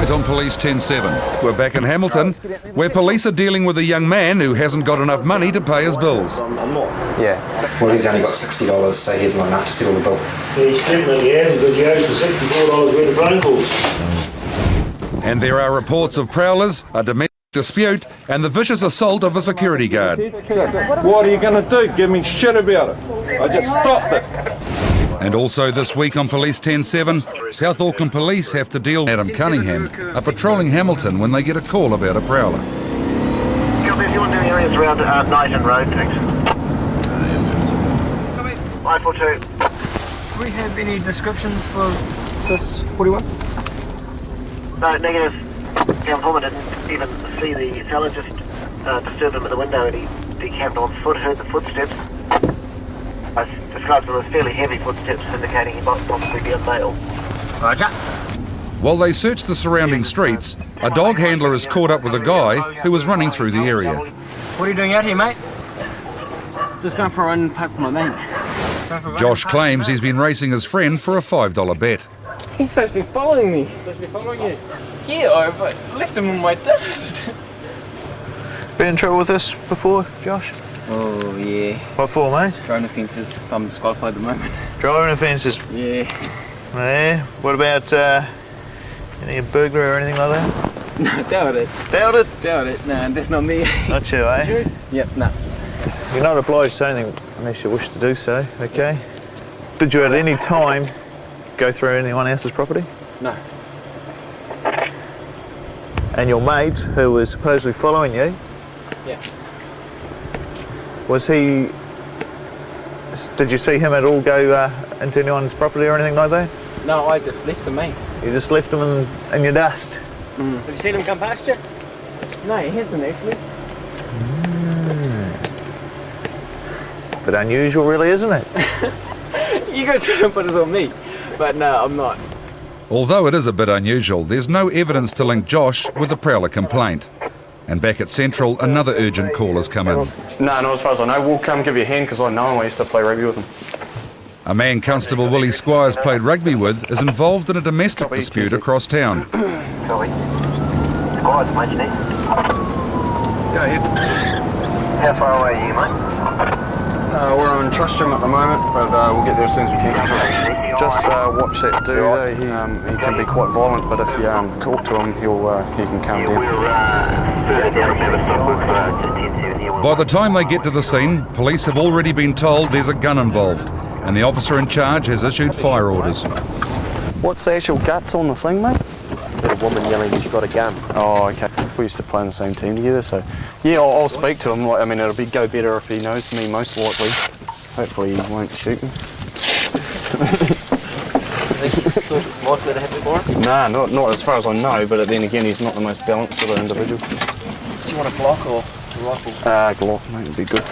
tonight on Police 10-7. We're back in Hamilton, where police are dealing with a young man who hasn't got enough money to pay his bills. Yeah. Well, he's only got $60, so he hasn't got enough to settle the bill. Yeah, he's definitely hasn't, because he owes for $64 worth of phone calls. And there are reports of prowlers, a domestic dispute, and the vicious assault of a security guard. What are you going to do? Give me shit about it. I just stopped it. And also this week on Police 10-7, South Auckland Police have to deal with Adam Cunningham, are patrolling Hamilton when they get a call about a prowler. If you want to do areas around Knighton Road, thanks. 542. Do we have any descriptions for this 41? No, negative. The informant didn't even see the fella, just disturbed him at the window, and he decamped on foot, heard the footsteps. I described them as fairly heavy footsteps, indicating he might possibly be a male. Roger. While they search the surrounding streets, a dog handler is caught up with a guy who was running through the area. What are you doing out here, mate? Just going for a run and park for my mate. Josh claims he's been racing his friend for a $5 bet. He's supposed to be following me. Supposed to be following you? Yeah, I left him in my dust. Been in trouble with this before, Josh? Oh, yeah. What for, mate? Driving offences. I'm disqualified at the moment. Driving offences? Yeah. Yeah. What about any burglary or anything like that? No, doubt it. Doubt it? Doubt it. Nah, that's not me. Not you, eh? True? Yep, nah. You're not obliged to say anything unless you wish to do so, okay? Did you at any time go through anyone else's property? No. And your mate, who was supposedly following you? Yeah. Was he... Did you see him at all go into anyone's property or anything like that? No, I just left him, mate. You just left him in your dust? Mm. Have you seen him come past you? No, he hasn't actually. Bit unusual really, isn't it? You guys shouldn't put this on me. But no, I'm not. Although it is a bit unusual, there's no evidence to link Josh with the prowler complaint. And back at Central, another urgent call has come in. No, not as far as I know. We'll come give you a hand because I know him. I used to play rugby with him. A man Constable Willie Squires played rugby with is involved in a domestic dispute across town. Sorry. Squires, mate, you need? Go ahead. How far away are you, mate? We're on Trustrum at the moment, but we'll get there as soon as we can. Just watch that dude. He can be quite violent, but if you talk to him, he can calm down. By the time they get to the scene, police have already been told there's a gun involved, and the officer in charge has issued fire orders. What's the actual guts on the thing, mate? A woman yelling he's got a gun. Oh, okay. We used to play on the same team together, so yeah, I'll speak to him. I mean, it'll go better if he knows me, most likely. Hopefully he won't shoot me. Think he's sort of smart to have before? Nah, not as far as I know, but then again, he's not the most balanced sort of individual. Do you want a Glock or a rifle? Glock, mate, would be good.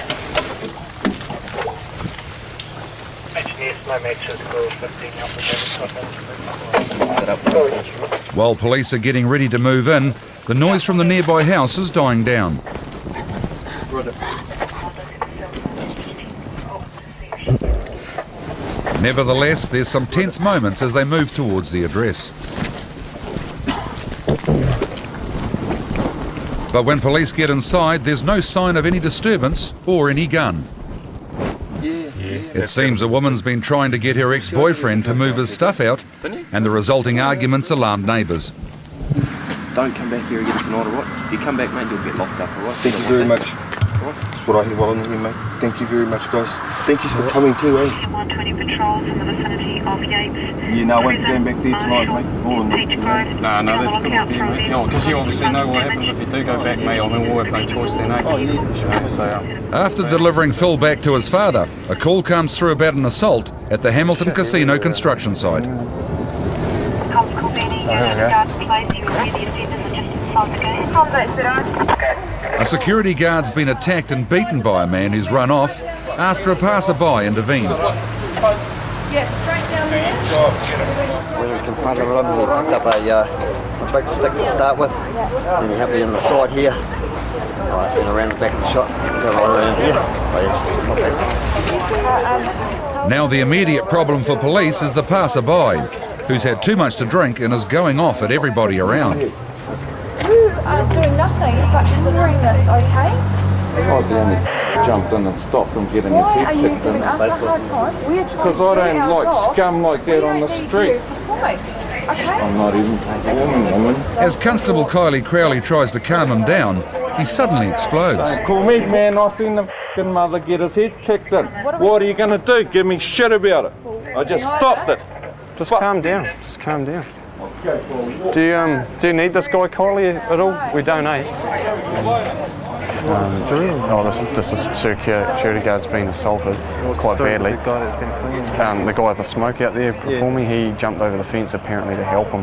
While police are getting ready to move in, the noise from the nearby house is dying down. Nevertheless, there's some tense moments as they move towards the address. But when police get inside, there's no sign of any disturbance or any gun. It seems a woman's been trying to get her ex-boyfriend to move his stuff out, and the resulting arguments alarmed neighbours. Don't come back here again tonight, alright? If you come back, mate, you'll get locked up, alright? Thank you very much. That's what I hear while I'm here, mate. Thank you very much, guys. Thank you for coming too, eh? 120 patrols in the vicinity of Yates. Yeah, no, I won't be going back there tonight, mate. All in the... No, that's good idea, mate. No, because you obviously know what happens if you do go back, mate. I mean, we'll have no choice then, eh? Oh, yeah, for sure. After delivering Phil back to his father, a call comes through about an assault at the Hamilton Casino construction site. Constable Benny, you're at the guard place. You will be the offenders are just inside the gate. A security guard's been attacked and beaten by a man who's run off after a passerby intervened. Yes, straight down there. When we confronted him, he picked up a big stick to start with. Then he helped me on the side here. And around the back of the shop. Go right around here. Now the immediate problem for police is the passerby. who's had too much to drink and is going off at everybody around. You are doing nothing but hindering this, okay? I only jumped in and stopped him getting his Why are head you kicked giving in. us a hard time? We are trying to Because do I don't our like job. scum like that on the street. Okay? I'm not even performing, woman. As Constable Kylie Crowley tries to calm him down, he suddenly explodes. Don't call me, man. I seen the f***ing mother get his head kicked in. What are you going to do? Give me shit about it. I just stopped it. Just calm down. Just calm down. Do you need this guy, Kylie, at all? We don't, eh? This is security guard's been assaulted quite badly. The guy that's been cleaning. The guy with the smoke out there performing, he jumped over the fence apparently to help him.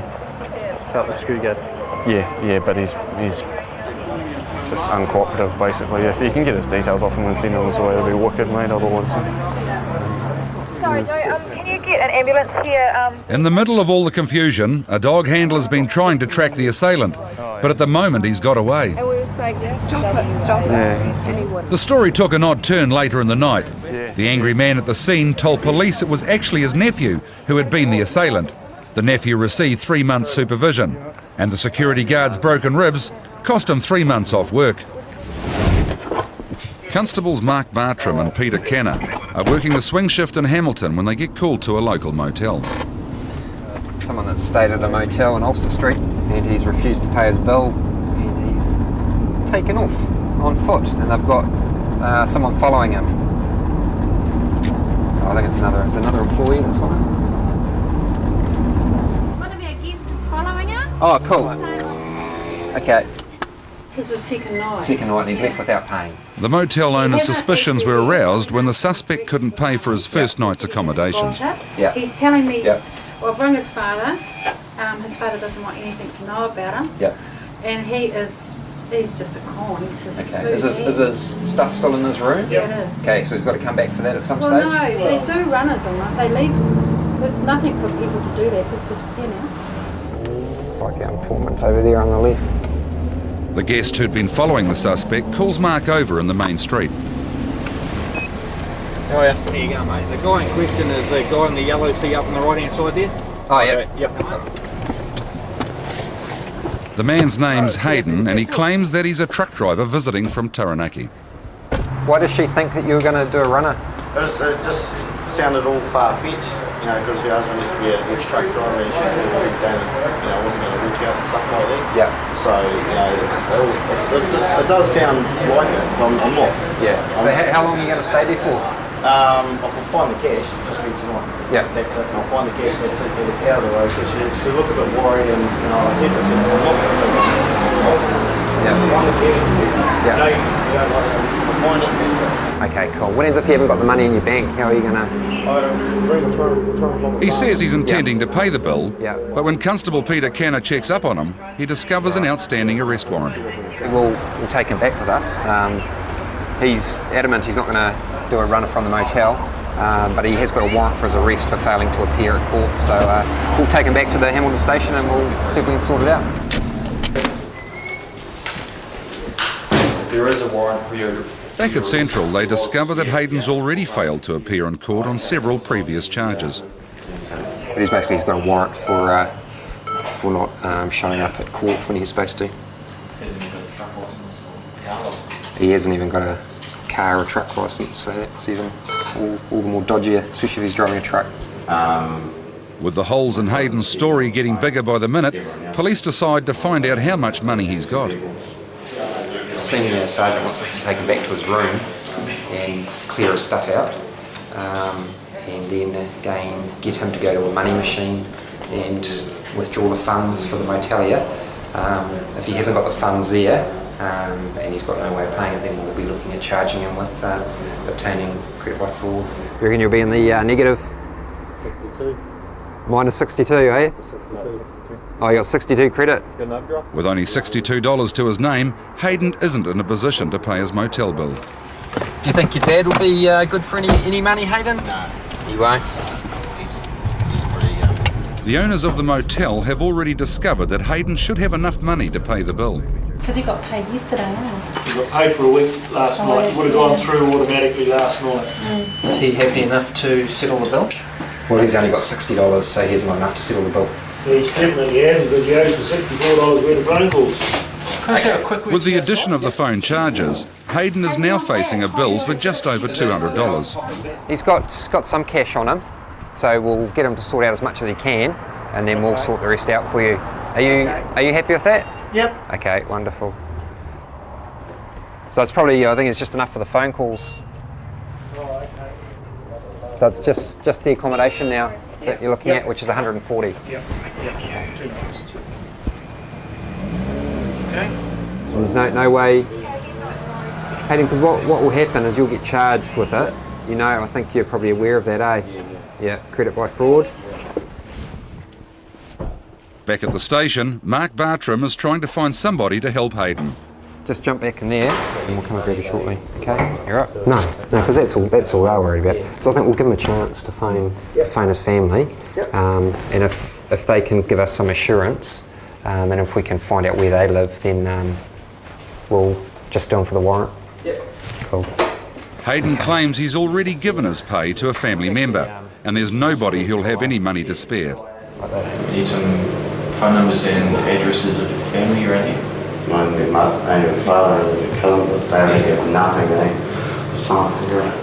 About the security guard. Yeah, but he's just uncooperative basically. If you can get his details off him and send him his way, it'll be wicked, mate, otherwise. Sorry, Joe, can you get an ambulance here? In the middle of all the confusion, a dog handler's been trying to track the assailant, but at the moment he's got away. And we were saying, stop it. Yeah. The story took an odd turn later in the night. The angry man at the scene told police it was actually his nephew who had been the assailant. The nephew received 3 months supervision, and the security guard's broken ribs cost him 3 months off work. Constables Mark Bartram and Peter Kenner are working the swing shift in Hamilton when they get called to a local motel. Someone that stayed at a motel in Ulster Street and he's refused to pay his bill and he's taken off on foot and they've got someone following him. So I think it's another employee that's following him. One of our guests is following her. Oh, cool. Okay. This is the second night. Second night and he's left without paying. The motel owner's suspicions were aroused when the suspect couldn't pay for his first night's accommodation. Yeah. He's telling me, Yeah. well, I've rung his father. His father doesn't want anything to know about him. Yeah. And he's just a con. He's just Okay. Is his stuff still in his room? Yeah, it is. Okay, so he's got to come back for that at some Well, stage? no, they do runners and they leave. It's nothing for people to do that. Just disappear now. It's like our informant over there on the left. The guest who'd been following the suspect calls Mark over in the main street. Oh yeah. There you go, mate. The guy in question is the guy in the yellow seat up on the right-hand side there. Oh, yeah. Yep. The man's name's Hayden and he claims that he's a truck driver visiting from Taranaki. Why does she think that you were going to do a runner? It just sounded all far-fetched, you know, because her husband used to be an ex-truck driver and she thought he was down and, you know, wasn't going to work out and stuff like that. Yeah. So, you know, it does sound like it, but I'm not. Yeah. So how long are you going to stay there for? If I find the cash, just leave tonight. Yeah. That's it. And I'll find the cash, that's it, get it out of the way. So she looked a bit worried and, you know, I said to her, I'm not going to do it. Yeah. Find the cash. Yeah. No, you don't like it. I'll find it, that's it. Okay, cool. What happens if you haven't got the money in your bank? How are you going to... He says he's intending to pay the bill, Yeah. but when Constable Peter Kenner checks up on him, he discovers an outstanding arrest warrant. We'll take him back with us. He's adamant he's not going to do a runner from the motel, but he has got a warrant for his arrest for failing to appear at court. So we'll take him back to the Hamilton station and we'll see if we can sort it out. There is a warrant for you. Back at Central, they discover that Hayden's already failed to appear in court on several previous charges. But he's got a warrant for not showing up at court when he's supposed to. He hasn't even got a car or truck licence, so that's even all the more dodgier, especially if he's driving a truck. With the holes in Hayden's story getting bigger by the minute, police decide to find out how much money he's got. The senior sergeant wants us to take him back to his room and clear his stuff out, and then again get him to go to a money machine and withdraw the funds for the motelia. If he hasn't got the funds there and he's got no way of paying it, then we'll be looking at charging him with obtaining credit by fraud. You reckon you'll be in the negative? 62. Minus 62, eh? 62. Oh, you got 62 credit? With only $62 to his name, Hayden isn't in a position to pay his motel bill. Do you think your dad will be good for any money, Hayden? No. He won't? He's pretty... The owners of the motel have already discovered that Hayden should have enough money to pay the bill. Because he got paid yesterday, eh? He got paid for a week last night. He would have gone through automatically last night. Is he happy enough to settle the bill? Well, he's only got $60, so he hasn't got enough to settle the bill. He's definitely hasn't, because he owes for $64 worth of phone calls. With the addition of the phone charges, Hayden is now facing a bill for just over $200. He's got some cash on him, so we'll get him to sort out as much as he can, and then we'll sort the rest out for you. Are you happy with that? Yep. Okay, wonderful. So it's probably, I think it's just enough for the phone calls. So it's just the accommodation now that you're looking at, which is 140. Yep. Too nice. Okay. So there's no way, Hayden, because what will happen is you'll get charged with it. You know, I think you're probably aware of that, eh? Yeah, credit by fraud. Back at the station, Mark Bartram is trying to find somebody to help Hayden. Just jump back in there and we'll come and grab you shortly, okay? You're up? No, because that's all they're worried about. So I think we'll give him a chance to phone his family, and if they can give us some assurance, and if we can find out where they live, then we'll just do them for the warrant. Yep. Cool. Hayden claims he's already given his pay to a family member, and there's nobody who'll have any money to spare. We need some phone numbers and addresses of family around here. My mother and father and cousin, but they have nothing, Just trying to figure out.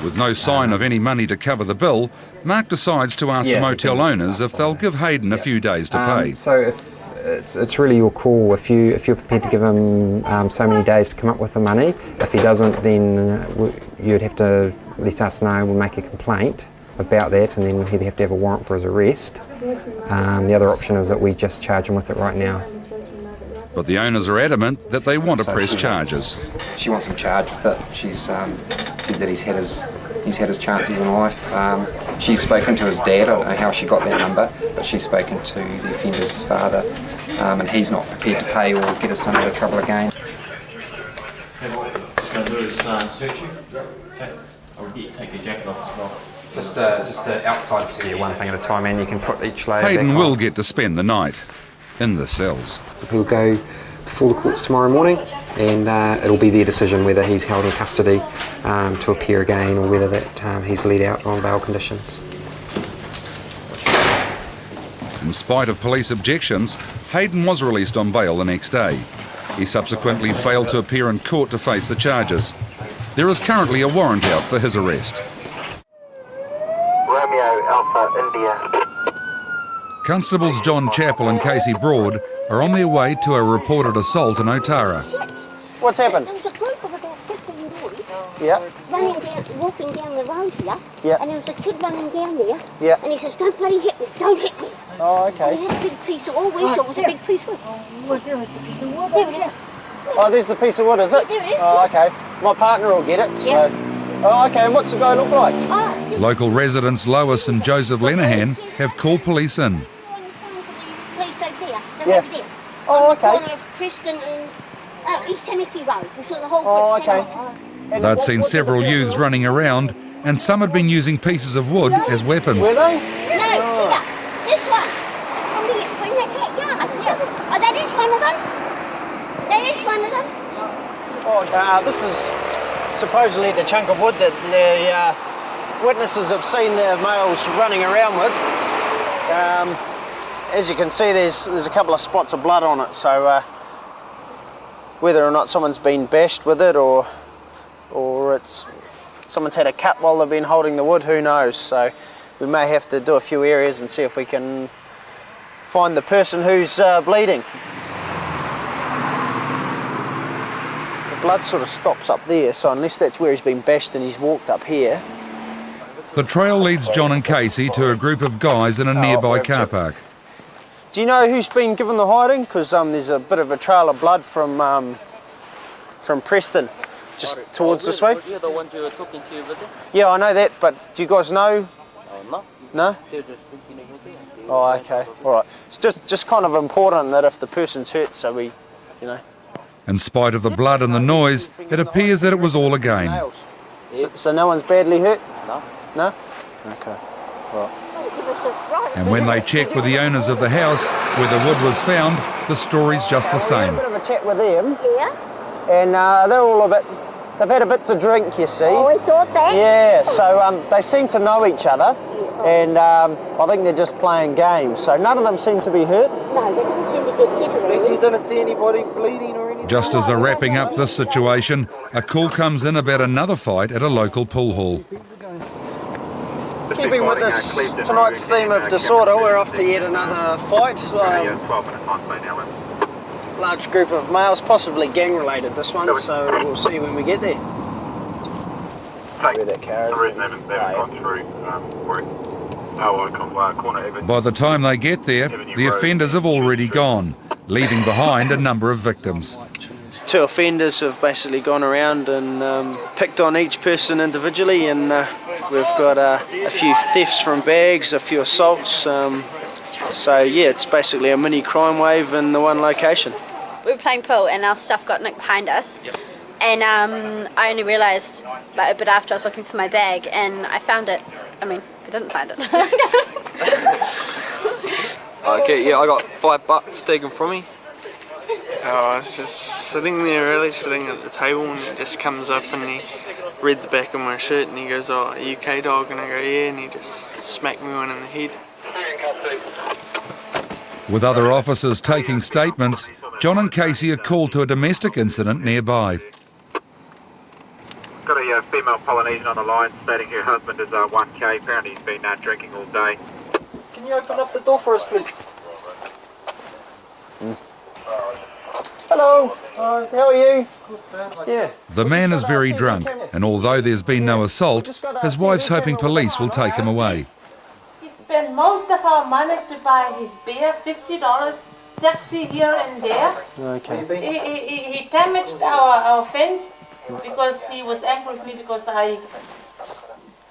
With no sign of any money to cover the bill, Mark decides to ask the motel owners if they'll give Hayden a few days to pay. So if it's really your call. If you're prepared to give him so many days to come up with the money, if he doesn't, then you'd have to let us know. We'll make a complaint about that, and then he'd have to have a warrant for his arrest. The other option is that we just charge him with it right now. But the owners are adamant that they want to press charges. She wants him charged with it. She's said that he's had his chances in life. She's spoken to his dad. I don't know how she got that number, but she's spoken to the offender's father, and he's not prepared to pay or get us into trouble again. Just going to do is search you. Okay. I'll get you to take your jacket off as well. Just outside secure, one thing at a time, and you can put each layer Hayden back will on. get to spend the night in the cells. He'll go before the courts tomorrow morning, and it'll be their decision whether he's held in custody to appear again, or whether that he's let out on bail conditions. In spite of police objections, Hayden was released on bail the next day. He subsequently failed to appear in court to face the charges. There is currently a warrant out for his arrest. Romeo Alpha India. Constables John Chappell and Casey Broad are on their way to a reported assault in Otara. What's happened? There was a group of about 15 boys walking down the road here, and there was a kid running down there, and he says, don't bloody hit me, don't hit me. Oh, okay. And he had a big piece of wood, we saw it was a big piece of wood. There it is. Oh, there's the piece of wood, is it? There it is. Oh, okay. My partner will get it, so... Oh, okay, and what's the guy look like? Local residents Lois and Joseph Lenahan have called police in. Police over there, they're over there. Oh, on the okay. corner of Preston and East Tamaki Road. We saw the whole Oh, group okay. They'd seen several youths running around, and some had been using pieces of wood as weapons. Were they? No, look, this one. From the backyard. Oh, that is one of them. That is one of them. Oh, this is supposedly the chunk of wood that the witnesses have seen the males running around with. As you can see, there's a couple of spots of blood on it, so whether or not someone's been bashed with it or someone's had a cut while they've been holding the wood, who knows. So we may have to do a few areas and see if we can find the person who's bleeding. The blood sort of stops up there, so unless that's where he's been bashed and he's walked up here. The trail leads John and Casey to a group of guys in a nearby car park. Do you know who's been given the hiding? Because there's a bit of a trail of blood from Preston, just towards this way. You're the ones you were talking to over there? Yeah, I know that, but do you guys know? No. No? They're just thinking over there. Oh, okay. All right. It's just kind of important that if the person's hurt, so we, you know. In spite of the blood and the noise, it appears that it was all a game. So no one's badly hurt? No. No? Okay. Right. And when they check with the owners of the house where the wood was found, the story's just the same. We had a bit of a chat with them. Yeah. And they're all a bit, they've had a bit to drink, you see. Oh, we thought that. Yeah, so they seem to know each other. and I think they're just playing games. So none of them seem to be hurt. No, they didn't seem to get hit or anything. You didn't see anybody bleeding or anything? Just as they're wrapping up this situation, a call comes in about another fight at a local pool hall. Keeping with this tonight's theme of disorder, we're off to yet another fight. Large group of males, possibly gang related this one, so we'll see when we get there. Where that car is. By the time they get there, the offenders have already gone, leaving behind a number of victims. 2 offenders have basically gone around and picked on each person individually, and we've got a few thefts from bags, a few assaults. So yeah, it's basically a mini crime wave in the one location. We were playing pool and our stuff got nicked behind us. And I only realised like a bit after I was looking for my bag, and I found it. I mean, I didn't find it. Okay, yeah, I got $5 taken from me. I was just sitting there, really sitting at the table, and he just comes up and he read the back of my shirt and he goes, "Oh, are you okay, dog?" And I go, "Yeah," and he just smacked me one in the head. With other officers taking statements, John and Casey are called to a domestic incident nearby. Got a female Polynesian on the line stating her husband is 1K. Apparently he's been drinking all day. Can you open up the door for us, please? Hello, how are you? Yeah. The man is very drunk, and although there's been no assault, his wife's hoping police will take him away. He spent most of our money to buy his beer, $50, taxi here and there. Okay. He damaged our fence because he was angry with me because I...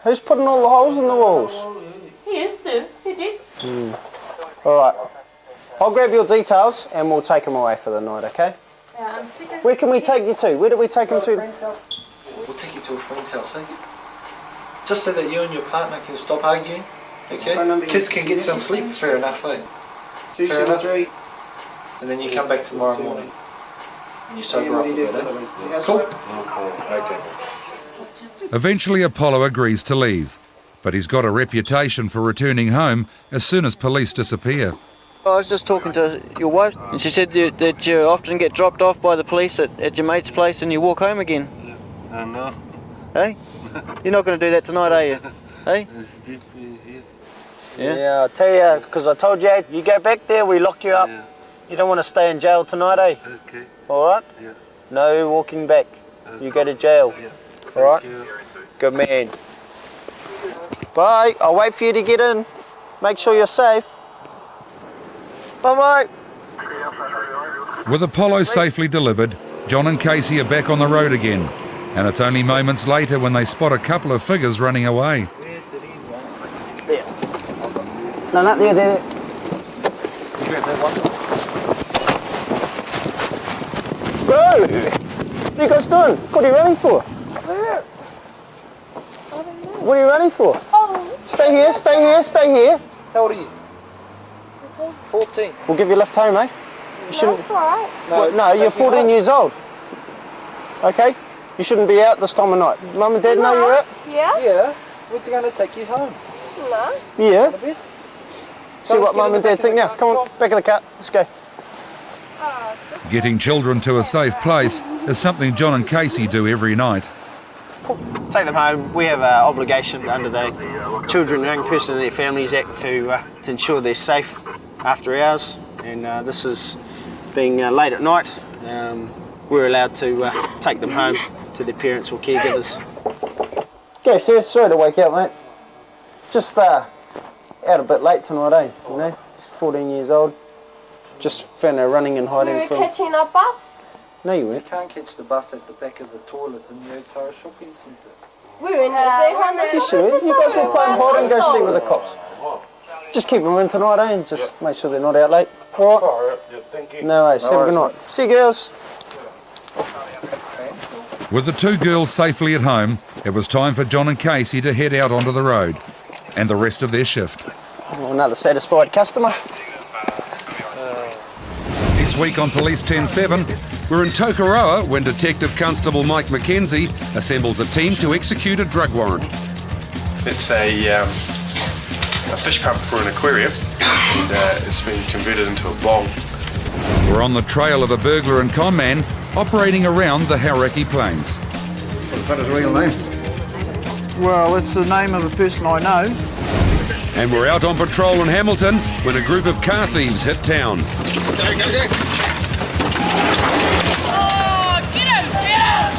Who's putting all the holes in the walls? He used to, he did. All right. I'll grab your details and we'll take him away for the night, okay? Yeah, I'm sick of... Where can we take you to? Where do we take him to? We'll take you to a friend's house, eh? Just so that you and your partner can stop arguing, okay? Kids can get some sleep, fair enough, eh? 273. And then you come back tomorrow morning. And you sober up a bit, eh? Cool? Okay. Eventually Apollo agrees to leave, but he's got a reputation for returning home as soon as police disappear. I was just talking to your wife, and she said that you often get dropped off by the police at your mate's place and you walk home again. No. Hey? You're not going to do that tonight, are you? Hey? Yeah, I'll tell you, because I told you, you go back there, we lock you up. Yeah. You don't want to stay in jail tonight, eh? Okay. All right? Yeah. No walking back. You go to jail. Yeah. All right? Good man. Bye. I'll wait for you to get in. Make sure you're safe. Bye-bye. With Apollo safely delivered, John and Casey are back on the road again, and it's only moments later when they spot a couple of figures running away. There. No, not there, there. You grab that one. Bro! What are you guys doing? What are you running for? What are you running for? Stay here, stay here, stay here. How old are you? 14. We'll give you a lift home, eh? You shouldn't. That's all right. No, you're 14 years old. Okay? You shouldn't be out this time of night. Mum and Dad know you're out? Yeah? Yeah. We're going to take you home. No. Yeah. See what Mum and Dad think now. Come on, back of the car. Let's go. Getting children to a safe place is something John and Casey do every night. Take them home. We have an obligation under the Children and Young Person and Their Families Act to ensure they're safe after hours. And this is being late at night. We're allowed to take them home to their parents or caregivers. Okay, sir. Sorry to wake you up, mate. Just out a bit late tonight, eh? You know, just 14 years old. Just found her running and hiding from... catching a bus? No, you You weren't. can't catch the bus at the back of the toilets in the Otara shopping centre. We're in there. Yes, you were. You guys were playing hide and go seek with the cops. Just keep them in tonight, eh? And just make sure they're not out late. All right? Thank you. No worries. Have a good night. See you, girls. With the two girls safely at home, it was time for John and Casey to head out onto the road and the rest of their shift. Oh, another satisfied customer. This week on Police 10-7, we're in Tokoroa when Detective Constable Mike McKenzie assembles a team to execute a drug warrant. It's a a fish pump for an aquarium, and it's been converted into a bong. We're on the trail of a burglar and con man operating around the Hauraki Plains. What's his real name? Well, it's the name of a person I know. And we're out on patrol in Hamilton when a group of car thieves hit town. Go, go, go! Oh, get him, get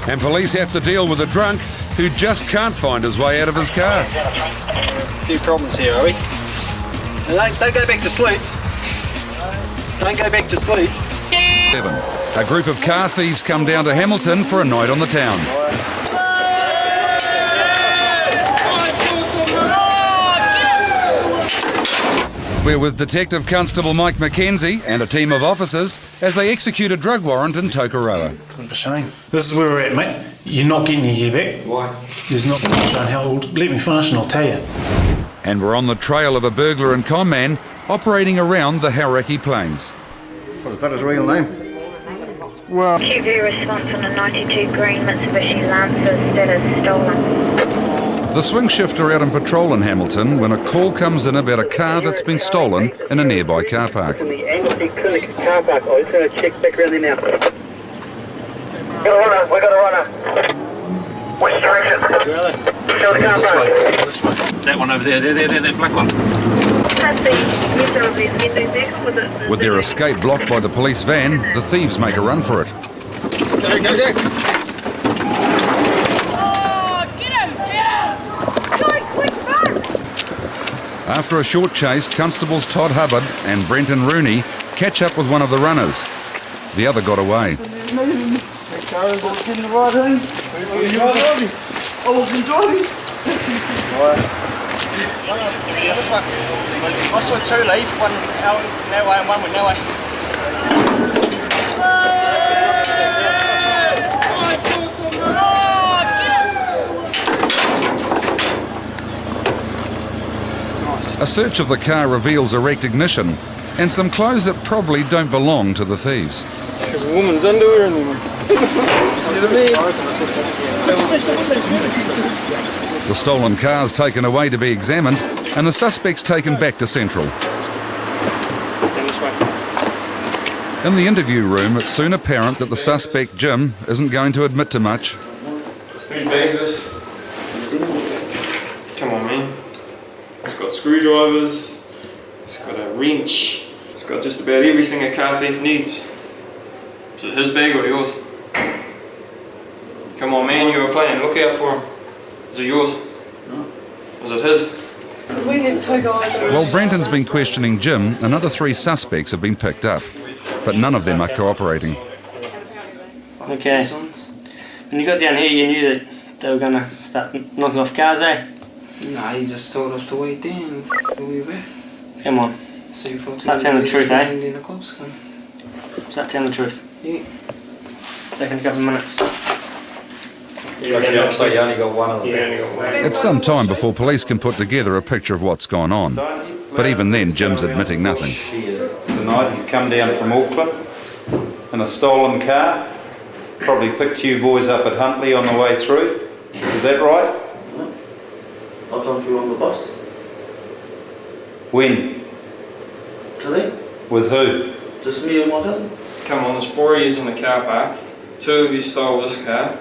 him! And police have to deal with a drunk who just can't find his way out of his car. A few problems here, are we? Don't go back to sleep. Don't go back to sleep. 7. A group of car thieves come down to Hamilton for a night on the town. We're with Detective Constable Mike McKenzie and a team of officers as they execute a drug warrant in Tokoroa. Kind of a shame. This is where we're at, mate. You're not getting your gear back. Why? There's not much shown how. Let me finish and I'll tell you. And we're on the trail of a burglar and con man operating around the Hauraki Plains. What's his real name? Well, QV response on a 92 green Mitsubishi Lancer status stolen. The swing shifter out on patrol in Hamilton when a call comes in about a car that's been stolen in a nearby car park. In the Anglesey Clinic car park. I just want to check back around there now. We got a runner. Which direction? Show the car park. This way. That one over there, that black one. With their escape blocked by the police van, the thieves make a run for it. Go, go, go! Oh, get him, get him! Go, quick, run! After a short chase, Constables Todd Hubbard and Brenton Rooney catch up with one of the runners. The other got away. This one. I saw two leave, one that way and one went that way. A search of the car reveals a wrecked ignition and some clothes that probably don't belong to the thieves. There's a woman's underwear in them. The stolen car's taken away to be examined and the suspect's taken back to Central. In the interview room, it's soon apparent that the suspect, Jim, isn't going to admit to much. Whose bag's this? Come on, man. It's got screwdrivers, it's got a wrench, it's got just about everything a car thief needs. Is it his bag or yours? Come on, man, you were playing. Look out for him. Is it yours? No. Is it his? Because we had two guys. While Brenton's been questioning Jim, another 3 suspects have been picked up, but none of them are cooperating. Okay. When you got down here, you knew that they were going to start knocking off cars, eh? No, he just told us to wait there and we were back. Come on. Start telling the truth, eh? And then the cops come. Start telling the truth. Yeah. Back in a couple of minutes. So you only got one of them. It's some time before police can put together a picture of what's gone on. But even then, Jim's admitting nothing. Tonight he's come down from Auckland in a stolen car. Probably picked you boys up at Huntly on the way through. Is that right? I come through on the bus. When? Today. With who? Just me and my cousin. Come on, there's 4 of you in the car park. 2 of you stole this car.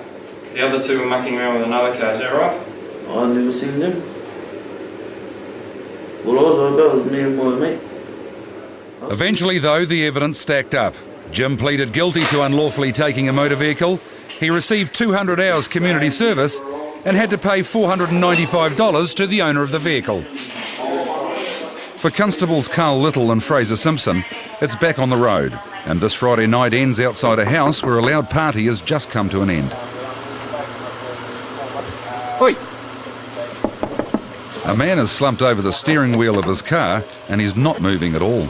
The other 2 were mucking around with another car, is that right? I've never seen them. Well, I was about me and my mate. Eventually, though, the evidence stacked up. Jim pleaded guilty to unlawfully taking a motor vehicle. He received 200 hours community service and had to pay $495 to the owner of the vehicle. For Constables Carl Little and Fraser Simpson, it's back on the road, and this Friday night ends outside a house where a loud party has just come to an end. Oi! A man has slumped over the steering wheel of his car and he's not moving at all.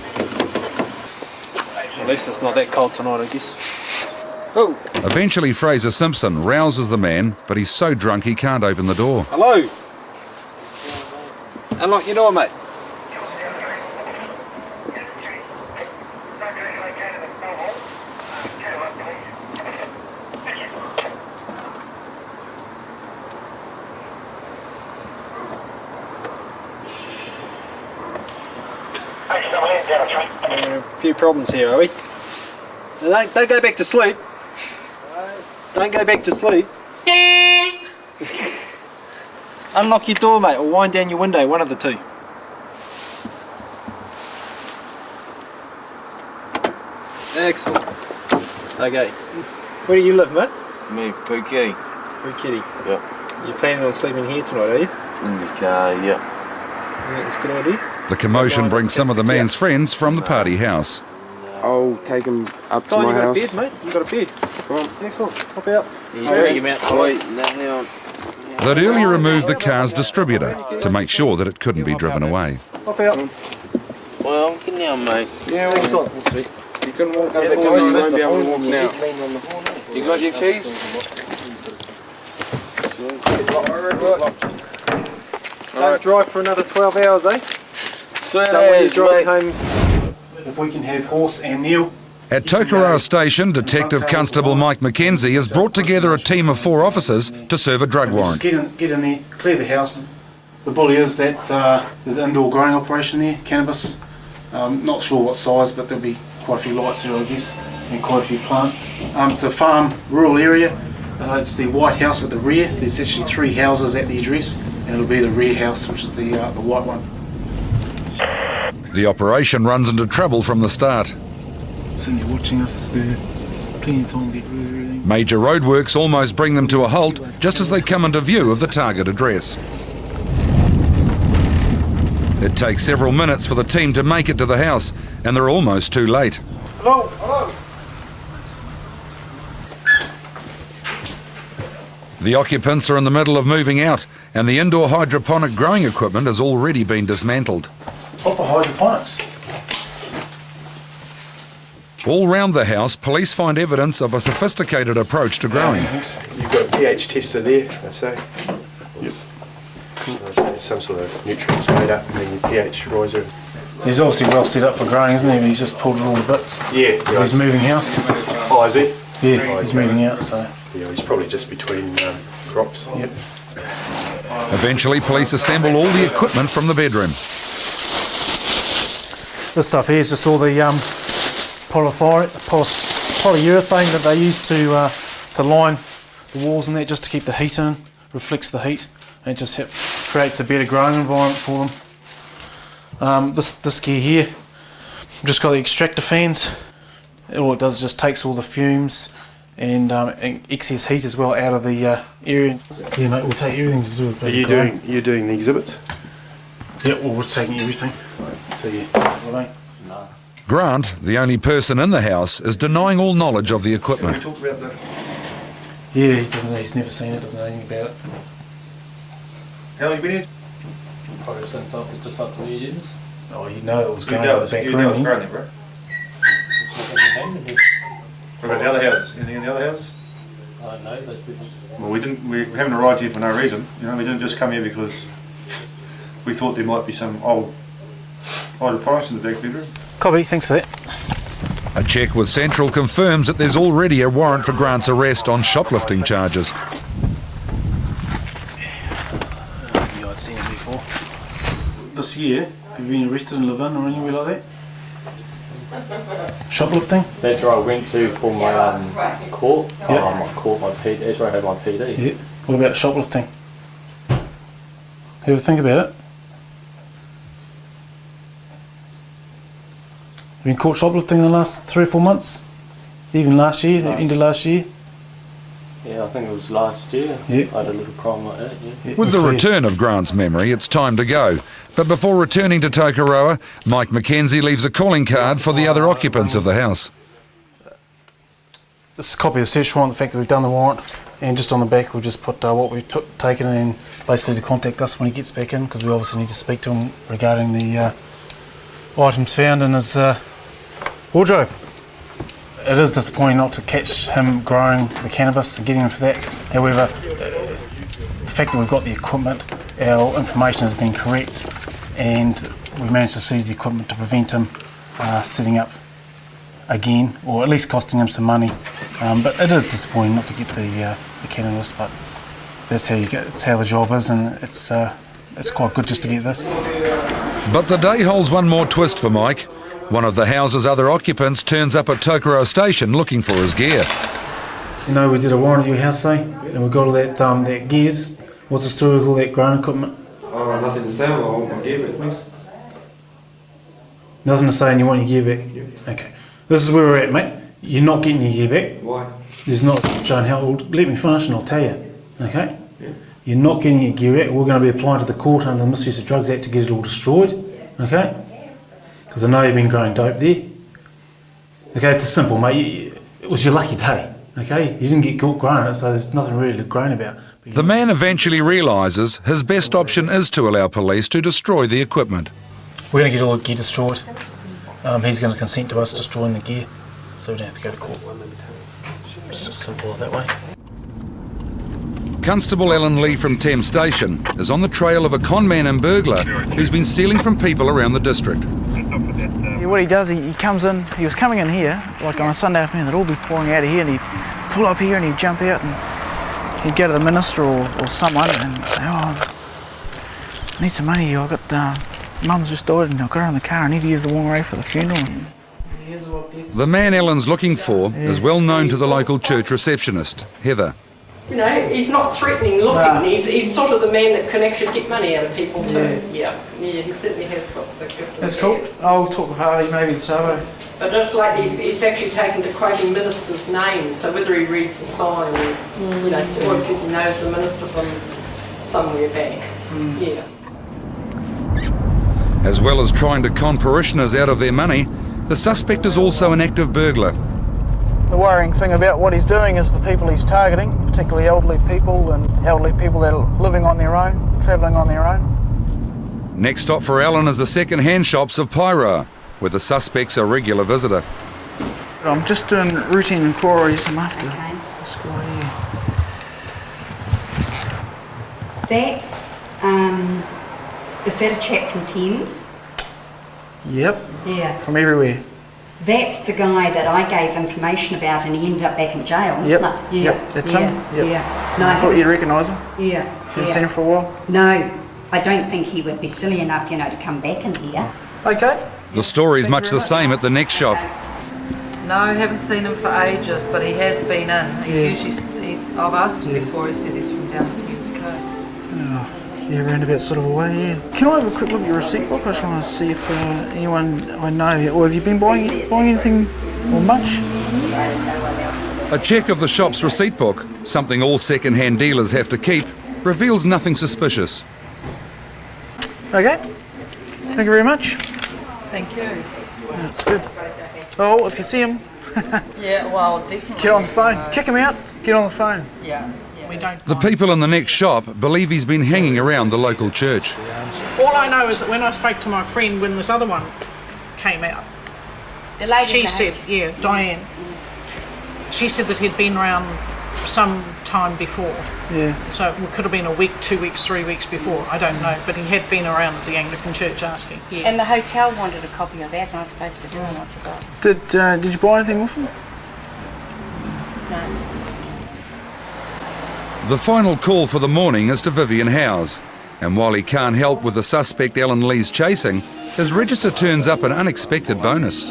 At least it's not that cold tonight, I guess. Oh! Eventually Fraser Simpson rouses the man, but he's so drunk he can't open the door. Hello? Unlock your door, mate. A few problems here, are we? Don't go back to sleep. Don't go back to sleep. Unlock your door, mate, or wind down your window, one of the two. Excellent. Okay. Where do you live, mate? Me, Poo Kitty. Poo Kitty. Yep. You're planning on sleeping here tonight, are you? In the car, yeah. Yeah, that's a good idea. The commotion brings some of the man's friends from the party house. I'll take him up to my house. You got a bed, mate? You got a bed? Come on. Excellent. Hop out. You drag him out. Wait, no, hang on. They'd earlier removed the car's distributor to make sure that it couldn't be driven away. Hop out. Well, get down, mate. Yeah, excellent. You can walk up the car, you won't be able to walk now. You got your keys? Don't drive for another 12 hours, eh? Sweet Don't want you as, driving mate. home. If we can have Horse and Neil. At Tokoroa Station, Detective Constable Mike McKenzie has brought together a team of 4 officers to serve a drug warrant. Just get in there, clear the house. The bully is that there's an indoor growing operation there, cannabis. Not sure what size, but there'll be quite a few lights there, I guess, and quite a few plants. It's a farm, rural area. It's the white house at the rear. There's actually 3 houses at the address, and it'll be the rear house, which is the white one. The operation runs into trouble from the start. Sitting there watching us, plenty of time to get rid of everything. Major roadworks almost bring them to a halt just as they come into view of the target address. It takes several minutes for the team to make it to the house, and they're almost too late. Hello, hello. The occupants are in the middle of moving out, and the indoor hydroponic growing equipment has already been dismantled. Proper hydroponics. All round the house, police find evidence of a sophisticated approach to growing. You've got a pH tester there, I say. Yep. Cool. There's some sort of nutrients made up and then your pH riser. He's obviously well set up for growing, isn't he? But he's just pulled it all to bits. Yeah. Because he's moving house. Oh, is he? Yeah, he's moving out, so. Yeah, he's probably just between crops. Yep. Eventually, police assemble all the equipment from the bedroom. This stuff here is just all the polyurethane that they use to line the walls and that, just to keep the heat in, reflects the heat, and it just creates a better growing environment for them. This gear here, I've just got the extractor fans. All it does is just takes all the fumes and excess heat as well out of the area. Yeah, mate, we'll take everything to do with it. You're doing the exhibits? Yeah, well, we're taking everything. So yeah, well, no. Grant, the only person in the house, is denying all knowledge of the equipment. Can we talk about that? Yeah, he's never seen it, doesn't know anything about it. How long have you been here? Probably since just up to New Year's. Oh, you know it was growing out the back room. You know it was growing there, bro? What about the other houses? Anything in the other houses? I don't know. Well, we haven't arrived here for no reason. You know, we didn't just come here because we thought there might be some old hydroponics in the back bedroom. Copy, thanks for that. A check with Central confirms that there's already a warrant for Grant's arrest on shoplifting charges. Maybe I'd seen it before. This year, have you been arrested in Levin or anywhere like that? Shoplifting? That's where I went to for my court. Yep. My court, my PD. That's where I had my PD. Yeah. What about shoplifting? Ever think about it? Have you been caught shoplifting in the last 3 or 4 months? Even last year, into last year? Yeah, I think it was last year. Yeah. I had a little crime like that, yeah. With the return of Grant's memory, it's time to go. But before returning to Tokoroa, Mike McKenzie leaves a calling card for the other occupants of the house. This is a copy of the search warrant, the fact that we've done the warrant, and just on the back we've just put what we've taken and basically to contact us when he gets back in, because we obviously need to speak to him regarding the items found in his wardrobe. It is disappointing not to catch him growing the cannabis and getting him for that. However, the fact that we've got the equipment, our information has been correct, and we've managed to seize the equipment to prevent him setting up again, or at least costing him some money. But it is disappointing not to get the cannabis, but that's how you get. It's how the job is, and it's quite good just to get this. But the day holds one more twist for Mike. One of the house's other occupants turns up at Tokoroa Station looking for his gear. You know, we did a warrant at your house, say, and we got all that that gears. What's the story with all that grown equipment? Oh, nothing to say. I want my gear back, please. Nothing to say, and you want your gear back? Okay. This is where we're at, mate. You're not getting your gear back. Why? There's not, John, let me finish and I'll tell you. Okay? Yeah. You're not getting your gear back. We're going to be applying to the court under the Misuse of Drugs Act to get it all destroyed. Okay? Because I know you've been growing dope there. Okay, it's simple, mate. It was your lucky day. Okay? You didn't get caught growing it, so there's nothing really to groan about. The man eventually realises his best option is to allow police to destroy the equipment. We're going to get all the gear destroyed. He's going to consent to us destroying the gear, so we don't have to go to court. It's just simple that way. Constable Alan Lee from Thames Station is on the trail of a conman and burglar who's been stealing from people around the district. Yeah, what he does, he comes in, he was coming in here, like on a Sunday afternoon, they'd all be pouring out of here, and he'd pull up here and he'd jump out and he'd go to the minister or someone and say, oh, I need some money, I've got, Mum's just died and I've got her in the car, I need to use the wrong way for the funeral. The man Alan's looking for is well known to the local church receptionist, Heather. You know, he's not threatening looking, he's sort of the man that can actually get money out of people too. Yeah, he certainly has got the gift. That's cool. I'll talk with Harvey maybe this Saturday. But just like he's actually taken to quoting ministers' names, so whether he reads the sign, you know, or says he knows the minister from somewhere back. Yes. As well as trying to con parishioners out of their money, the suspect is also an active burglar. The worrying thing about what he's doing is the people he's targeting, particularly elderly people and elderly people that are living on their own, travelling on their own. Next stop for Alan is the second-hand shops of Pyra, where the suspect's a regular visitor. I'm just doing routine inquiries. I'm after this guy here. That's, is that a chap from Thames? Yep. Yeah. From everywhere. That's the guy that I gave information about and he ended up back in jail, isn't Yep. it? Yeah. Yep. That's him. Yep. Yeah. No, I thought you'd recognise him. Yeah. Haven't seen him for a while. No, I don't think he would be silly enough, you know, to come back in here. Okay. The story's much the same at the next shop. No, I haven't seen him for ages, but he has been in. I've asked him before, he says he's from down the Thames coast. Oh, yeah, roundabout sort of a way, yeah. Can I have a quick look at your receipt book? I just want to see if anyone I know, or have you been buying anything or much? A check of the shop's receipt book, something all second-hand dealers have to keep, reveals nothing suspicious. Okay. Thank you very much. Thank you. That's good. Oh, if you see him, Yeah, well, definitely. get on the phone. Kick him out. Get on the phone. Yeah. We don't. The people in the next shop believe he's been hanging around the local church. All I know is that when I spoke to my friend when this other one came out, The lady she that- said, yeah, Diane, she said that he'd been around some time before. Yeah. So it could have been a week, 2 weeks, 3 weeks before, I don't know, but he had been around at the Anglican Church asking. Yeah. And the hotel wanted a copy of that and I was supposed to do it and I forgot. Did you buy anything with him? No. The final call for the morning is to Vivian Howes, and while he can't help with the suspect Alan Lee's chasing, his register turns up an unexpected bonus.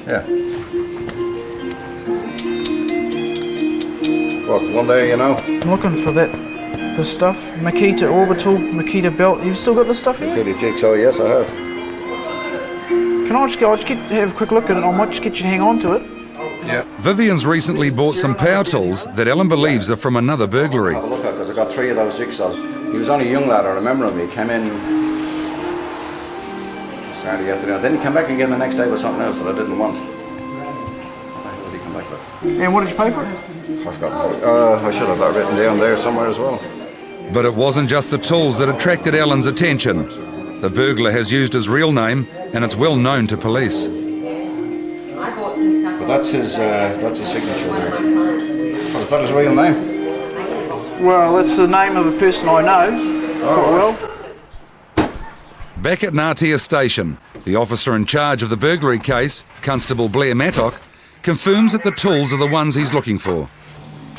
Yeah. What, one day, you know? I'm looking for this stuff. Makita orbital, Makita belt. You've still got this stuff here? Makita jigsaw, yes, I have. Can I just go? Have a quick look at it. I might just get you to hang on to it. Yeah. Vivian's recently bought some power tools that Alan believes are from another burglary. Have a look at it, because I got 3 of those jigsaws. He was only a young lad, I remember him. He came in Saturday afternoon. Then he came back again the next day with something else that I didn't want. What did he come back with? And what did you pay for it? I've got, I should have that written down there somewhere as well. But it wasn't just the tools that attracted Alan's attention. The burglar has used his real name, and it's well known to police. But that's his signature there. Oh, is that his real name? Well, that's the name of a person I know. Oh, well. Back at Ngatea Station, the officer in charge of the burglary case, Constable Blair Mattock, confirms that the tools are the ones he's looking for.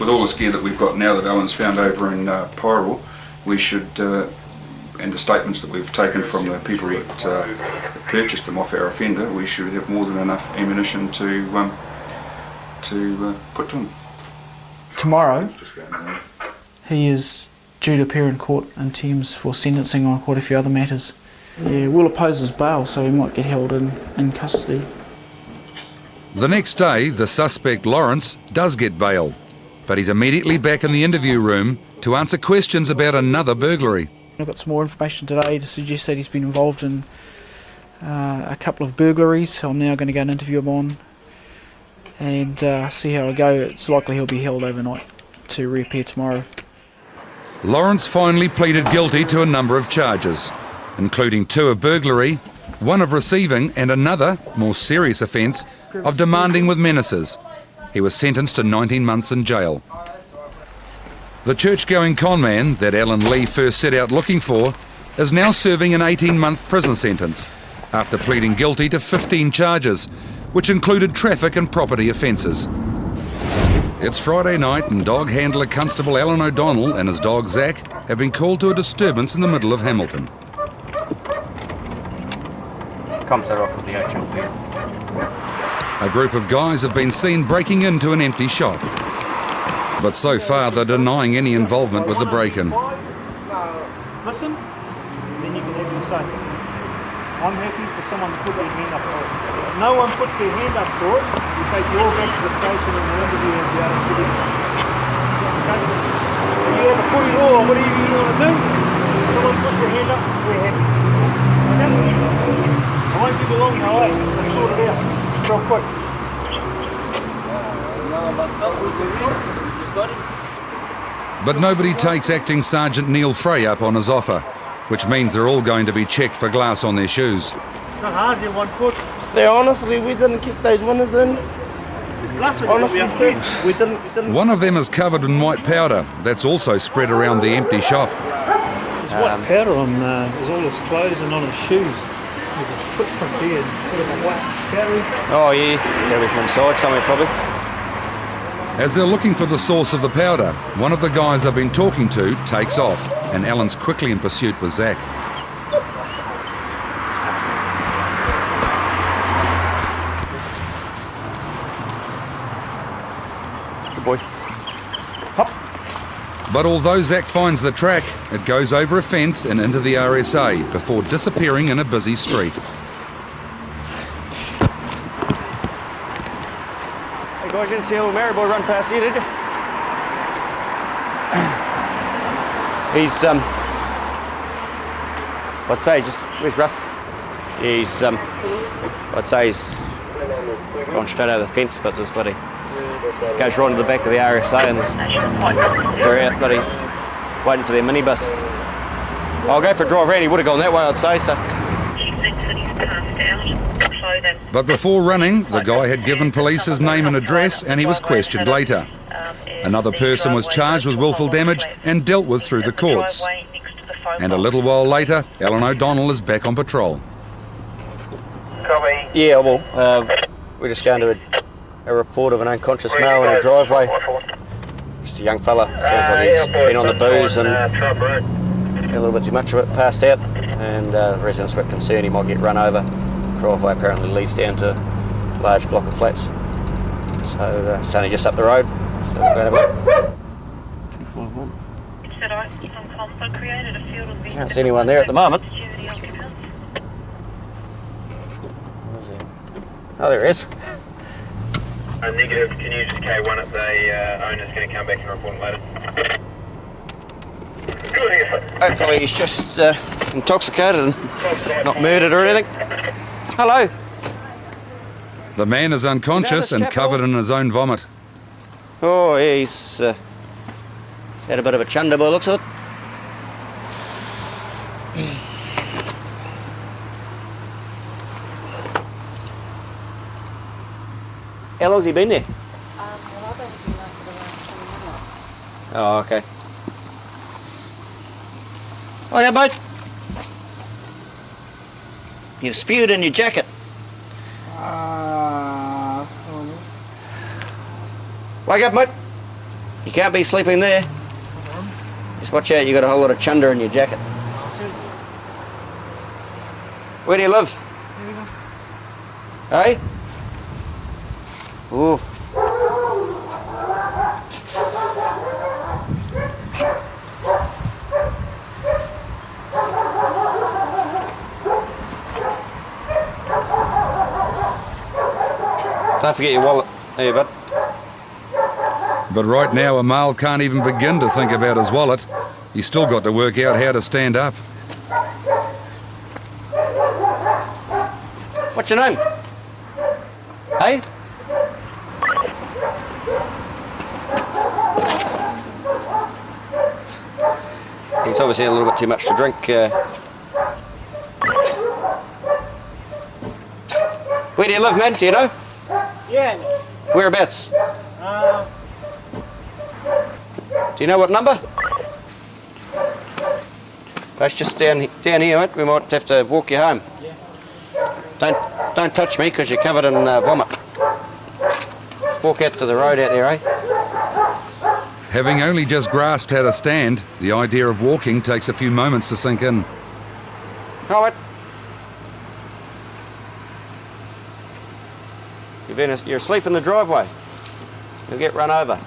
With all this gear that we've got now that Alan's found over in Pyro, we should and the statements that we've taken from the people that purchased them off our offender, we should have more than enough ammunition to put to him. Tomorrow, he is due to appear in court in Thames for sentencing on quite a few other matters. Yeah, we'll oppose his bail, so he might get held in custody. The next day, the suspect, Lawrence, does get bail, but he's immediately back in the interview room to answer questions about another burglary. I've got some more information today to suggest that he's been involved in a couple of burglaries, so I'm now going to go and interview him on and see how I go. It's likely he'll be held overnight to reappear tomorrow. Lawrence finally pleaded guilty to a number of charges, including 2 of burglary, 1 of receiving and another, more serious offence, of demanding with menaces. He was sentenced to 19 months in jail. The church-going conman that Alan Lee first set out looking for is now serving an 18-month prison sentence after pleading guilty to 15 charges, which included traffic and property offences. It's Friday night and dog handler Constable Alan O'Donnell and his dog Zach have been called to a disturbance in the middle of Hamilton. Comes off with the HLP. A group of guys have been seen breaking into an empty shop. But so far they're denying any involvement with the break-in. Listen, then you can have your say. I'm happy for someone to put their hand up for it. If no one puts their hand up for it, we take you all back to the station and the interview and be able to put it. Okay? If you have a put it all, whatever you want to do, if someone puts their hand up, we're happy. Okay? I won't give you long no way, so sort it out real quick. But nobody takes Acting Sergeant Neil Frey up on his offer, which means they're all going to be checked for glass on their shoes. It's not hard, you're 1 foot. So honestly, we didn't keep those winners in. Honestly, we didn't. One of them is covered in white powder that's also spread around the empty shop. There's white powder on there's all his clothes and on his shoes. There's a footprint there, sort of a white powder. Oh yeah, gotta be from inside somewhere probably. As they're looking for the source of the powder, one of the guys they've been talking to takes off, and Alan's quickly in pursuit with Zach. Good boy. Hop. But although Zach finds the track, it goes over a fence and into the RSA before disappearing in a busy street. Guys, you didn't see a little Maryboy run past here, did you? He's, I'd say just, where's Russ? He's, I'd say he's gone straight over the fence, but there's bloody, goes right into the back of the RSA and they're out, bloody, waiting for their minibus. I'll go for a drive round, he would have gone that way, I'd say, so. But before running, the guy had given police his name and address and he was questioned later. Another person was charged with willful damage and dealt with through the courts. And a little while later, Alan O'Donnell is back on patrol. Yeah, well, we're just going to a report of an unconscious male in a driveway. Just a young fella, sounds like he's been on the booze and had a little bit too much of it, passed out, and residents were concerned he might get run over. Driveway apparently leads down to a large block of flats, so it's only just up the road, so we'll go have a look. Can't see anyone there at the moment. Oh, there is. Negative, can you just K1 up the owner's going to come back and report later? Hopefully he's just intoxicated and not murdered or anything. Hello. The man is unconscious and covered in his own vomit. Oh, yeah, he's had a bit of a chunder by the looks of it. How long's he been there? Oh, okay. Oh, yeah, mate. You've spewed in your jacket. Wake up, mate. You can't be sleeping there. Just watch out, you got a whole lot of chunder in your jacket. Where do you live? Hey? Ooh. Don't forget your wallet. There, bud. But right now, Amal can't even begin to think about his wallet. He's still got to work out how to stand up. What's your name? Hey? He's obviously had a little bit too much to drink. Where do you live, man? Do you know? Yeah. Whereabouts? Do you know what number? That's just down here, mate. We might have to walk you home. Yeah. Don't touch me because you're covered in vomit. Just walk out to the road out there, eh? Having only just grasped how to stand, the idea of walking takes a few moments to sink in. All right. You're asleep in the driveway. You'll get run over.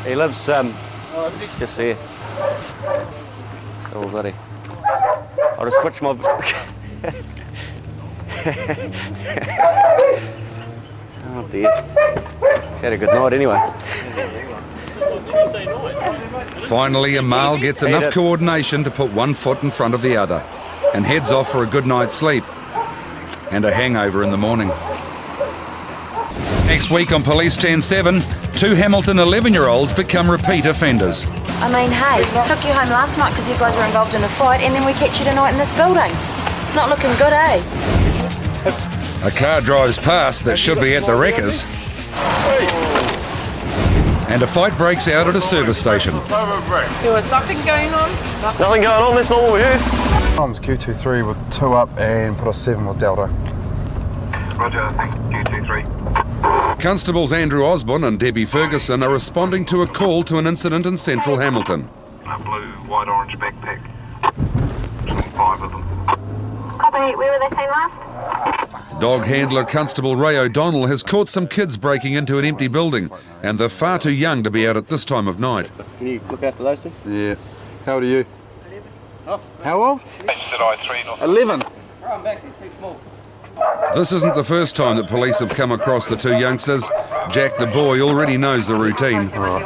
He lives just there. So bloody. I'll just switch my. Oh dear. He's had a good night anyway. Finally, Amal gets enough coordination to put one foot in front of the other and heads off for a good night's sleep and a hangover in the morning. Next week on Police 10-7, two Hamilton 11-year-olds become repeat offenders. I mean, hey, took you home last night because you guys were involved in a fight, and then we catch you tonight in this building. It's not looking good, eh? A car drives past that should be at the wreckers, and a fight breaks out at a service station. There was nothing going on? Nothing going on, that's not what we heard. Tom's Q23 with 2 up and put a 7 with Delta. Roger, thanks, Q23. Constables Andrew Osborne and Debbie Ferguson are responding to a call to an incident in central Hamilton. A blue, white, orange backpack. 5 of them. Copy, where were they seen last? Dog handler Constable Ray O'Donnell has caught some kids breaking into an empty building, and they're far too young to be out at this time of night. Can you look after those two? Yeah. How old are you? 11. Oh. How old? Said I3, not 11. I'm back, he's too small. This isn't the first time that police have come across the two youngsters. Jack the boy already knows the routine. Right.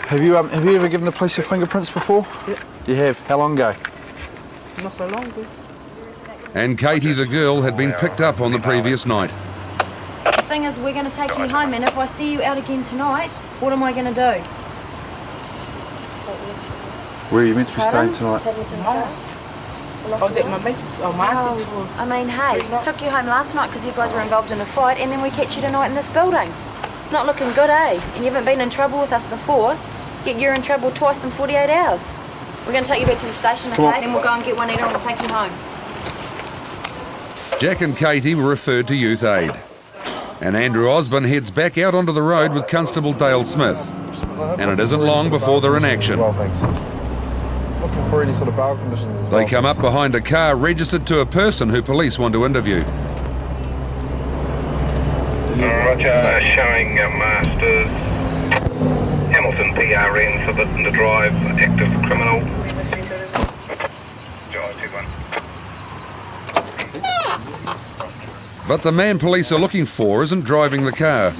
Have you ever given the police your fingerprints before? Yep. You have. How long ago? Not so long ago. And Katie the girl had been picked up on the previous night. The thing is, we're going to take you home, and if I see you out again tonight, what am I going to do? Where are you meant to be staying tonight? Oh, is it my mates? Oh, my aunties? I mean, hey, took you home last night because you guys were involved in a fight, and then we catch you tonight in this building. It's not looking good, eh? And you haven't been in trouble with us before. Yet you're in trouble twice in 48 hours. We're going to take you back to the station, okay? Then we'll go and get one eater and we'll take you home. Jack and Katie were referred to Youth Aid. And Andrew Osborne heads back out onto the road with Constable Dale Smith. And it isn't long before they're in action. Well, thanks. Looking for any sort of bail conditions as well. They come up behind a car registered to a person who police want to interview. Roger, showing Masters. Hamilton PRN, forbidden to drive, active criminal. But the man police are looking for isn't driving the car.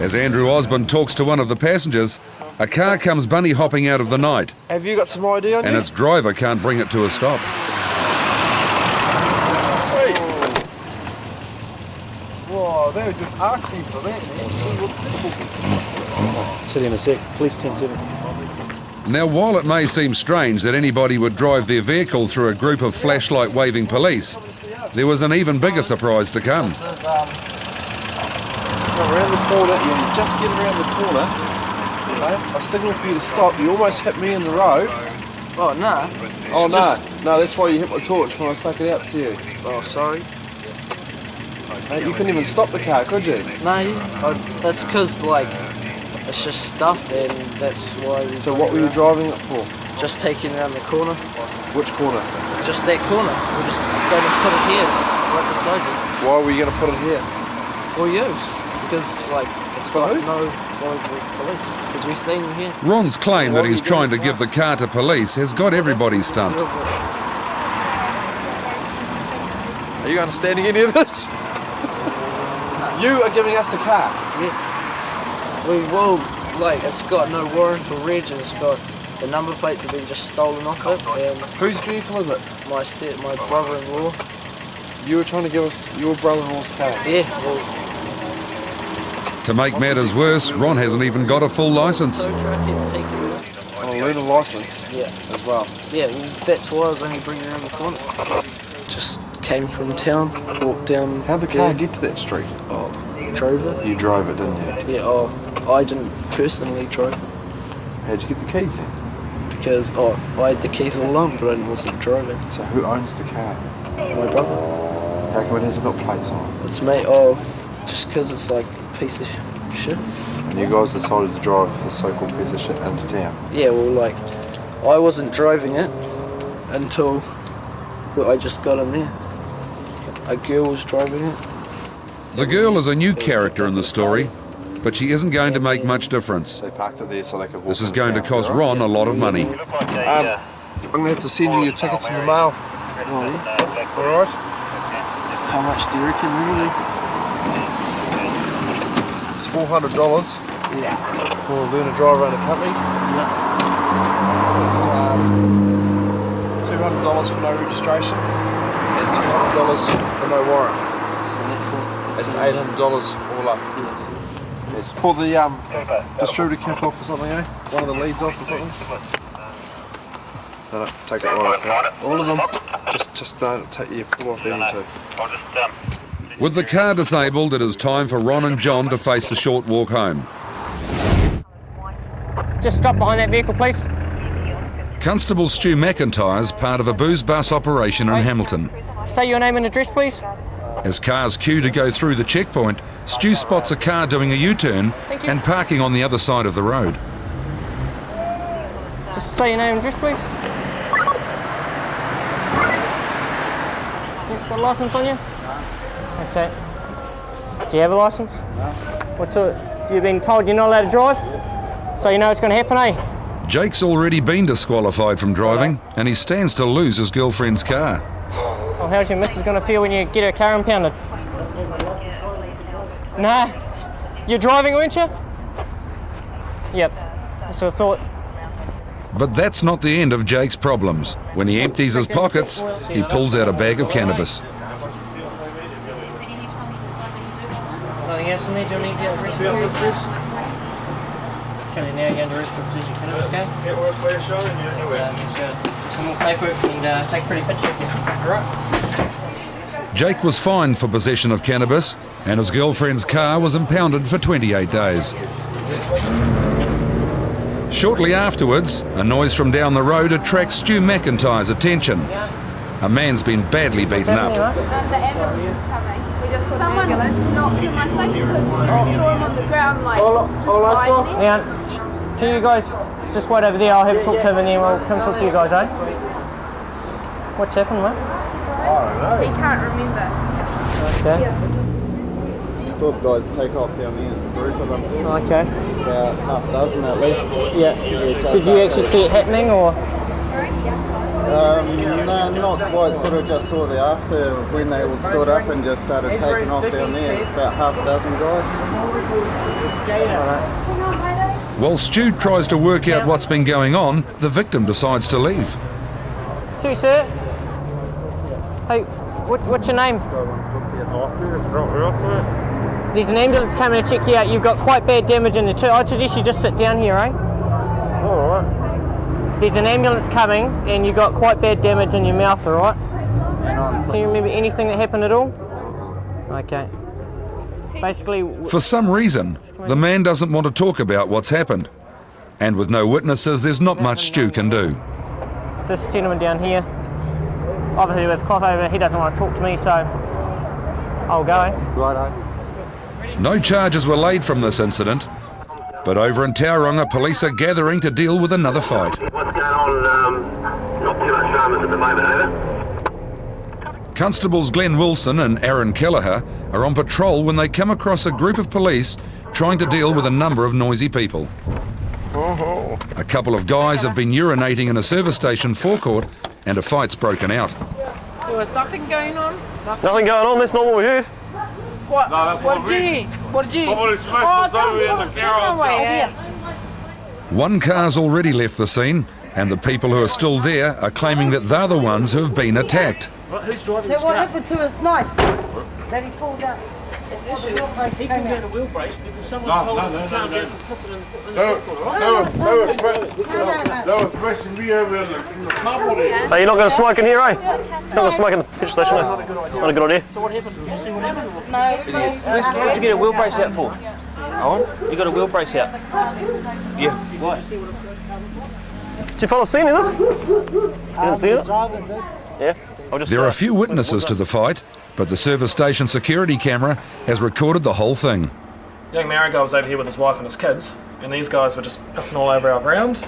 As Andrew Osborne talks to one of the passengers, a car comes bunny hopping out of the night, Have you got some ID on you? and its driver can't bring it to a stop. Whoa, they were just asking for that, man. See what's simple. City in a sec, police 10-7. Now, while it may seem strange that anybody would drive their vehicle through a group of flashlight-waving police, there was an even bigger surprise to come. Around the corner, you just get around the corner. Okay? I signal for you to stop. You almost hit me in the road. Oh, no. Oh, no. No, that's why you hit my torch when I stuck it out to you. Oh, sorry. You couldn't even stop the car, could you? No, that's because, like, it's just stuffed and that's why... So what were you driving it for? Just taking it around the corner. Which corner? Just that corner. We're just going to put it here, right beside you. Why were you going to put it here? For use. Because, like, it's got no police. Because we've seen them here. Ron's claim that he's trying to give the car to police has got everybody stumped. Are you understanding any of this? You are giving us a car. Yeah. We will, like, it's got no warrant for reg, and it's got the number plates have been just stolen off it. And whose vehicle is it? My brother-in-law. You were trying to give us your brother-in-law's car. Yeah. Well, to make matters worse, Ron hasn't even got a full licence. Oh, learn a licence. Yeah. As well. Yeah, well, that's why I was only bringing around the corner. Just came from town, walked down. How'd the car get to that street? Oh, drove it. You drove it, didn't you? Yeah, I didn't personally drive. How'd you get the keys then? Because I had the keys all along, but I wasn't driving. So who owns the car? My brother. How come it hasn't got plates on? It's me. Just because it's like a piece of shit. And you guys decided to drive the so-called piece of shit into town? Yeah, well, like, I wasn't driving it until I just got in there. A girl was driving it. The girl is a new character in the story, but she isn't going to make much difference. They parked it there so they could walk. This is going to cost Ron a lot of money. I'm going to have to send you your tickets in the mail. Oh, yeah. All right? How much do you reckon legally? It's $400 for learn to drive around the company. It's $200 for no registration and $200 for no warrant. So it's $800 all up. Pull the distributor cap off or something, eh? One of the leads off or something. No, take it right off. All of them. Just don't take your pull off the end too. With the car disabled, it is time for Ron and John to face the short walk home. Just stop behind that vehicle, please. Constable Stu McIntyre's part of a booze bus operation in Hamilton. Say your name and address, please. As cars queue to go through the checkpoint, Stu spots a car doing a U-turn and parking on the other side of the road. Just say your name and address, please. You got a licence on you? Okay. Do you have a licence? No. What's it? You've been told you're not allowed to drive? So you know what's going to happen, eh? Jake's already been disqualified from driving, and he stands to lose his girlfriend's car. Well, how's your missus going to feel when you get her car impounded? Nah. You're driving, weren't you? Yep. That's what I thought. But that's not the end of Jake's problems. When he empties his pockets, he pulls out a bag of cannabis. Nothing else in there? Do you need to get arrested? Can you now get under arrest for possession of cannabis, okay? Get work for your show and you're Just some more paperwork and take a pretty picture. Alright? Jake was fined for possession of cannabis, and his girlfriend's car was impounded for 28 days. Shortly afterwards, a noise from down the road attracts Stu McIntyre's attention. A man's been badly beaten up. The ambulance is coming. Someone knocked in my face because I saw him on the ground like just lying there. Now, can you guys just wait over there? I'll have a talk to him and then we'll come talk to you guys, eh? What's happened, mate? He can't remember. Okay. I saw the guys take off down there as a group of them. Okay. It's about half a dozen at least. Yeah. Did you actually see it happening or? No, not quite. Sort of just saw the after of when they all stood up and just started taking off down there. About half a dozen guys. While Stu tries to work out what's been going on, the victim decides to leave. Sorry, sir. Hey, what's your name? There's an ambulance coming to check you out. You've got quite bad damage in the tooth. I'd suggest you just sit down here, eh? Alright. There's an ambulance coming and you've got quite bad damage in your mouth, alright? Do you remember anything that happened at all? Okay. Basically... For some reason, the man doesn't want to talk about what's happened. And with no witnesses, there's not much Stu can do. So this gentleman down here, obviously with cough over, he doesn't want to talk to me, so I'll go. Righto. No charges were laid from this incident, but over in Tauranga, police are gathering to deal with another fight. What's going on? Not too much dramas at the moment, over. Constables Glenn Wilson and Aaron Kelleher are on patrol when they come across a group of police trying to deal with a number of noisy people. A couple of guys have been urinating in a service station forecourt and a fight's broken out. There was nothing going on? Nothing going on, that's not what we heard. What? No, that's what did you? What did you? Somebody smashed us over in the car. One car's already left the scene, and the people who are still there are claiming that they're the ones who have been attacked. Who's driving So this what car? happened to his knife? That he pulled out. He pulled out a wheel brace because someone told him to calm down and piss it in They were smashing me over in the carport there. Hey, you're not going to smoke in here, eh? You're not going to smoke in the petrol station, eh? Not a good idea. So what happened? Did you see what happened? No. What did you get a wheel brace out for? Oh? You got a wheel brace out? Yeah. Why? Did you fellas see any of this? You didn't see it? Yeah. There are few witnesses to the fight, but the service station security camera has recorded the whole thing. Young Maori guy was over here with his wife and his kids, and these guys were just pissing all over our ground.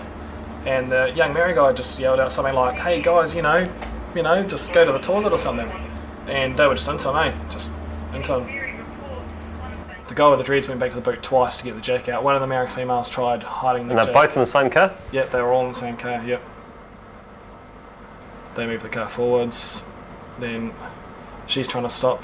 And the young Maori guy just yelled out something like, "Hey guys, you know, just go to the toilet or something." And they were just into him, just into him. The guy with the dreads went back to the boot twice to get the jack out. One of the Maori females tried hiding the And jack. they're both in the same car? Yep, they were all in the same car, yep. They moved the car forwards, then she's trying to stop.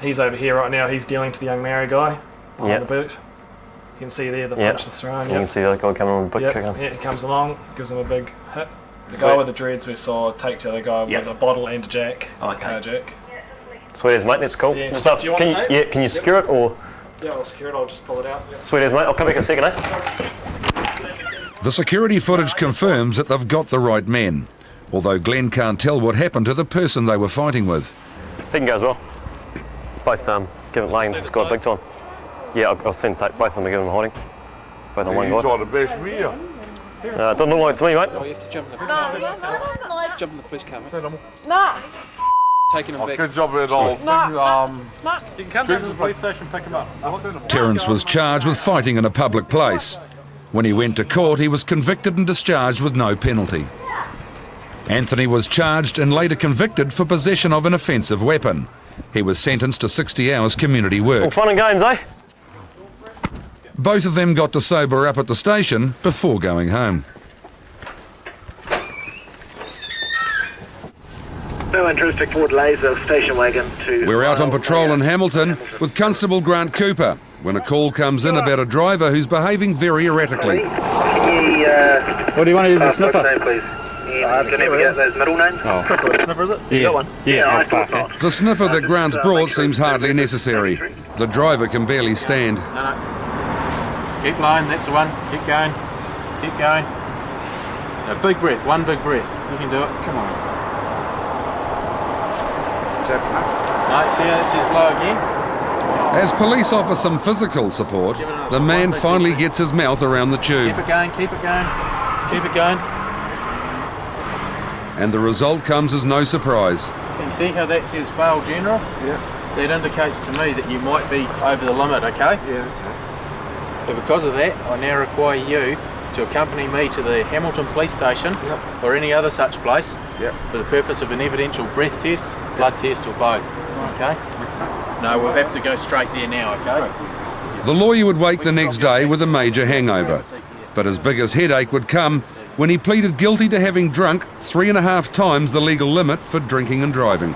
He's over here right now, he's dealing to the young Maori guy behind the boot. You can see there the punch is thrown. You can see the other guy coming on the boot Yep. kicking. Yeah, he comes along, gives him a big hit. The guy with the dreads we saw take to the guy with a bottle and a jack, a car jack. Sweet as mate, that's cool. Yeah. Just Do you want can the tape? yeah, can you secure it or? Yeah, I'll secure it, I'll just pull it out. Yep. Sweet as mate, I'll come back in a second, eh? The security footage confirms that they've got the right men, although Glenn can't tell what happened to the person they were fighting with. He can go as well. Both giving lanes to Scott big time. Yeah, I'll send tape. Both of them are giving him hiding. Both on one guy. You tried to bash me up. Doesn't look like it to me, mate. Oh, you have to jump in the car. Jump in the police car, mate. No. Taking him back. Good job at all. No. You can come down to the police station, pick him up. Terence was charged with fighting in a public place. When he went to court, he was convicted and discharged with no penalty. Anthony was charged and later convicted for possession of an offensive weapon. He was sentenced to 60 hours community All work. fun and games, eh? Both of them got to sober up at the station before going home. No interest to Ford Laser station wagon to... We're out on patrol in Hamilton with Constable Grant Cooper when a call comes in about a driver who's behaving very erratically. What do you want to use a sniffer? Name, please. Can I get those middle names? Oh. Sniffer, is it? Yeah. You got one? Yeah, I thought not. The sniffer that Grant's brought seems hardly necessary. The driver can barely stand. No. Keep blowing, that's the one. Keep going. Keep going. No, big breath, one big breath. You can do it. Come on. Is that enough? No, see how that says blow again? As police offer some physical support, the man finally gets his mouth around the tube. Keep it going, keep it going. Keep it going. And the result comes as no surprise. Can you see how that says fail general? Yeah. That indicates to me that you might be over the limit, okay? Yeah. So because of that, I now require you to accompany me to the Hamilton Police Station or any other such place for the purpose of an evidential breath test, blood test or both, okay? No, we'll have to go straight there now, okay? The lawyer would wake the next day with a major hangover, but his biggest headache would come when he pleaded guilty to having drunk 3.5 times the legal limit for drinking and driving.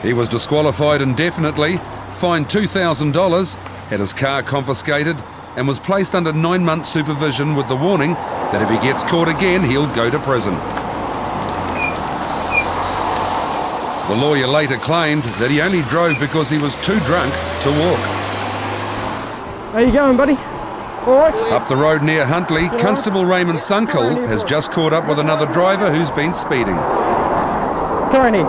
He was disqualified indefinitely, fined $2,000, had his car confiscated, and was placed under 9-month supervision with the warning that if he gets caught again, he'll go to prison. The lawyer later claimed that he only drove because he was too drunk to walk. How you going, buddy? All right? Up the road near Huntley, Constable Raymond Sunkel has just caught up with another driver who's been speeding. Come on in.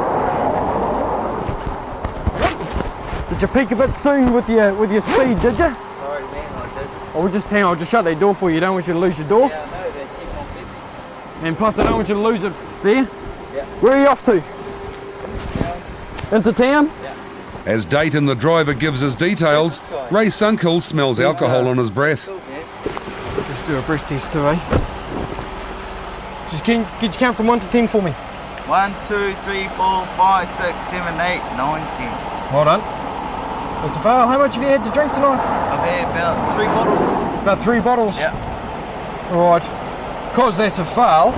Did you peak a bit soon with your speed, did you? Sorry, man, I did. I'll just hang on, I'll just shut that door for you. Don't want you to lose your door. Yeah, I know, they keep on beeping. And plus, I don't want you to lose it there. Yeah. Where are you off to? Into town? As Dayton, the driver, gives his details, Ray Sunkel smells alcohol on his breath. Let's do a breath test too, eh? Just could you count from 1 to 10 for me? 1, 2, 3, 4, 5, 6, 7, 8, 9, 10. Well done. Mr. Farrell, how much have you had to drink tonight? I've had about 3 bottles. About 3 bottles? Yeah. Right. Because that's a fail,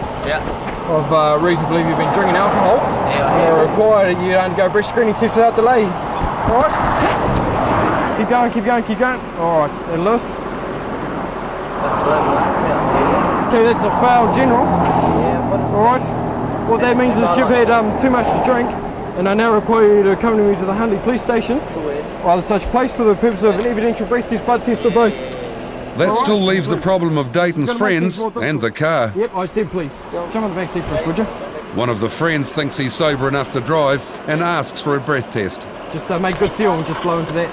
I've reason to believe you've been drinking alcohol. Yeah, I have. Required that you undergo a breath screening test without delay. Alright? Keep going, keep going, keep going. Alright, and Lewis? Okay, that's a fail general. Alright. What that means is you've had too much to drink, and I now require you to accompany me to the Huntley police station, or other such place for the purpose of an evidential breath test, blood test, or both. That still leaves the problem of Dayton's friends and the car. Yep, I said please. Jump on the back seat for us, would you? One of the friends thinks he's sober enough to drive and asks for a breath test. Just make good seal and just blow into that.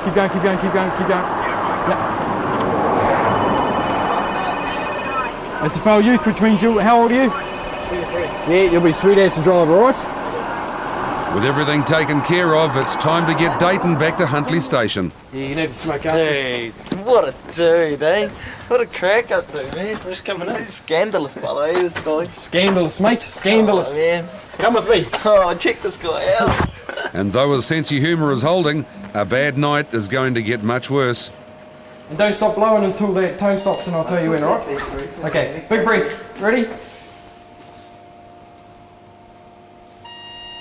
Keep going, keep going, keep going, keep going. Yep. That's the fail youth, which means how old are you? 23. Yeah, you'll be sweet ass to drive, alright? With everything taken care of, it's time to get Dayton back to Huntley Station. Yeah, you need to smoke up. Dude, what a dude, eh? What a crack up, dude, man. Just coming in. Scandalous fellow, eh, this guy. Scandalous, mate, scandalous. Oh, man. Come with me. Oh, check this guy out. And though his sense of humour is holding, a bad night is going to get much worse. And don't stop blowing until that tone stops and I'll tell you when, alright? Okay, big breath. Ready?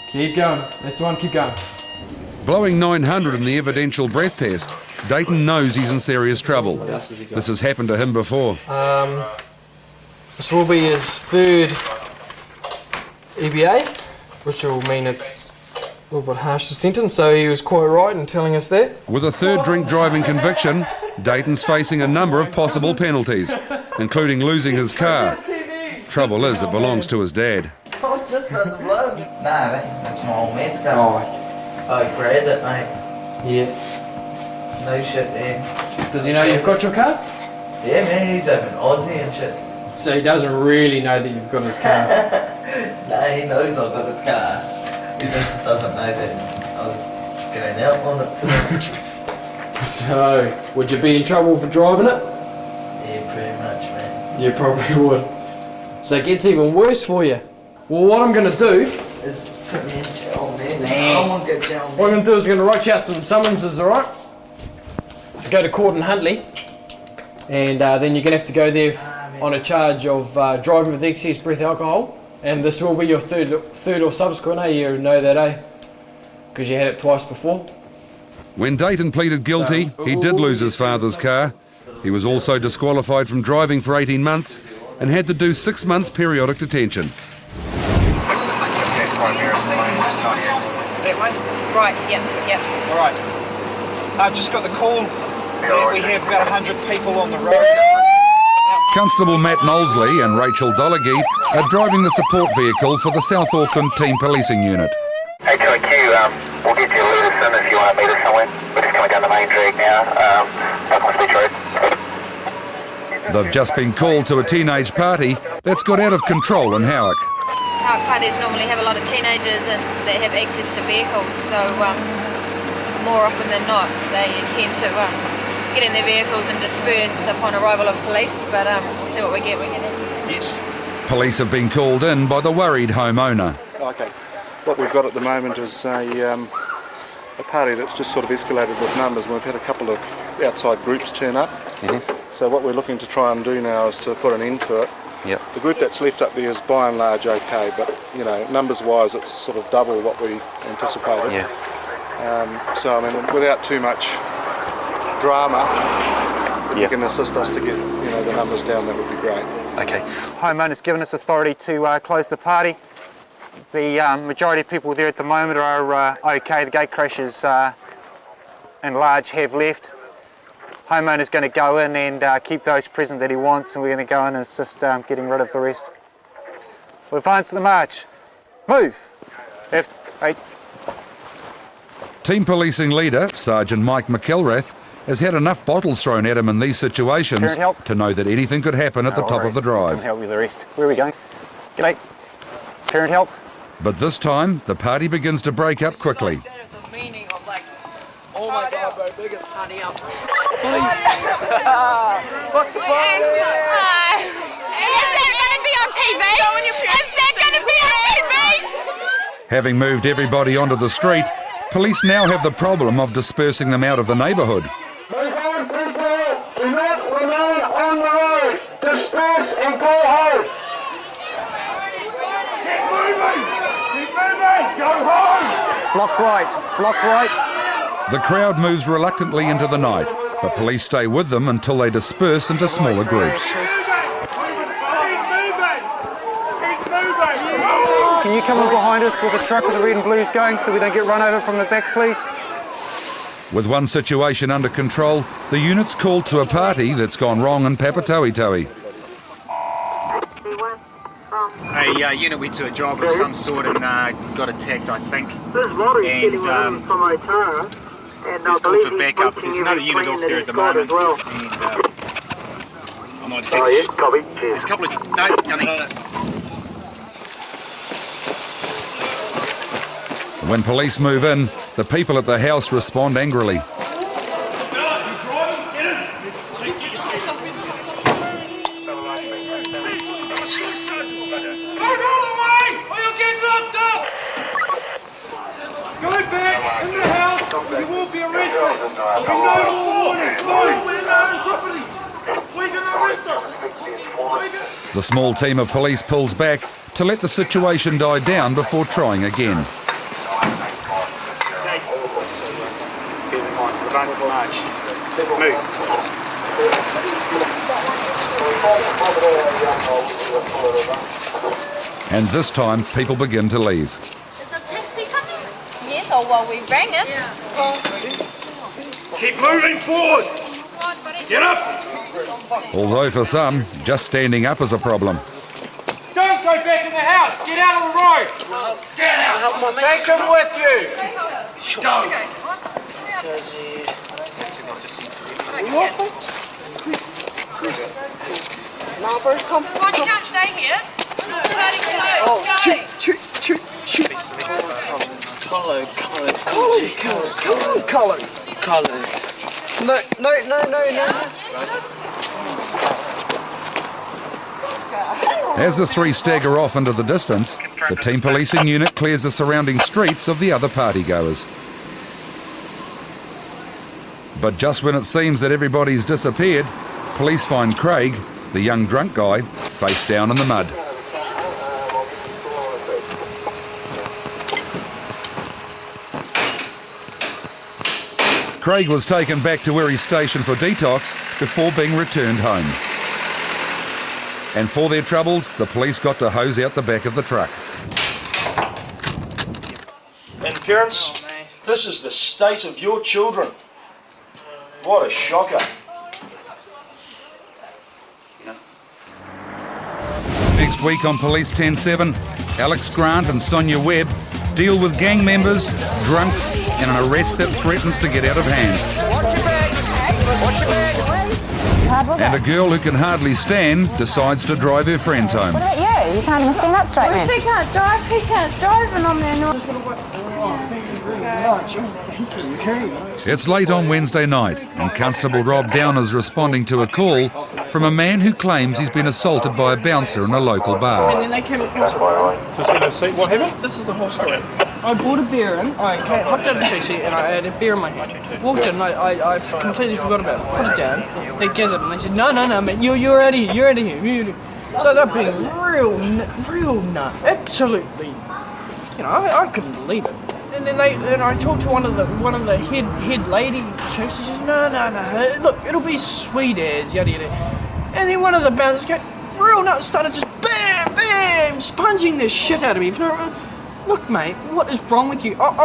Keep going. That's the one, keep going. Blowing 900 in the evidential breath test, Dayton knows he's in serious trouble. This has happened to him before. This will be his 3rd EBA, which will mean it's a little bit harsh, the sentence, so he was quite right in telling us that. With a 3rd drink driving conviction, Dayton's facing a number of possible penalties, including losing his car. Trouble is, it belongs to his dad. I was just about to blow. Nah, mate, that's my old mate's car. I grabbed it, mate. Yeah. No shit, man. Does he know you've got your car? Yeah, man, he's having Aussie and shit. So he doesn't really know that you've got his car? Nah, he knows I've got his car. He just doesn't know that I was going out on it today. So, would you be in trouble for driving it? Yeah, pretty much, man. You probably would. So it gets even worse for you. Well, what I'm going to do is put me in jail, man. I won't get jail, man. What I'm going to do is I'm going to write you out some summonses, alright? To go to court in Huntley. And then you're going to have to go there on a charge of driving with excess breath alcohol. And this will be your third or subsequent, eh? You know that, eh? Because you had it twice before. When Dayton pleaded guilty, he did lose his father's car. He was also disqualified from driving for 18 months and had to do 6 months periodic detention. That way? Right, yep. All right. I've just got the call that we have about 100 people on the road. Constable Matt Knowlesley and Rachel Dollagee are driving the support vehicle for the South Auckland Team Policing Unit. H02, we'll get you a Lewison if you want to meet us somewhere. We're just coming down the main drag now, up on Speech Road. They've just been called to a teenage party that's got out of control in Howick. Howick parties normally have a lot of teenagers and they have access to vehicles, so more often than not they tend to get in their vehicles and disperse upon arrival of police, but we'll see what we get when we get in. Yes. Police have been called in by the worried homeowner. Okay. What we've got at the moment is a party that's just sort of escalated with numbers. We've had a couple of outside groups turn up. So what we're looking to try and do now is to put an end to it. Yep. The group that's left up there is by and large okay, but you know, numbers wise it's sort of double what we anticipated. Yeah. So I mean, without too much drama, if you can assist us to get the numbers down, that would be great. Okay. Homeowner's given us authority to close the party. The majority of people there at the moment are okay. The gate crashers and large have left. Homeowner's going to go in and keep those present that he wants, and we're going to go in and assist getting rid of the rest. We'll advance the march. Move. Left, right. Team Policing leader, Sergeant Mike McElrath, has had enough bottles thrown at him in these situations to know that anything could happen at the top of the drive. Help you with the rest. Where are we going? G'day. Parent help. But this time, the party begins to break up quickly. Oh my God, bro, biggest party up. Is that going to be on TV? Is that going to be on TV? Having moved everybody onto the street, police now have the problem of dispersing them out of the neighbourhood. Move on, people! Do not remain on the road! Disperse and go home! Keep moving! Keep moving! Go home! Block right, block right. The crowd moves reluctantly into the night, but police stay with them until they disperse into smaller groups. Can you come in behind us with the truck with the red and blues going so we don't get run over from the back, please? With one situation under control, the unit's called to a party that's gone wrong in Papatoetoe. A unit went to a job of some sort and got attacked, I think. And there's called for backup. There's another unit off there at the moment. And I'm not exactly. There's a couple of. No, nothing. When police move in, the people at the house respond angrily. The small team of police pulls back to let the situation die down before trying again. And this time, people begin to leave. Is the taxi coming? Yes, or well, we rang it. Keep moving forward! Get up! Although for some, just standing up is a problem. Don't go back in the house! Get out of the road! Get out! Take him with you! Go! Come on, you can't stay here. Colour. No. As the three stagger off into the distance, the team policing unit clears the surrounding streets of the other partygoers. But just when it seems that everybody's disappeared, police find Craig, the young drunk guy, face down in the mud. Craig was taken back to where he's stationed for detox before being returned home. And for their troubles, the police got to hose out the back of the truck. And parents, this is the state of your children. What a shocker. Next week on Police 10-7, Alex Grant and Sonia Webb deal with gang members, drunks, and an arrest that threatens to get out of hand. Watch your backs! Watch your backs! And a girl who can hardly stand decides to drive her friends home. What about you? You can't even stand up straight, man. She can't drive, he can't drive, and I'm there not. It's late on Wednesday night, and Constable Rob Down is responding to a call from a man who claims he's been assaulted by a bouncer in a local And bar. then they came across. Just going to see what happened? This is the whole story. I bought a beer in, I hopped out of the taxi and I had a beer in my hand. Walked in, I completely forgot about it. Put it down. They gathered and they said, no, man, you're out of here, you're out of here. So they're being real nut. Absolutely. You know, I couldn't believe it. And then I talked to one of the head lady chicks. She says, no, look, it'll be sweet as yada yada. And then one of the bouncers came, real nuts, started just bam, sponging this shit out of me. Look, mate, what is wrong with you? Look,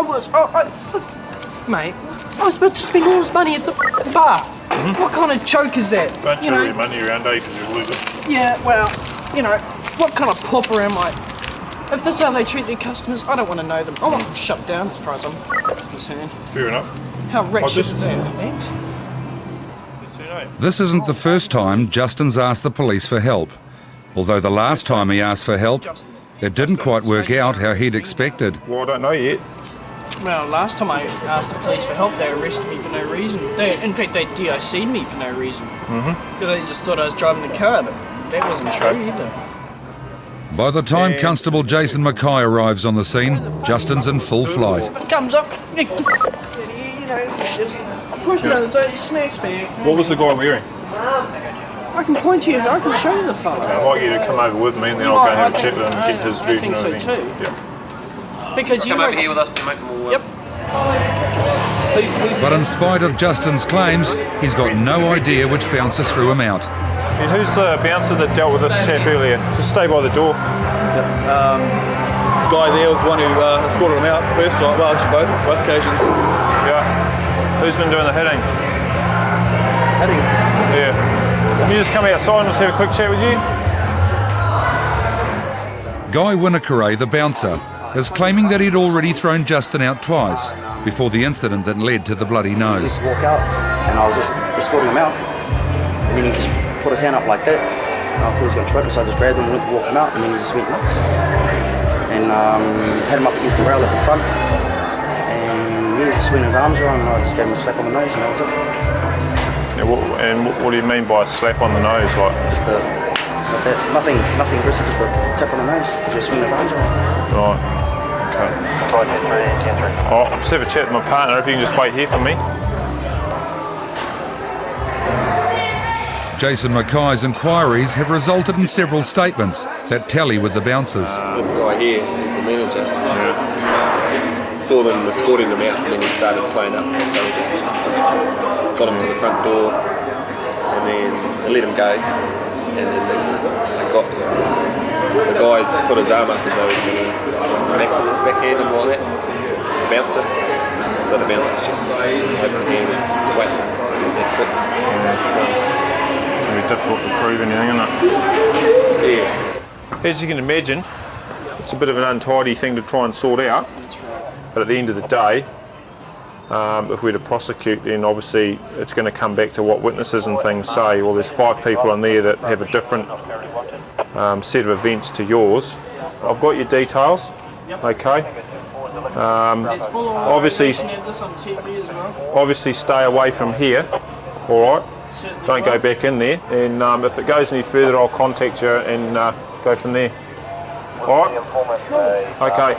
mate, I was about to spend all this money at the bar. Mm-hmm. What kind of joke is that? Don't carry your money around, because you'll lose it. Yeah, well, you know, what kind of pauper am I? If this is how they treat their customers, I don't want to know them. I want them shut down as far as I'm concerned. Fair enough. How wretched is that, This isn't the first time Justin's asked the police for help. Although the last time he asked for help, It didn't quite work out how he'd expected. Well, I don't know yet. Well, last time I asked the police for help, they arrested me for no reason. In fact, they DIC'd me for no reason. Because they just thought I was driving the car, but that wasn't true either. By the time Constable Jason Mackay arrives on the scene, Justin's in full flight. Comes up, you know, just push it over, so it smacks back. What was the guy wearing? I can point to you, I can show you the photo. I'd like you to come over with me and then I'll go and have a chat with him and get his version of things. I think so too. Because you come over here with us to make them all. Yep. But in spite of Justin's claims, he's got no idea which bouncer threw him out. And who's the bouncer that dealt with this chap earlier? Just stay by the door. Guy there was the one who escorted him out first time, well actually both occasions. Yeah. Who's been doing the hitting? Hitting? Yeah. Can you just come outside and just have a quick chat with you? Guy Winnakaray, the bouncer, is claiming that he'd already thrown Justin out twice before the incident that led to the bloody nose. He walk out and I was just escorting him out and then he just put his hand up like that and I thought he was going to choke us, so I just grabbed him and went to walk him out and then he just went nuts. And had him up against the rail at the front and he was just swinging his arms around and I just gave him a slap on the nose and that was it. Yeah, what do you mean by a slap on the nose? Like just a, like that, nothing aggressive, just a tap on the nose, just swinging his arms around. Right, okay. Oh, I'll just have a chat with my partner if you can just wait here for me. Jason Mackay's inquiries have resulted in several statements that tally with the bouncers. This guy here is the manager. Saw them escorting them out and then he started playing up. So he just got him to the front door and then they let him go. And then they got the guys put his arm up as though he's going to backhand him like that. The bouncer. So the bouncer's just open hand and whack him. That's it. It's going to be difficult to prove anything, isn't it? Yeah. As you can imagine, it's a bit of an untidy thing to try and sort out. But at the end of the day, if we're to prosecute, then obviously it's going to come back to what witnesses and things say. Well, there's 5 people in there that have a different set of events to yours. I've got your details, okay? Obviously stay away from here, all right? Don't go back in there, and if it goes any further, I'll contact you and go from there. All right? Okay.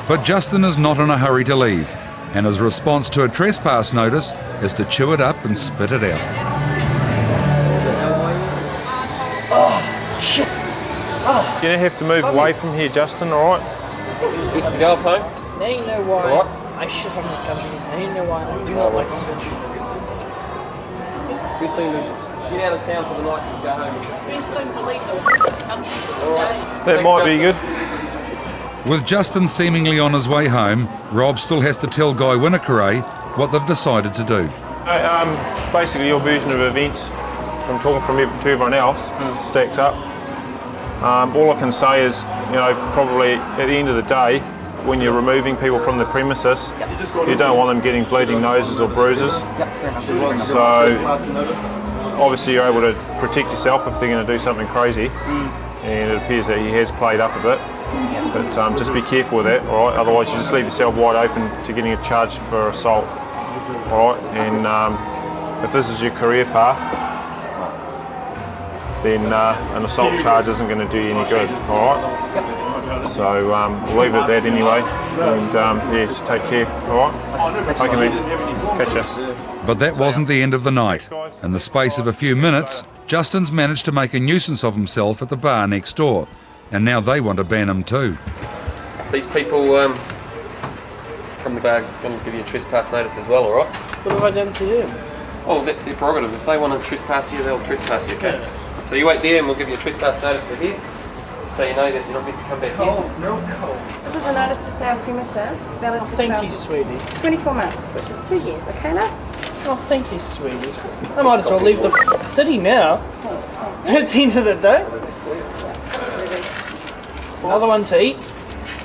But Justin is not in a hurry to leave, and his response to a trespass notice is to chew it up and spit it out. Oh, shit. Oh. You're going to have to move away from here, Justin, all right? Go off home. They ain't know why I shit on this country. They ain't know why I do not like this country. Best thing to get out of town for the night and go home. Best thing to leave the country. That might be good. With Justin seemingly on his way home, Rob still has to tell Guy Winnakaray what they've decided to do. Basically your version of events, from talking to everyone else, stacks up. All I can say is, you know, probably at the end of the day, when you're removing people from the premises, you don't want them getting bleeding noses or bruises. So obviously you're able to protect yourself if they're going to do something crazy, and it appears that he has played up a bit. But just be careful with that, all right? Otherwise you just leave yourself wide open to getting a charge for assault, all right? And if this is your career path, then an assault charge isn't going to do you any good, all right? So we'll leave it at that anyway, and yeah, just take care, all right? Okay, mate. Catch ya. But that wasn't the end of the night. In the space of a few minutes, Justin's managed to make a nuisance of himself at the bar next door, and now they want to ban him too. These people from the bar are going to give you a trespass notice as well, all right? What have I done to you? Oh, that's their prerogative. If they want to trespass you, they'll trespass you, okay? So you wait there and we'll give you a trespass notice for here, so you know that you're not meant to come back here. This is a notice to stay on premises. It's valid for Thank you, sweetie. 24 months, which is 2 years, okay now? Oh, thank you, sweetie. I might as well leave the city now. At the end of the day. Another one to eat.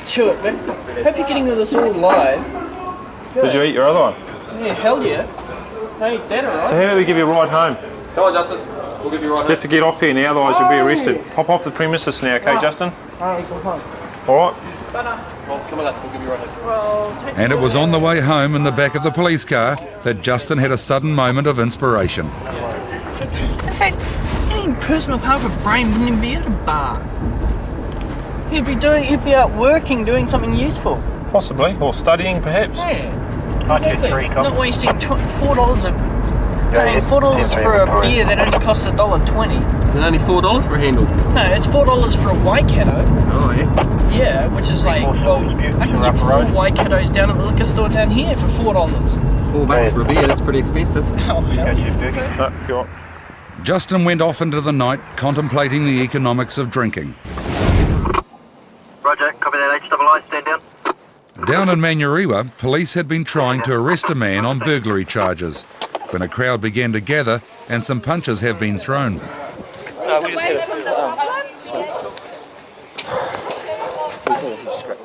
Chew it, man. Hope you're getting this all live. Good. Did you eat your other one? Yeah, hell yeah. I ate that, alright. So how do we give you a ride home? Come on, Justin. You have to get off here now, otherwise you'll be arrested. Hop off the premises now, okay, Justin? All right. And it was on the way home in the back of the police car that Justin had a sudden moment of inspiration. In fact, any person with half a brain wouldn't even be at a bar. He'd be out working, doing something useful. Possibly, or studying perhaps. Yeah, exactly. Not wasting $4 paying $4 for a beer that only costs $1.20. Is it only $4 for a handle? No, it's $4 for a Waikato. Oh yeah. Yeah, which is like, well, I can get 4 Waikatos down at the liquor store down here for $4. $4 for a beer, that's pretty expensive. Oh, hell yeah. Justin went off into the night contemplating the economics of drinking. Roger, copy that, HII, stand down. Down in Manurewa, police had been trying to arrest a man on burglary charges when a crowd began to gather and some punches have been thrown.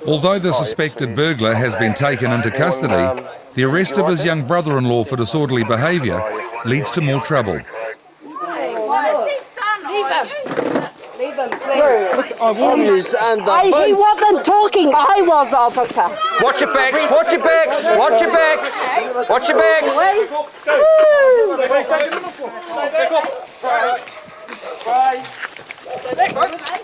Although the suspected burglar has been taken into custody, the arrest of his young brother-in-law for disorderly behaviour leads to more trouble. He wasn't talking, I was, officer. Watch your backs, watch your backs, watch your backs, watch your backs.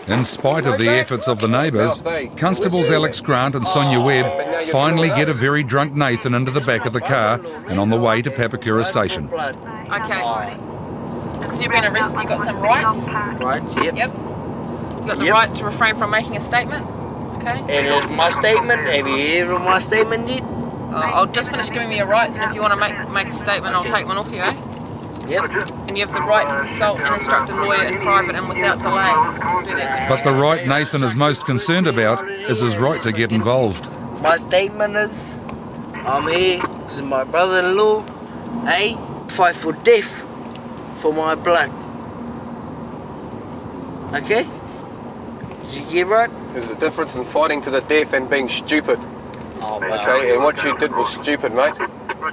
In spite of the efforts of the neighbours, Constables Alex Grant and Sonia Webb finally get a very drunk Nathan into the back of the car and on the way to Papakura Station. Okay. Because you've been arrested, you've got some rights. Rights, yep. Yep. You've got the right to refrain from making a statement. Okay. And it's my statement. Have you heard my statement yet? I'll just finish giving you your rights, and if you want to make a statement, I'll take one off you, eh? Yep. And you have the right to consult and instruct a lawyer in private and without delay. Do that. But the right Nathan is most concerned about is his right to get involved. My statement is, I'm here because my brother-in-law, fight for death for my blood. Okay? Did you get right? There's a difference in fighting to the death and being stupid. Oh, okay, and what you did was stupid, mate.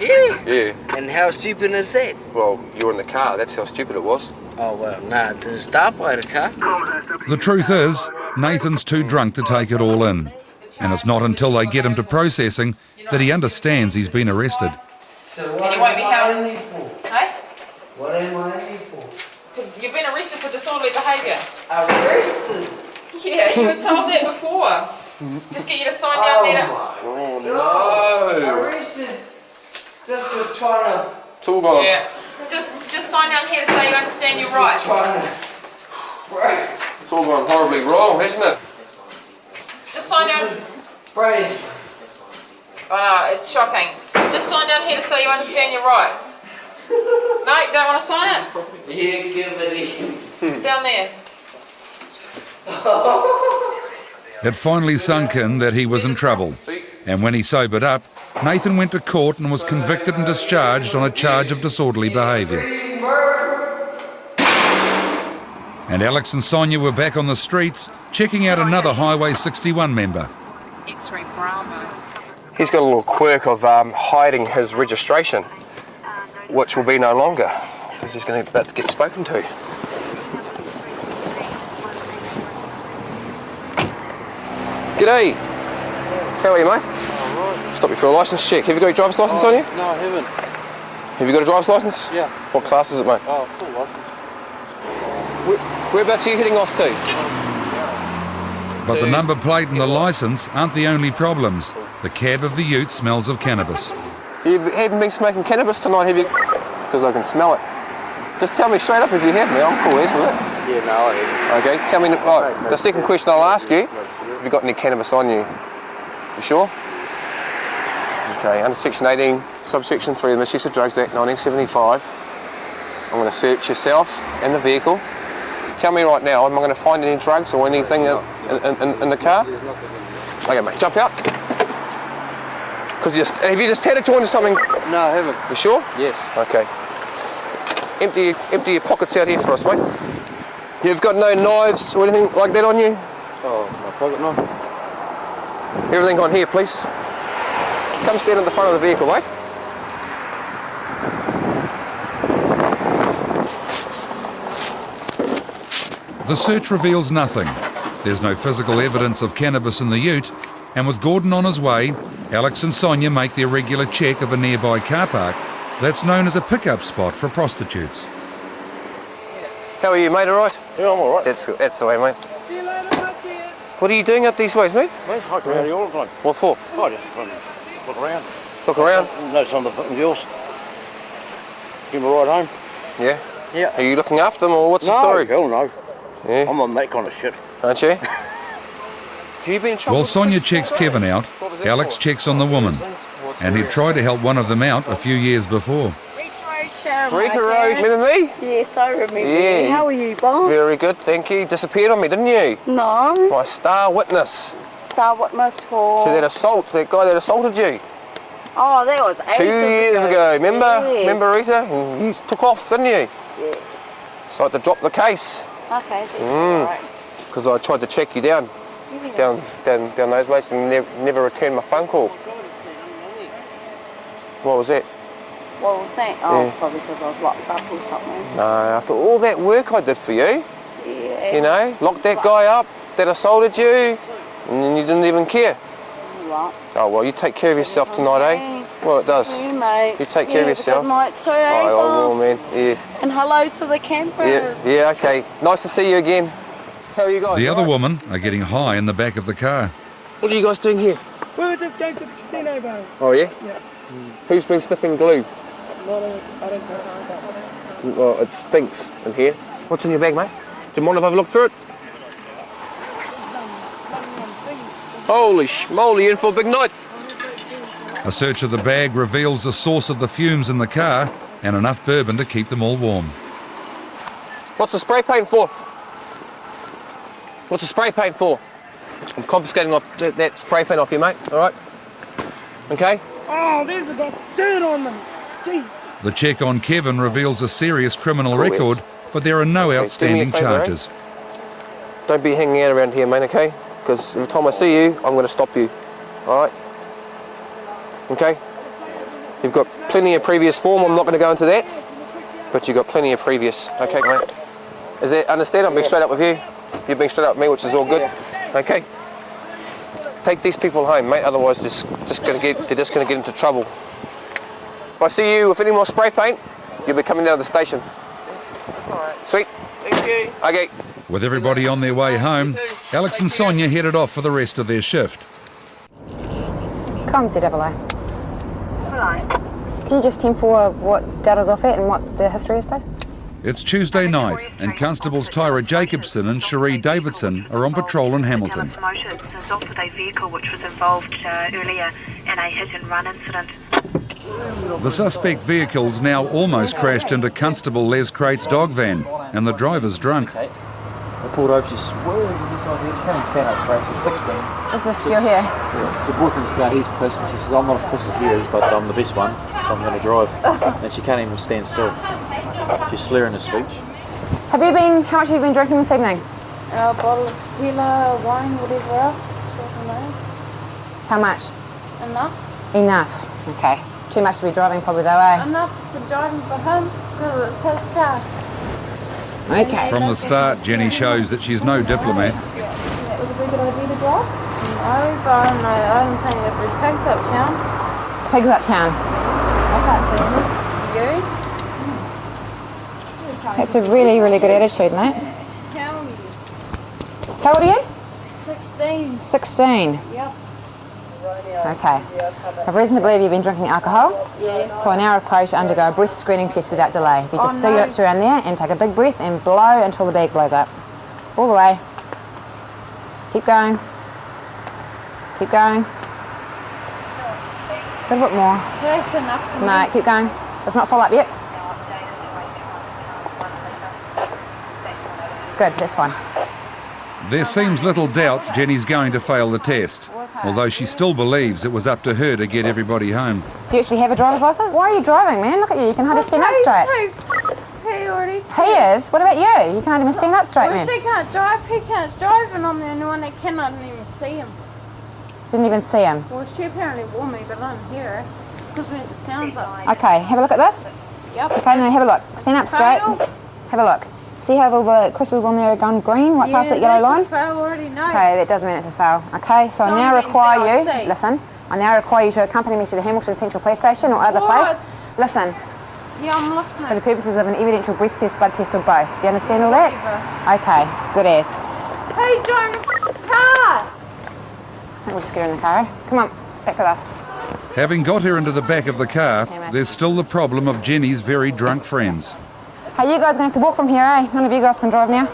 Yeah? Yeah. And how stupid is that? Well, you were in the car, that's how stupid it was. Oh, well, nah, it didn't start by the car. The truth is, Nathan's too drunk to take it all in. And it's not until they get him to processing that he understands he's been arrested. And you won't be held. Hey? What am I here for? You've been arrested for disorderly behaviour. Arrested? Yeah, you were told that before. Just get you to sign down there. Oh, no. Arrested. Just for trying to... Talk on. Yeah. Just sign down here to say you understand your rights. It's all gone horribly wrong, hasn't it? Just sign down. Praise. Oh no, it's shocking. Just sign down here to say you understand your rights. No, you don't want to sign it? Yeah, give it in. It's down there. It finally sunk in that he was in trouble. And when he sobered up, Nathan went to court and was convicted and discharged on a charge of disorderly behaviour. And Alex and Sonia were back on the streets, checking out another Highway 61 member. X-ray Bravo. He's got a little quirk of hiding his registration, which will be no longer, because he's about to get spoken to. G'day. How are you, mate? Stop you for a licence check. Have you got your driver's licence on you? No, I haven't. Have you got a driver's licence? Yeah. What class is it, mate? Oh, full licence. Whereabouts are you heading off to? But the number plate and the licence aren't the only problems. The cab of the ute smells of cannabis. You haven't been smoking cannabis tonight, have you? Because I can smell it. Just tell me straight up if you have me. I'm cool as with it. Yeah, no, I haven't. Okay, tell me. Right, the second question I'll ask you: have you got any cannabis on you? You sure? Okay, under Section 18, Subsection 3 of the Misuse of Drugs Act 1975, I'm going to search yourself and the vehicle. Tell me right now, am I going to find any drugs or anything in the car? Okay, mate, jump out. Because have you just had a joint or something? No, I haven't. You sure? Yes. Okay. Empty your pockets out here for us, mate. You've got no knives or anything like that on you? Oh, my pocket knife. Everything on here, please. Come stand at the front of the vehicle, mate. The search reveals nothing. There's no physical evidence of cannabis in the ute, and with Gordon on his way, Alex and Sonia make their regular check of a nearby car park that's known as a pickup spot for prostitutes. How are you, mate? All right? Yeah, I'm all right. That's the way, mate. What are you doing up these ways, mate? Mate, I come out here all the time. What for? I just run, look around. Look around? Know some of the fucking girls. Give them a ride home. Yeah? Yeah. Are you looking after them, or what's the story? No, hell no. Yeah? I'm on that kind of shit. Aren't you? Have you been in trouble? While Sonia checks Kevin out, Alex checks on the woman, and he'd tried to help one of them out a few years before. Rita Rose, remember me? Yes, I remember Yeah. you. How are you, boss? Very good, thank you. Disappeared on me, didn't you? No. My star witness. Star witness for... To that assault, that guy that assaulted you. Oh, that was ages 2 years ago, remember? Yes. Remember, Rita? You took off, didn't you? Yes. So I had to drop the case. Okay, that's all right. Because I tried to check you down. Yeah. Down those ways, and never returned my phone call. What was that? What was that? Oh, Yeah. probably because I was locked up or something. No, after all that work I did for you, Yeah. you know, locked that guy up that assaulted you, and then you didn't even care. Right. Oh, well, you take care of yourself tonight, eh? Well, it does. Yeah, mate. You take care of yourself. Good night too, eh, I will, boss? man. Yeah. And hello to the campers. Yeah, okay. Nice to see you again. How are you guys? The other women are getting high in the back of the car. What are you guys doing here? We were just going to the casino, bro. Oh, yeah? Yeah. Who's been sniffing glue? No, I don't taste that. Well, it stinks in here. What's in your bag, mate? Do you mind if I have a look through it? Holy schmoly, in for a big night. A search of the bag reveals the source of the fumes in the car and enough bourbon to keep them all warm. What's the spray paint for? What's the spray paint for? I'm confiscating off that spray paint off you, mate, all right? Okay? Oh, there's a got dirt on them. Jeez. The check on Kevin reveals a serious criminal Cool, yes. record, but there are no Okay, do me a outstanding favour, eh? charges. Don't be hanging out around here, mate, okay? Because every time I see you, I'm going to stop you, all right? Okay? You've got plenty of previous form, I'm not going to go into that, but you've got plenty of previous, okay, mate? Is that, understand? I'm being straight up with you. You've been straight up with me, which is all good. Okay? Take these people home, mate, otherwise they're just going to get into trouble. If I see you with any more spray paint, you'll be coming down to the station. Sweet. Thank you. Okay. With everybody on their way home, Alex and Sonia headed off for the rest of their shift. Come, CAA. Can you just tell for what data's off at and what the history is, please? It's Tuesday night, and Constables Tyra Jacobson and Cherie Davidson are on patrol in Hamilton. Motors is off with a vehicle which was involved earlier in a hit and run incident. The suspect vehicle's now almost crashed into Constable Les Crate's dog van, and the driver's drunk. I pulled over, she's swerving beside the edge, coming down up track, she's 16. Is this girl here? Yeah, so her boyfriend's car, he's pissed, and she says, I'm not as pissed as he is, but I'm the best one, so I'm going to drive. And she can't even stand still. She's slurring her speech. How much have you been drinking this evening? A bottle of tequila, wine, whatever else. I don't know. How much? Enough. Enough. Okay. Too much to be driving probably though, eh? Enough for driving for him, because it's his car. Okay. From the start, Jenny shows that she's no diplomat. That was a pretty good idea to drive? No, but I don't think it was pigs uptown. Pigs uptown. I can't see any. You? That's a really, really good attitude, mate. How old are you? 16. 16. Yep. Okay. I've reason to believe you've been drinking alcohol. Yeah. So I now require you to undergo a breath screening test without delay. If you just Oh, see your no. lips around there and take a big breath and blow until the bag blows up. All the way. Keep going. Keep going. A little bit more. That's enough for me. No, keep going. It's not full up yet. Good, that's fine. There seems little doubt Jenny's going to fail the test, although she still believes it was up to her to get everybody home. Do you actually have a driver's license? Why are you driving, man? Look at you. You can hardly stand up straight. He already. He is? What about you? You can't even stand up straight, Well, man. she can't drive, he can't drive, and I'm the only one that cannot even see him. Didn't even see him. Well, she apparently warned me, but I didn't hear her. Because when it sounds like. Okay, have a look at this. Yep. Okay, now have a look. Stand up straight. Tail. Have a look. See how all the crystals on there are gone green, right past that yellow line? Foul, already know. Okay, that doesn't mean it's a foul. Okay, so I now require you, listen, I now require you to accompany me to the Hamilton Central Police Station or other place. Listen. Yeah, I'm listening. For the purposes of an evidential breath test, blood test, or both. Do you understand all that? Okay, good as. Hey, join the car! I think we'll just get her in the car. Come on, back with us. Having got her into the back of the car, there's still the problem of Jenny's very drunk friends. Hey, you guys are going to have to walk from here, eh? None of you guys can drive now.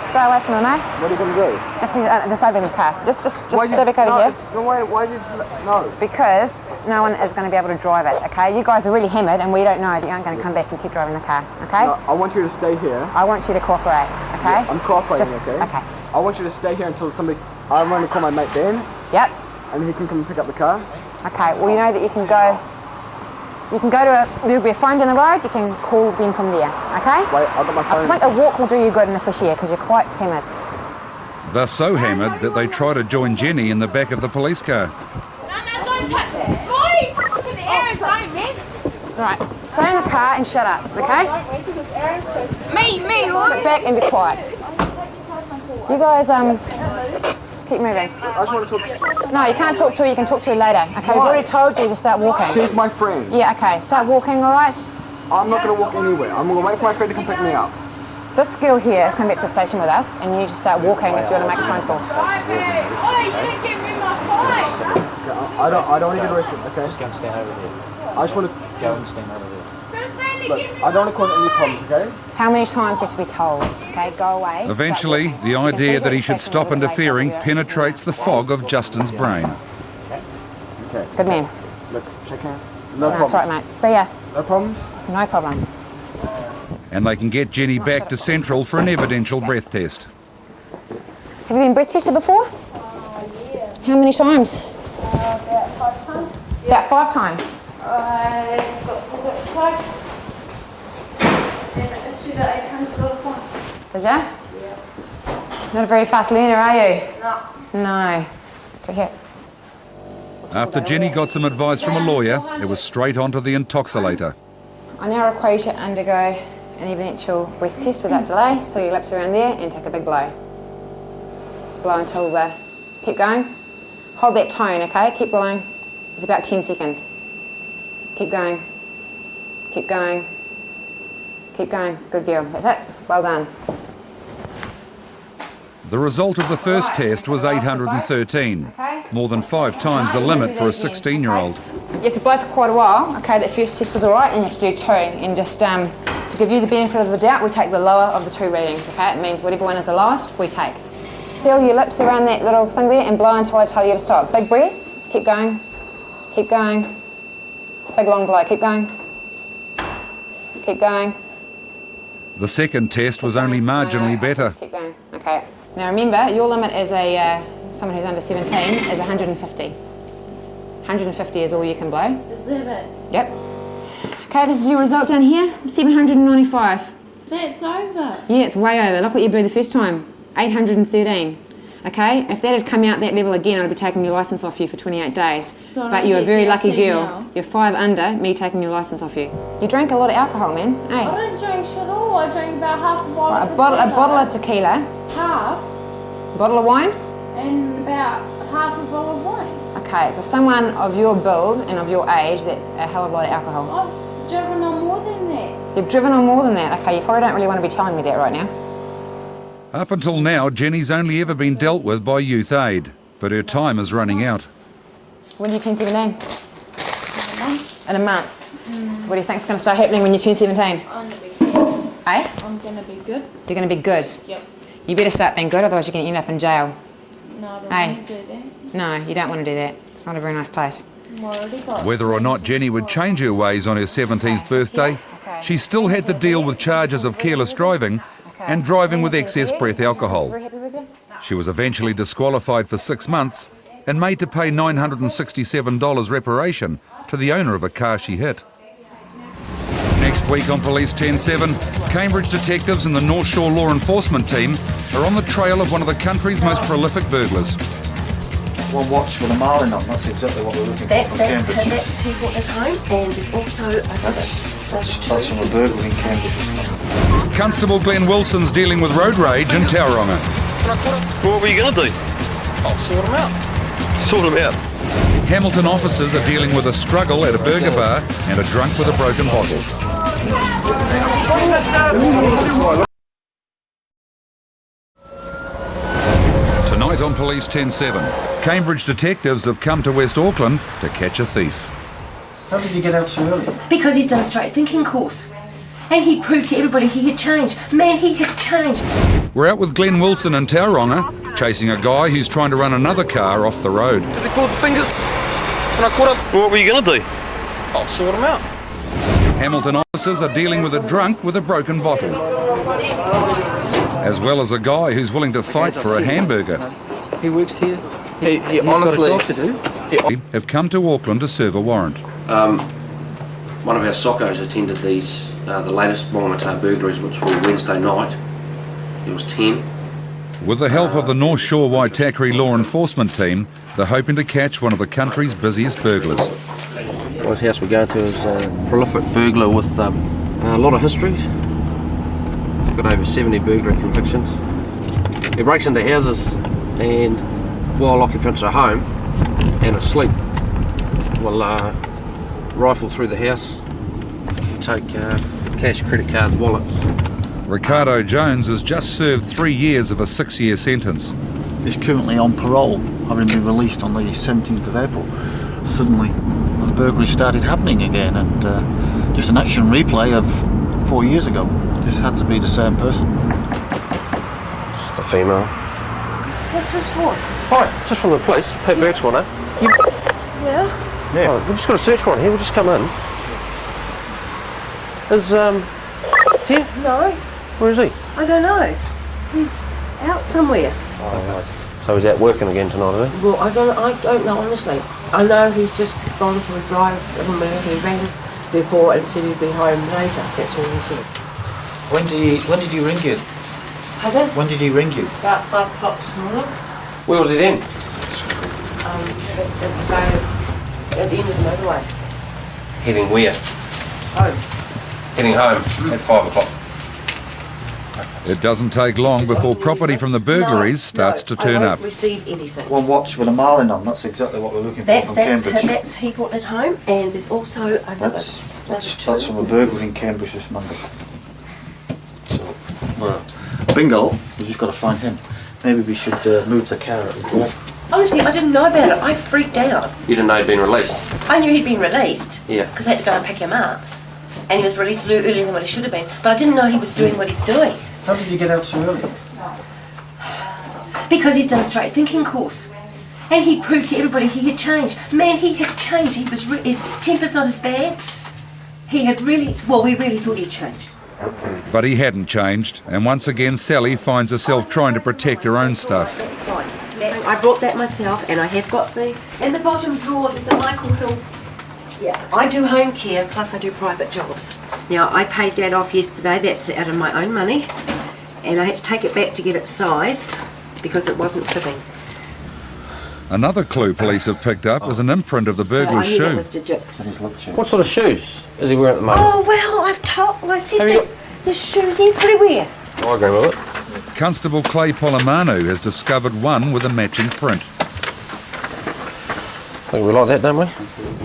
Stay away from them, eh? What are you going to do? Just over in the car. So just stay back over here. Why did you... No. Because no one is going to be able to drive it, okay? You guys are really hammered and we don't know that you aren't going to come back and keep driving the car, okay? No, I want you to stay here. I want you to cooperate, okay? Yeah, I'm cooperating, okay? Okay. I want you to stay here until somebody... I'm going to call my mate Ben. Yep. And he can come and pick up the car. Okay, well you know that you can go there'll be a phone down the road, you can call Ben from there, okay? Wait, I've got my phone. I think a walk will do you good in the fresh air because you're quite hammered. They're so hammered that they try to join Jenny in the back of the police car. No, don't touch it. Boy! The air is going, man. Right, stay in the car and shut up, okay? Me, Sit back and be quiet. You guys, keep moving. I just want to talk to you. No, you can't talk to her, you can talk to her later. Okay, we've already told you to start walking. She's my friend. Yeah, okay, start walking, alright? I'm not going to walk anywhere. I'm going to wait for my friend to come pick me up. This girl here is coming back to the station with us and you need to start walking if you want to make a phone call. Oh, you didn't give me my phone. I don't want to get arrested, okay? Just go and stand over there. I just want to... Go and stand over there. Look, I don't want to cause any problems, okay? How many times do you have to be told? Okay, go away. Eventually, the idea that he should stop interfering penetrates the fog of Justin's brain. Okay. Good man. Look, shake hands. No, that's right, mate. See ya. No problems? No problems. And they can get Jenny back to Central for an evidential breath test. Have you been breath tested before? Yeah. How many times? About 5 times. About 5 times. I got twice. And it issued at 800 points. Did ya? Yeah. Not a very fast learner, are you? No. No. To here. After Jenny got some advice from a lawyer, it was straight onto the intoxilator. I now require you to undergo an evidential breath test without delay, so your lips around there and take a big blow. Blow until the... Keep going. Hold that tone, okay? Keep blowing. It's about 10 seconds. Keep going. Keep going. Keep going. Good girl. That's it. Well done. The result of the first test was 813, more than 5 times the limit for a 16-year-old. You have to blow for quite a while. Okay, that first test was all right, and you have to do 2. And just to give you the benefit of the doubt, we take the lower of the 2 readings, okay? It means whatever one is the lowest, we take. Seal your lips around that little thing there and blow until I tell you to stop. Big breath. Keep going. Keep going. Big long blow. Keep going. Keep going. The second test was only marginally better. Keep going. Okay. Now remember, your limit as someone who's under 17 is 150. 150 is all you can blow. Is that it? Yep. Okay, this is your result down here, 795. That's over. Yeah, it's way over. Look what you blew the first time, 813. Okay, if that had come out that level again, I'd be taking your licence off you for 28 days. So but you're a very lucky girl. Now. You're 5 under, me taking your licence off you. You drank a lot of alcohol, man. Hey. I didn't drink shit at all. I drank about half a bottle of tequila. A bottle of tequila. Half. A bottle of wine? And about half a bottle of wine. Okay, for someone of your build and of your age, that's a hell of a lot of alcohol. I've driven on more than that. You've driven on more than that? Okay, you probably don't really want to be telling me that right now. Up until now, Jenny's only ever been dealt with by Youth Aid, but her time is running out. When do you turn 17? In a month. In a month? So what do you think's going to start happening when you turn 17? I'm going to be good. Eh? I'm going to be good. You're going to be good? Yep. You better start being good, otherwise you're going to end up in jail. No, I don't want to do that. No, you don't want to do that. It's not a very nice place. Whether or not Jenny would change her ways on her 17th birthday, she still had to deal with charges of careless driving and driving with excess breath alcohol. She was eventually disqualified for 6 months and made to pay $967 reparation to the owner of a car she hit. Next week on Police 10-7, Cambridge detectives and the North Shore Law Enforcement team are on the trail of one of the country's most prolific burglars. One watch with a marlin on, that's exactly what we're looking for. That's people at home, and there's also a rubbish. That's from a burglary in Cambridge. Constable Glenn Wilson's dealing with road rage in Tauranga. What were you going to do? I'll sort them out. Sort them out. Hamilton officers are dealing with a struggle at a burger bar and a drunk with a broken bottle. Tonight on Police 10-7, Cambridge detectives have come to West Auckland to catch a thief. How did you get out so early? Because he's done a straight thinking course. And he proved to everybody he had changed. Man, he had changed. We're out with Glenn Wilson in Tauranga, chasing a guy who's trying to run another car off the road. Is it called fingers? When I caught up, what were you going to do? I'll sort them out. Hamilton officers are dealing with a drunk with a broken bottle, as well as a guy who's willing to fight for a hamburger. He works here. He honestly got a job to do. Have come to Auckland to serve a warrant. One of our soccos attended these, the latest Whangamata burglaries, which were Wednesday night. There was 10. With the help of the North Shore Waitakere law enforcement team, they're hoping to catch one of the country's busiest burglars. What house we're going to is a prolific burglar with a lot of histories. Got over 70 burglary convictions. He breaks into houses and while occupants are home and asleep, will rifle through the house, take cash, credit cards, wallets. Ricardo Jones has just served 3 years of a 6-year sentence. He's currently on parole, having been released on the 17th of April. Suddenly, the burglary started happening again, and just an action replay of 4 years ago. Just had to be the same person. Just a female. What's this for? Hi, just from the police. Pat Burke's one, eh? Yeah? Yeah. Oh, we've just got a search warrant here. We'll just come in. Is here? No, Where is he? I don't know. He's out somewhere. So he's out working again tonight, is he? Well, I don't know, honestly. I know he's just gone for a drive a minute. He rang before and said he'd be home later. That's all he said. When did he ring you? Pardon? When did he ring you? About 5 o'clock this morning. Where was he then? At the end of the motorway. Heading where? Home. Heading home at 5 o'clock. It doesn't take long before property from the burglaries starts to turn I up. won't receive anything. One watch with a marlin on. That's exactly what we're looking for from Cambridge. That's he brought it home, and there's also another. That's from a burglary in Cambridge this Monday. So, well, bingo. We just got to find him. Maybe we should move the car at the door. Honestly, I didn't know about it. I freaked out. You didn't know he'd been released? I knew he'd been released. Yeah. Because I had to go and pick him up. And he was released earlier than what he should have been. But I didn't know he was doing what he's doing. How did you get out so early? Because he's done a straight thinking course. And he proved to everybody he had changed. Man, he had changed. He was his temper's not as bad. He had really, well, we really thought he'd changed. But he hadn't changed, and once again Sally finds herself trying to protect her own stuff. That's fine. I brought that myself, and I have got in the bottom drawer, there's a Michael Hill. Yeah, I do home care, plus I do private jobs. Now, I paid that off yesterday, that's out of my own money, and I had to take it back to get it sized, because it wasn't fitting. Another clue police have picked up is an imprint of the burglar's shoe. What sort of shoes is he wearing at the moment? Oh, well, I said that there's shoes everywhere. I agree with it. Constable Clay Polomanu has discovered one with a matching print. I think we like that, don't we?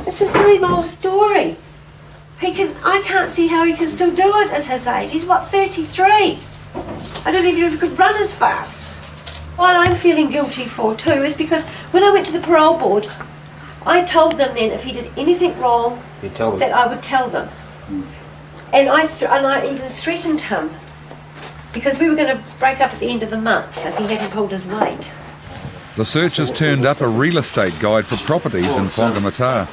It's the same old story. I can't see how he can still do it at his age. He's, what, 33? I don't even know if he could run as fast. What I'm feeling guilty for, too, is because when I went to the parole board, I told them then if he did anything wrong, that I would tell them. And I even threatened him, because we were going to break up at the end of the month if he hadn't pulled his weight. The searchers turned up a real estate guide for properties in Whangamata.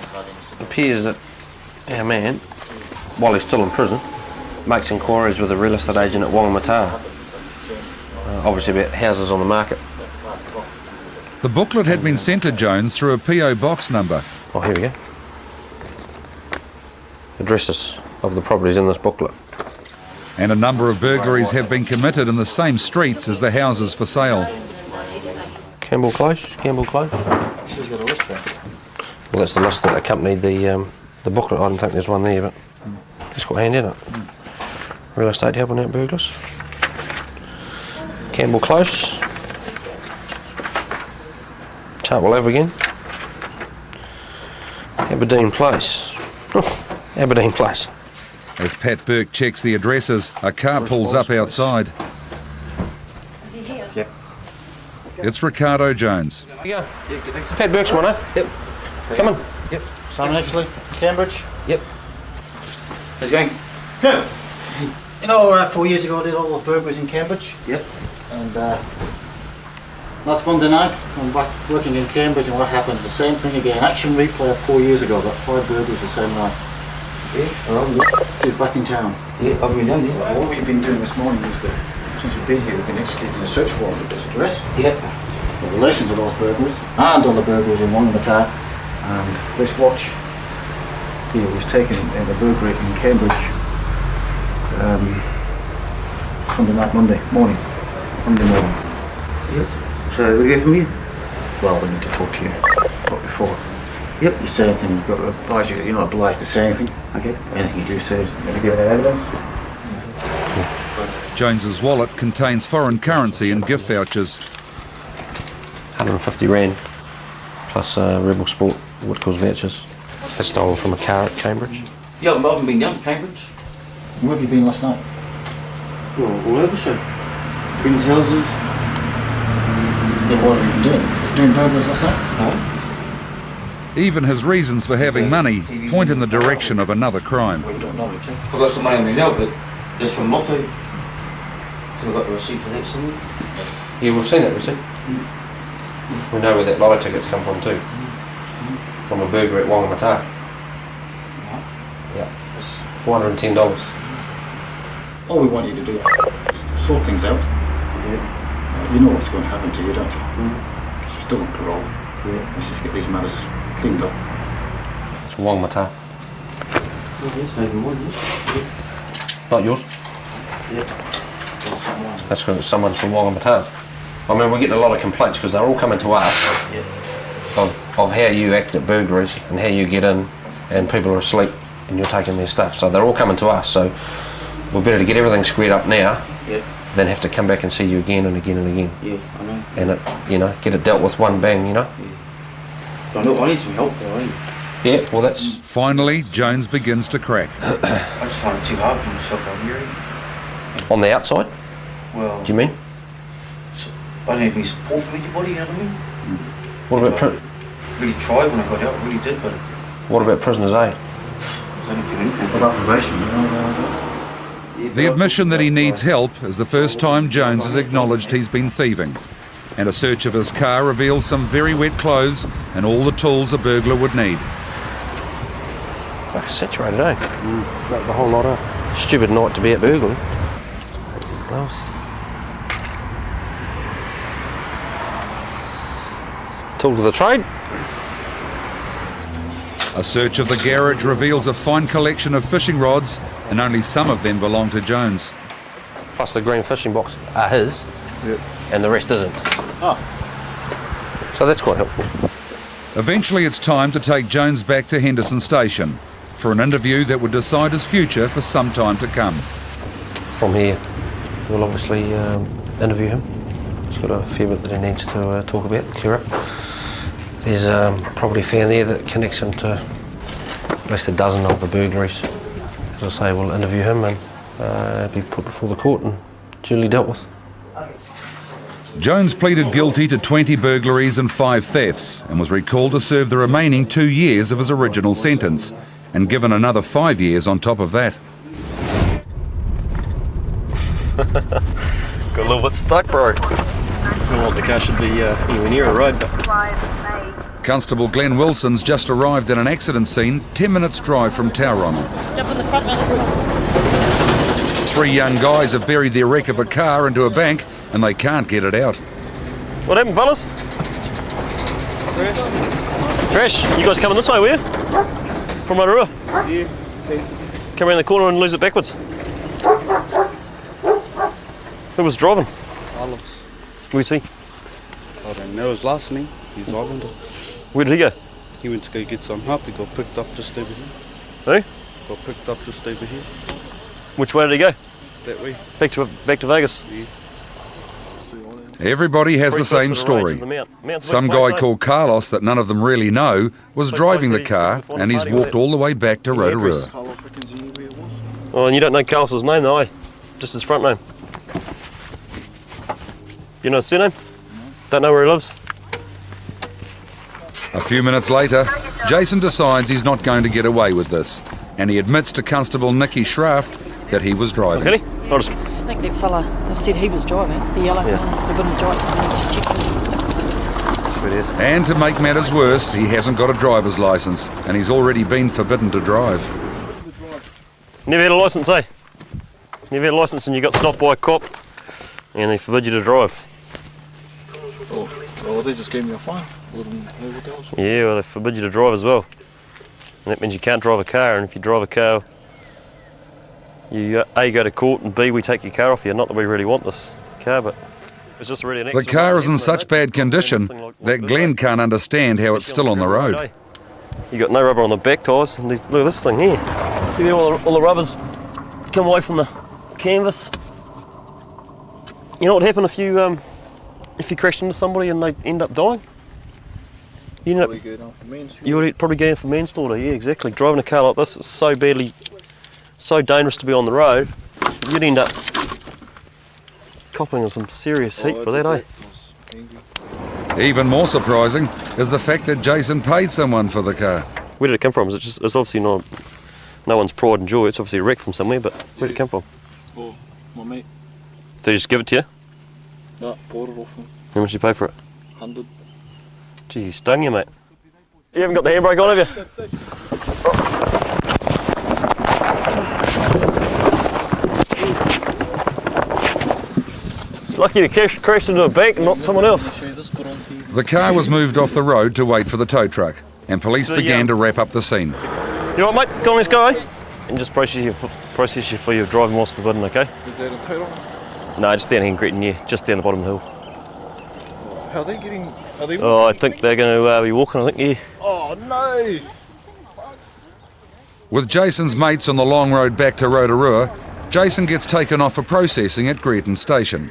It appears that our man, while he's still in prison, makes inquiries with a real estate agent at Whangamata, obviously about houses on the market. The booklet had been sent to Jones through a PO box number. Oh, here we go. Addresses of the properties in this booklet. And a number of burglaries have been committed in the same streets as the houses for sale. Campbell Close. She's got a list there. Well, that's the list that accompanied the booklet. I don't think there's one there, but That's quite handy, isn't it? Real estate helping out burglars. Campbell Close. Chartwell Ave again. Aberdeen Place. Oh, Aberdeen Place. As Pat Burke checks the addresses, a car pulls up outside. Is he here? Yep. It's Ricardo Jones. Yeah. Pat Burke's one, eh? Yep. Come on. Yep. Simon actually, Cambridge. Yep. How's it going? Good. You know, 4 years ago I did all those burglaries in Cambridge. Yep. And last Monday night I'm back working in Cambridge, and what happened? The same thing again. Action replay of 4 years ago. Got 5 burglaries the same night. Yeah. So he's back in town. Yeah, I've been down there. What we've been doing this morning is since we've been here, we've been executing a search warrant at this address. Yep. In relation to those burglaries and all the burglaries in Wongamata. And this watch here was taken in a burglary in Cambridge Monday morning. Yep. So we get from you? Well, we need to talk to you. What before? Yep. You say anything, you've got to advise you that you're not obliged to say anything. Okay. Anything you do say is maybe give any evidence. Jones's wallet contains foreign currency and gift vouchers. 150 Rand plus Rebel Sport Whitcourse vouchers. That's stolen from a car at Cambridge. Yeah, I haven't been down to Cambridge. Where have you been last night? Well, all over the show. Queen's houses. Yeah, what have you been doing? Doing burglars last night? No. Even his reasons for having money point in the direction of another crime. Well, you don't know it, I've got some money on me now, but that's from Lotto. So I've got the receipt for that somewhere. Yeah, we've seen that receipt. We know where that lotto tickets come from too. From a burger at Wongamata. Yeah. $410. All we want you to do is sort things out. Yeah. You know what's going to happen to you, don't you? Because you're still on parole. Yeah. Let's just get these matters cleaned up. It's Wongamata. It's maybe more, yes. Not yours? Yeah. That's because someone's from Wongamata. I mean, we're getting a lot of complaints because they're all coming to us of how you act at burglaries and how you get in and people are asleep and you're taking their stuff. So they're all coming to us. So we're better to get everything squared up now than have to come back and see you again and again and again. Yeah, I know. And get it dealt with one bang, you know? Yeah. I know, I need some help though, eh? Yeah, well that's... Finally, Jones begins to crack. I just find it too hard for myself out here. On the outside? Well... Do you mean? I don't have any support from anybody, you know what I mean? What about... really tried when I got out, really did, but... What about prisoners, eh? I don't do anything. What about probation, you know? The admission that he needs help is the first time Jones has acknowledged he's been thieving. And a search of his car reveals some very wet clothes and all the tools a burglar would need. Fuck, saturated, eh? The whole lot, eh? Stupid night to be at burglary. Gloves. Tools of the trade. A search of the garage reveals a fine collection of fishing rods, and only some of them belong to Jones. Plus the green fishing box are his, and the rest isn't. Oh. So that's quite helpful. Eventually it's time to take Jones back to Henderson Station for an interview that would decide his future for some time to come. From here, we'll obviously interview him. He's got a fair bit that he needs to talk about, clear up. There's probably a fair there that connects him to at least a dozen of the burglaries. As I say, we'll interview him and be put before the court and duly dealt with. Jones pleaded guilty to 20 burglaries and 5 thefts and was recalled to serve the remaining 2 years of his original sentence and given another 5 years on top of that. Got a little bit stuck, bro. Doesn't look like the car should be anywhere near a road, but... Constable Glenn Wilson's just arrived at an accident scene 10 minutes drive from Tauranga. Jump in the front, man. 3 young guys have buried their wreck of a car into a bank and they can't get it out. What happened, fellas? Crash. You guys coming this way, were you? From Rotorua? Yeah. Come around the corner and lose it backwards. Who was driving? Olives. Where's he? I don't know his last name. He's Islander. Where did he go? He went to go get some help. He got picked up just over here. Who? Got picked up just over here. Which way did he go? That way. Back to Vegas? Yeah. Everybody has the same story. Some guy called Carlos that none of them really know was driving the car, and he's walked all the way back to Rotorua. Oh, and you don't know Carlos's name, though, eh? Just his front name. You know his surname? Don't know where he lives? A few minutes later, Jason decides he's not going to get away with this, and he admits to Constable Nicky Schraft that he was driving. Okay, I'll just... I think that fella, they've said he was driving. The yellow one's forbidden to drive, so he needs to check. Sure it is. And to make matters worse, he hasn't got a driver's licence, and he's already been forbidden to drive. Never had a licence, eh? Never had a licence and you got stopped by a cop and they forbid you to drive. Oh, well, they just gave me a fine. Yeah, well, they forbid you to drive as well. And that means you can't drive a car, and if you drive a car, you A, go to court, and B, we take your car off you. Not that we really want this car, but it's just really an The car is in such bad condition that Glenn can't understand how it's still on the road. You got no rubber on the back tyres, and look at this thing here. See there, all the rubber's come away from the canvas. You know what happened if you crashed into somebody and they end up dying? You would probably go down for manslaughter. Yeah, exactly. Driving a car like this is so dangerous to be on the road. You'd end up copping some serious heat for that, eh? Even more surprising is the fact that Jason paid someone for the car. Where did it come from? It's obviously not no one's pride and joy. It's obviously a wreck from somewhere, but where did it come from? Oh, my mate. Did he just give it to you? No, bought it off him. How much did you pay for it? 100. Geez, he stung you, mate. You haven't got the handbrake on, have you? It's lucky the crashed into a bank and not someone else. The car was moved off the road to wait for the tow truck, and police began to wrap up the scene. You know what, mate? Go on, let's go, eh? And just process you for your driving whilst forbidden, okay? Is that a total? No, just down here in Gretton, yeah, just down the bottom of the hill. How are they getting? Are they? Oh, I think they're going to be walking, I think, yeah. Oh no! With Jason's mates on the long road back to Rotorua, Jason gets taken off for processing at Gretton Station.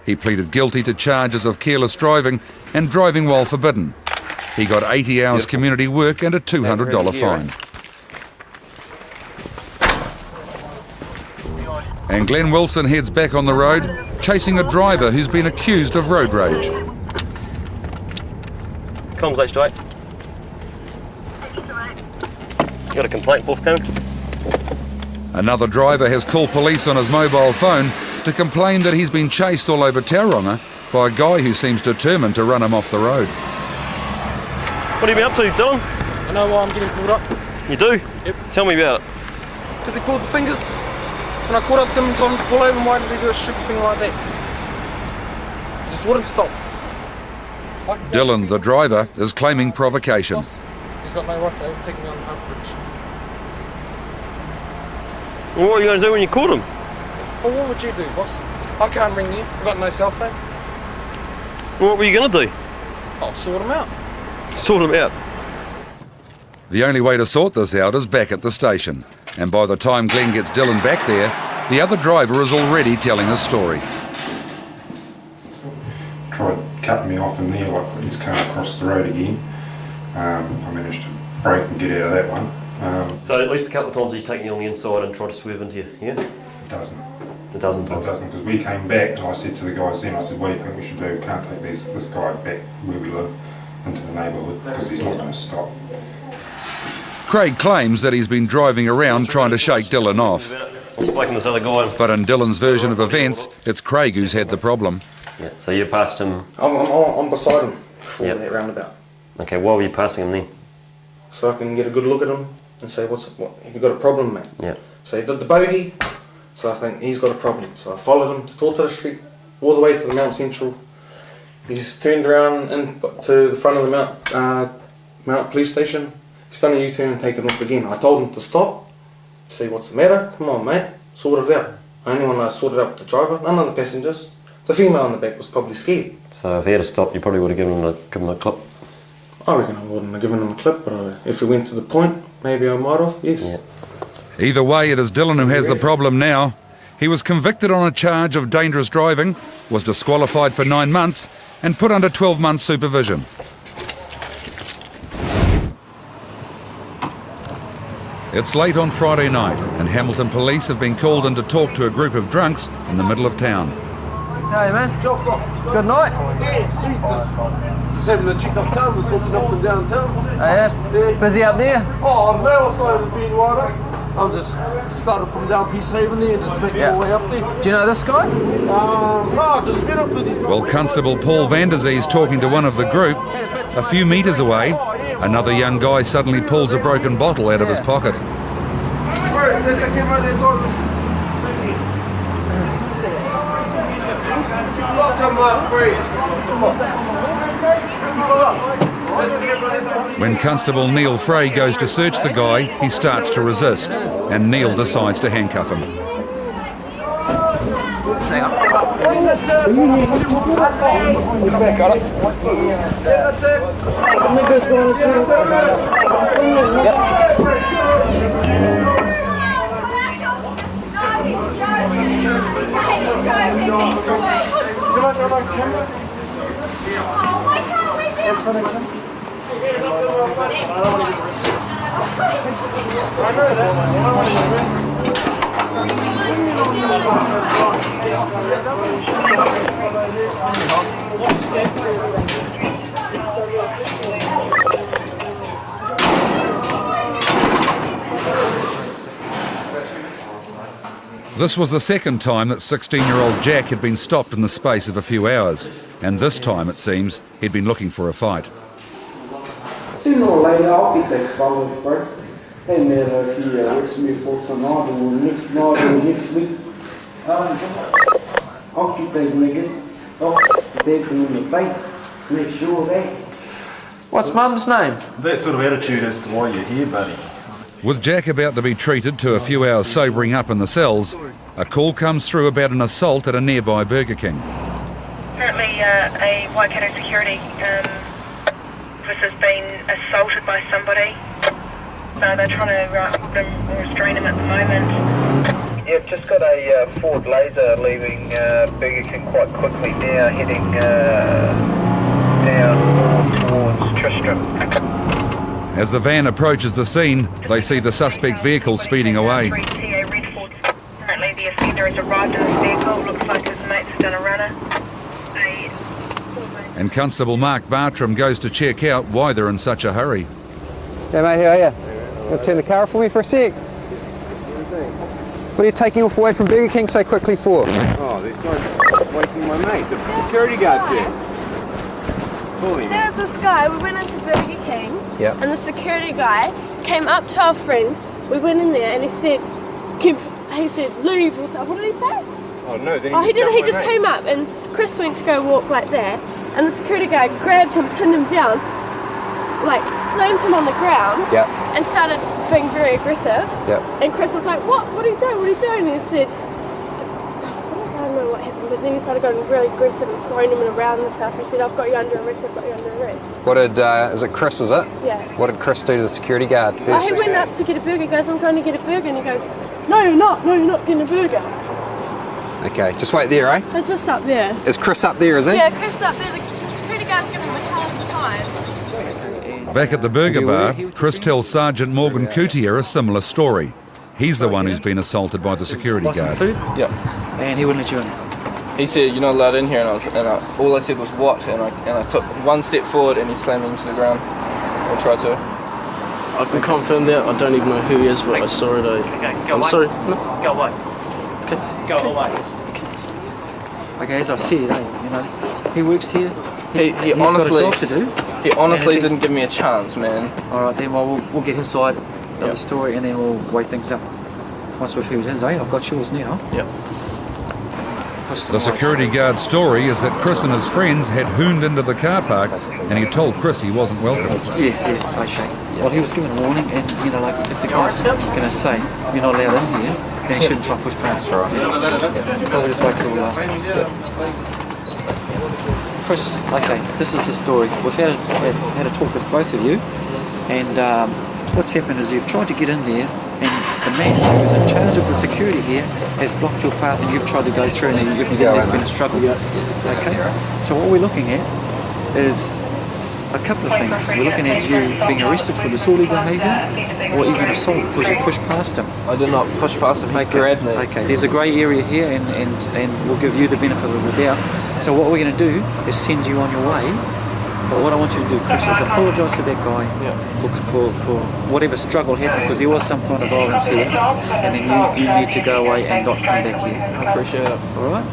He pleaded guilty to charges of careless driving and driving while forbidden. He got 80 hours community work and a $200 fine. And Glenn Wilson heads back on the road, chasing a driver who's been accused of road rage. Comms H28. You got a complaint forthcoming? Another driver has called police on his mobile phone to complain that he's been chased all over Tauranga by a guy who seems determined to run him off the road. What have you been up to, Dylan? I know why I'm getting pulled up. You do? Yep. Tell me about it. Because he pulled the fingers. When I caught up to him and told him to pull over, why did he do a stupid thing like that? He just wouldn't stop. Dylan, the driver, is claiming provocation. He's got no right to overtake me on the Hunt Bridge. Well, what are you going to do when you caught him? Well, what would you do, boss? I can't ring you. I've got no cell phone. Well, what were you going to do? I'll sort him out. Sort him out? The only way to sort this out is back at the station. And by the time Glenn gets Dylan back there, the other driver is already telling his story. Tried cutting me off in there, like putting his car across the road again. I managed to brake and get out of that one. So at least a couple of times he's taken you on the inside and tried to swerve into you, yeah? It doesn't. It doesn't? It doesn't, because we came back and I said to the guys then, I said, what do you think we should do? We can't take this guy back where we live into the neighbourhood because he's not going to stop. Craig claims that he's been driving around trying to shake Dylan off. This other guy. But in Dylan's version of events, it's Craig who's had the problem. Yeah, so you passed him... I'm beside him before that roundabout. Okay, why were you passing him then? So I can get a good look at him and say, what, have you got a problem, mate? Yeah. So he did the bogey, so I think he's got a problem. So I followed him to Tortola Street, all the way to the Mount Central. He just turned around to the front of the Mount Police Station. He's done a U-turn and taken off again. I told him to stop, see what's the matter. Come on, mate, sort it out. I only want to sort it out with the driver, none of the passengers. The female in the back was probably scared. So if he had stopped, you probably would have given him a clip? I reckon I wouldn't have given him a clip, but if it went to the point, maybe I might have, yes. Yeah. Either way, it is Dylan who has the problem now. He was convicted on a charge of dangerous driving, was disqualified for 9 months and put under 12 months supervision. It's late on Friday night and Hamilton police have been called in to talk to a group of drunks in the middle of town. Hey man, good night. Just having a check up town, was walking up and down town. Oh yeah? Busy up there? Oh, no, outside of being right up. I'm just started from down Peacehaven there and just making my way up there. Do you know this guy? No, just met up with his Well, Constable Paul Vanderzee's talking to one of the group. A few metres away, another young guy suddenly pulls a broken bottle out of his pocket. When Constable Neil Frey goes to search the guy, he starts to resist, and Neil decides to handcuff him. Got it. This was the second time that 16-year-old Jack had been stopped in the space of a few hours, and this time, it seems, he'd been looking for a fight. Sooner or later, I'll get that followed first. Doesn't matter if he arrests me for tonight or next night or next week. I'll keep those niggas off, stab them in the face, make sure that. What's Mum's name? That sort of attitude as to why you're here, buddy. With Jack about to be treated to a few hours sobering up in the cells, a call comes through about an assault at a nearby Burger King. Apparently, a Waikato security has been assaulted by somebody. So they're trying to restrain him at the moment. Yeah, just got a Ford Laser leaving Burger King quite quickly now, heading down towards Tristram. As the van approaches the scene, they see the suspect vehicle speeding away. Apparently the offender has arrived in this vehicle. Looks like his mate's done a runner. And Constable Mark Bartram goes to check out why they're in such a hurry. Hey mate, how are you? Want to turn the car off for me for a sec? What are you taking off away from Burger King so quickly for? Oh, this guy's waiting my mate, the security guard there. There's this guy, we went into Burger King, Yep. and the security guy came up to our friend. We went in there and he said, leave or something. What did he say? Oh no, then He just came up and Chris went to go walk like that, and the security guy grabbed him, pinned him down, like slammed him on the ground, Yep. and started being very aggressive. Yep. And Chris was like, what are you doing? What are you doing? And he said, I don't know what happened, but then he started going really aggressive and throwing him around and stuff. He said, I've got you under arrest, I've got you under arrest. What did, is it Chris, is it? Yeah. What did Chris do to the security guard first? He went up to get a burger, he goes, I'm going to get a burger, and he goes, no you're not getting a burger. Okay, just wait there, eh? It's just up there. Is Chris up there, is he? Yeah, Chris up there, the security guard's giving him a hell of a time. Back at the burger bar, Chris tells Sergeant Morgan Coutier a similar story. He's the one who's been assaulted by the security guard. Food? Yeah. And he wouldn't let you in? He said, you're not allowed in here, and all I said was, what? And I took one step forward and he slammed me to the ground, or tried to. I can confirm that. I don't even know who he is, but I saw it. I'm sorry. No. Go away. Okay. Go away. Okay, as I said, he works here. He he's honestly, got a job to do. He honestly didn't give me a chance, man. All right, then we'll get his side of the story, and then we'll weigh things up. Once we've heard his, I've got yours now. Yep. The security guard's story is that Chris and his friends had hooned into the car park, and he told Chris he wasn't welcome. Yeah, okay. Well, he was given a warning, and if the guy's going to say you're not allowed in here, then he shouldn't try to push past. Right. So we'll just wait till Chris, okay, this is the story. We've had a talk with both of you, and what's happened is you've tried to get in there, and the man who's in charge of the security here has blocked your path and you've tried to go through and there's been a struggle. Okay? So what we're looking at is a couple of things. We're looking at you being arrested for disorderly behaviour or even assault because you pushed past him. I did not push past him, he grabbed me. Okay, there's a grey area here and we'll give you the benefit of the doubt. So what we're going to do is send you on your way. But what I want you to do, Chris, is apologise to that guy for whatever struggle happened because there was some kind of violence here and then you need to go away and not come back here. I appreciate it. Alright?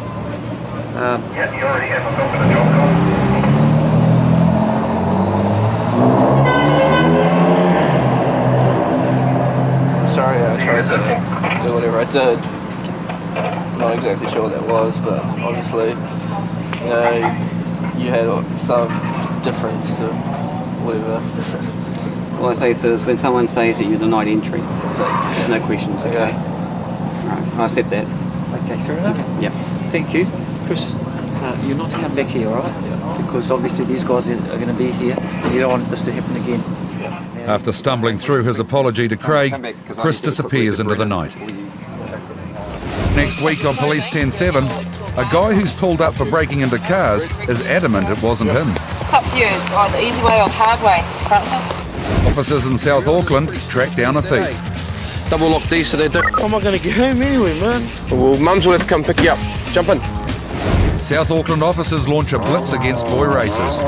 You already have a book and a job call. Sorry, I tried to do whatever I did. I'm not exactly sure what that was, but obviously, you know, you had some difference to whatever. All I say is when someone says that you're denied entry, there's no questions, okay? Alright, I accept that. Okay, fair enough. Yep. Thank you. Chris, you're not to come back here, alright? Because obviously these guys are going to be here. You don't want this to happen again. After stumbling through his apology to Craig, Chris disappears into the night. Next week on Police 10-7, a guy who's pulled up for breaking into cars is adamant it wasn't him. It's up to you. It's either easy way or hard way, Francis. Officers in South Auckland track down a thief. Double lock these so they don't. How am I going to get home anyway, man? Well, Mum's will have to come pick you up. Jump in. South Auckland officers launch a blitz against boy racers.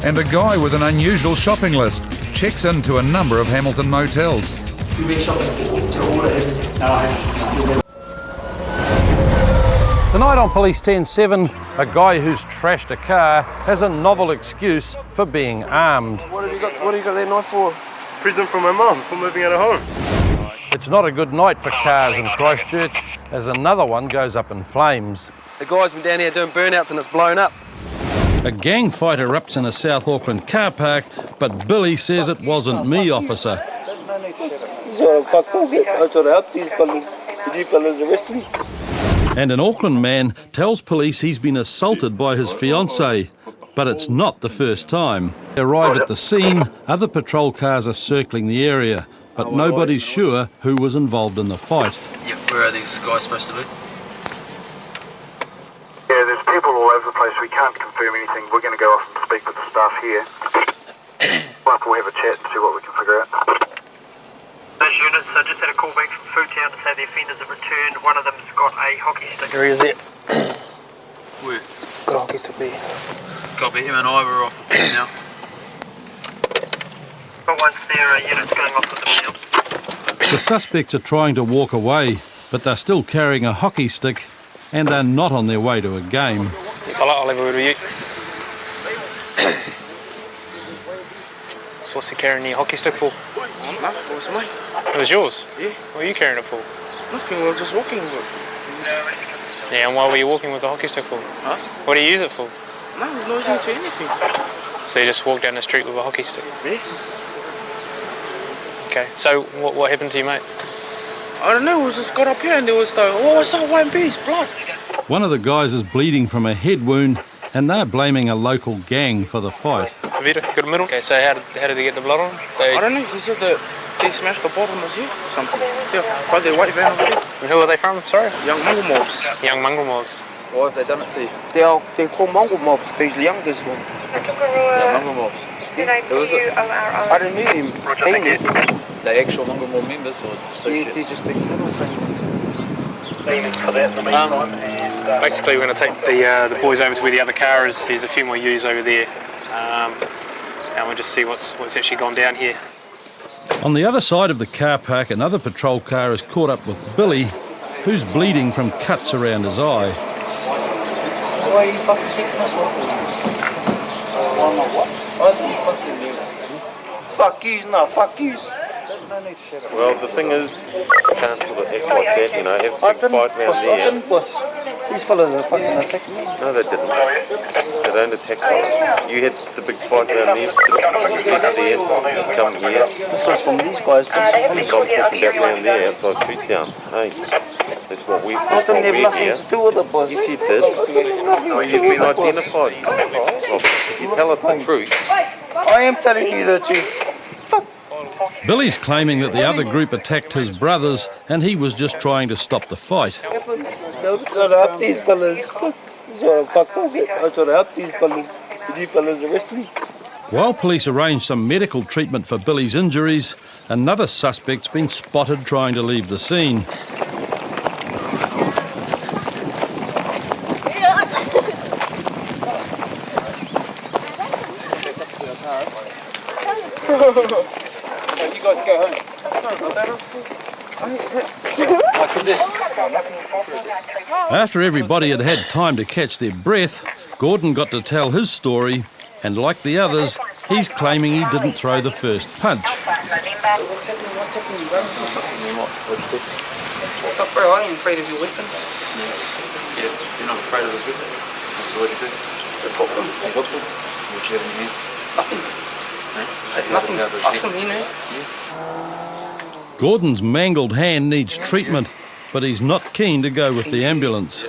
And a guy with an unusual shopping list checks into a number of Hamilton motels. You've been shopping to order, haven't you? No, I haven't. Tonight on Police 10-7, a guy who's trashed a car has a novel excuse for being armed. What have you got that knife for? Present from my mum for moving out of home. It's not a good night for cars in Christchurch as another one goes up in flames. The guy's been down here doing burnouts and it's blown up. A gang fight erupts in a South Auckland car park, but Billy says it wasn't me, officer. So fuck off it. I'm trying to help these fellas. You fellas arrest me. And an Auckland man tells police he's been assaulted by his fiancée, but it's not the first time. They arrive at the scene, other patrol cars are circling the area, but nobody's sure who was involved in the fight. Yeah, where are these guys supposed to be? Yeah, there's people all over the place. We can't confirm anything. We're going to go off and speak with the staff here. We'll have a chat and see what we can figure out. Those units, I just had a call back from Foodtown to say the offenders have returned. One of them's got a hockey stick. Where is it? Where? It's got a hockey stick there. Copy, him and I were off the team now. But once their units going off with themselves. The suspects are trying to walk away, but they're still carrying a hockey stick and they're not on their way to a game. You fella, I'll leave a word with you. So what's he carrying the hockey stick for? No, it was mine. It was yours? Yeah. What are you carrying it for? Nothing, I was just walking with it. Yeah, and why were you walking with the hockey stick for? Huh? What do you use it for? No, I'm not using it to anything. So you just walked down the street with a hockey stick? Yeah. Okay, so what happened to you, mate? I don't know, it was just got up here and there was the, oh, I saw one piece, blood. One of the guys is bleeding from a head wound and they're blaming a local gang for the fight. Vita, got a medal? Okay, so how did they get the blood on? I don't know, he said that they smashed the bottom of his head or something. Yeah, by the white van over there. And who are they from, sorry? Young mongrel mobs. Young mongrel mobs. Why have they done it to you? They're called mongrel mobs, these youngest ones. Yeah, mongrel mobs. Who was it? I don't know him. He knew him. The actual mongrel mob members or associates? He's just been Basically, we're going to take the boys over to where the other car is. There's a few more U's over there. And we'll just see what's actually gone down here. On the other side of the car park, another patrol car is caught up with Billy, who's bleeding from cuts around his eye. Why are you fucking taking us off? What? Why are you fucking doing that? Fuck yous, no, fuck yous. Well, the thing is, you can't sort of act like that, you know, have a big fight round there. I didn't, boss. These fellas are fucking attacking me. No, they didn't. They don't attack us. You had the big fight round there, you left there, you come here. This was from these guys, boss. I'm talking about round there, outside Foodtown. Hey, that's what we I didn't have nothing to do with it, boss. Yes, you did. Oh, you've been identified. Well, if you tell us the truth. I am telling you the truth. Fuck. Billy's claiming that the other group attacked his brothers and he was just trying to stop the fight. I was trying to help these fellas. So I fucked off it. I was trying to help these fellas. Did you fellas arrest me? While police arranged some medical treatment for Billy's injuries, another suspect's been spotted trying to leave the scene. You guys go home. Sorry about that, officers. After everybody had had time to catch their breath, Gordon got to tell his story, and like the others, he's claiming he didn't throw the first punch. What's happening? What's happening, bro? What's happening? What'd you do? Walked up, bro. I ain't afraid of your weapon. Yeah, you're not afraid of his weapon? So what'd you do? Just hooked him. You hooked him? What'd you have in your hand? Nothing. Nothing. Ask him, he knows. Gordon's mangled hand needs treatment, but he's not keen to go with the ambulance.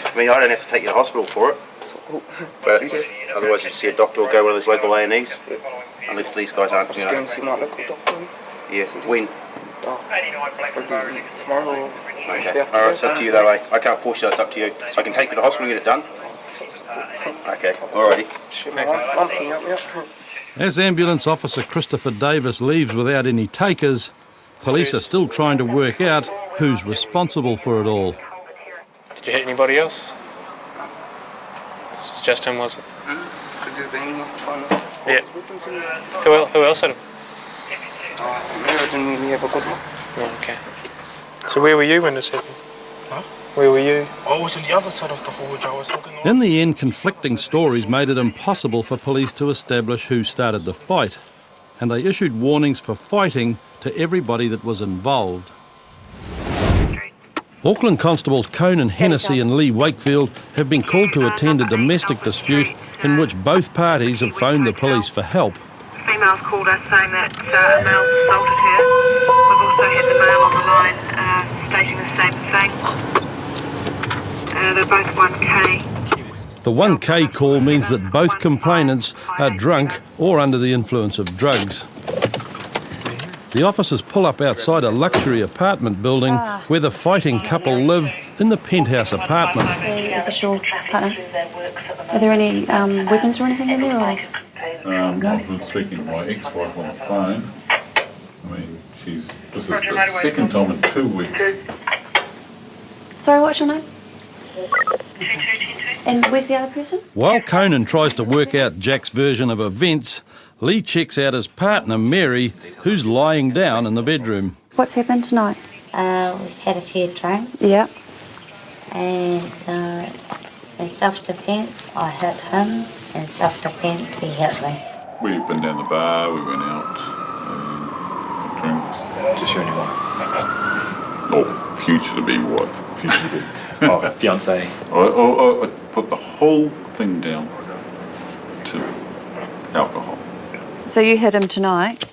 I mean, I don't have to take you to hospital for it, but otherwise you'd see a doctor or go one of those local A&Es, unless these guys aren't, Just go and see my local doctor. Yeah, when? Tomorrow or Okay, alright, it's up to you though, eh? I can't force you, it's up to you. I can take you to hospital and get it done. Okay, alrighty. As ambulance officer Christopher Davis leaves without any takers, police are still trying to work out who's responsible for it all. Did you hit anybody else? It's just him, was it? Because he's the only one trying to... Yeah. Who else had him? I didn't really have a good one. Oh, okay. So where were you when this happened? Huh? Where were you? I was on the other side of the forge. I was talking... In the end, conflicting stories made it impossible for police to establish who started the fight, and they issued warnings for fighting to everybody that was involved. Auckland Constables Conan Hennessy and Lee Wakefield have been called to attend a domestic dispute in which both parties have phoned the police for help. Female's called us saying that a male assaulted her. We've also had the male on the line stating the same thing. They're both 1K. The 1K call means that both complainants are drunk or under the influence of drugs. The officers pull up outside a luxury apartment building where the fighting couple live in the penthouse apartment. Is this your partner? Are there any weapons or anything in there? Or? I've been speaking to my ex-wife on the phone. I mean, this is the second time in 2 weeks. Sorry, what's your name? And where's the other person? While Conan tries to work out Jack's version of events, Lee checks out his partner, Mary, who's lying down in the bedroom. What's happened tonight? We've had a few drinks. Yeah. And in self-defence, I hit him. In self-defence, he hit me. We've been down the bar, we went out, and drinks. Just you and your wife? Oh, future-to-be wife. Future-to-be. Oh, fiancé. I put the whole thing down to alcohol. So you hit him tonight?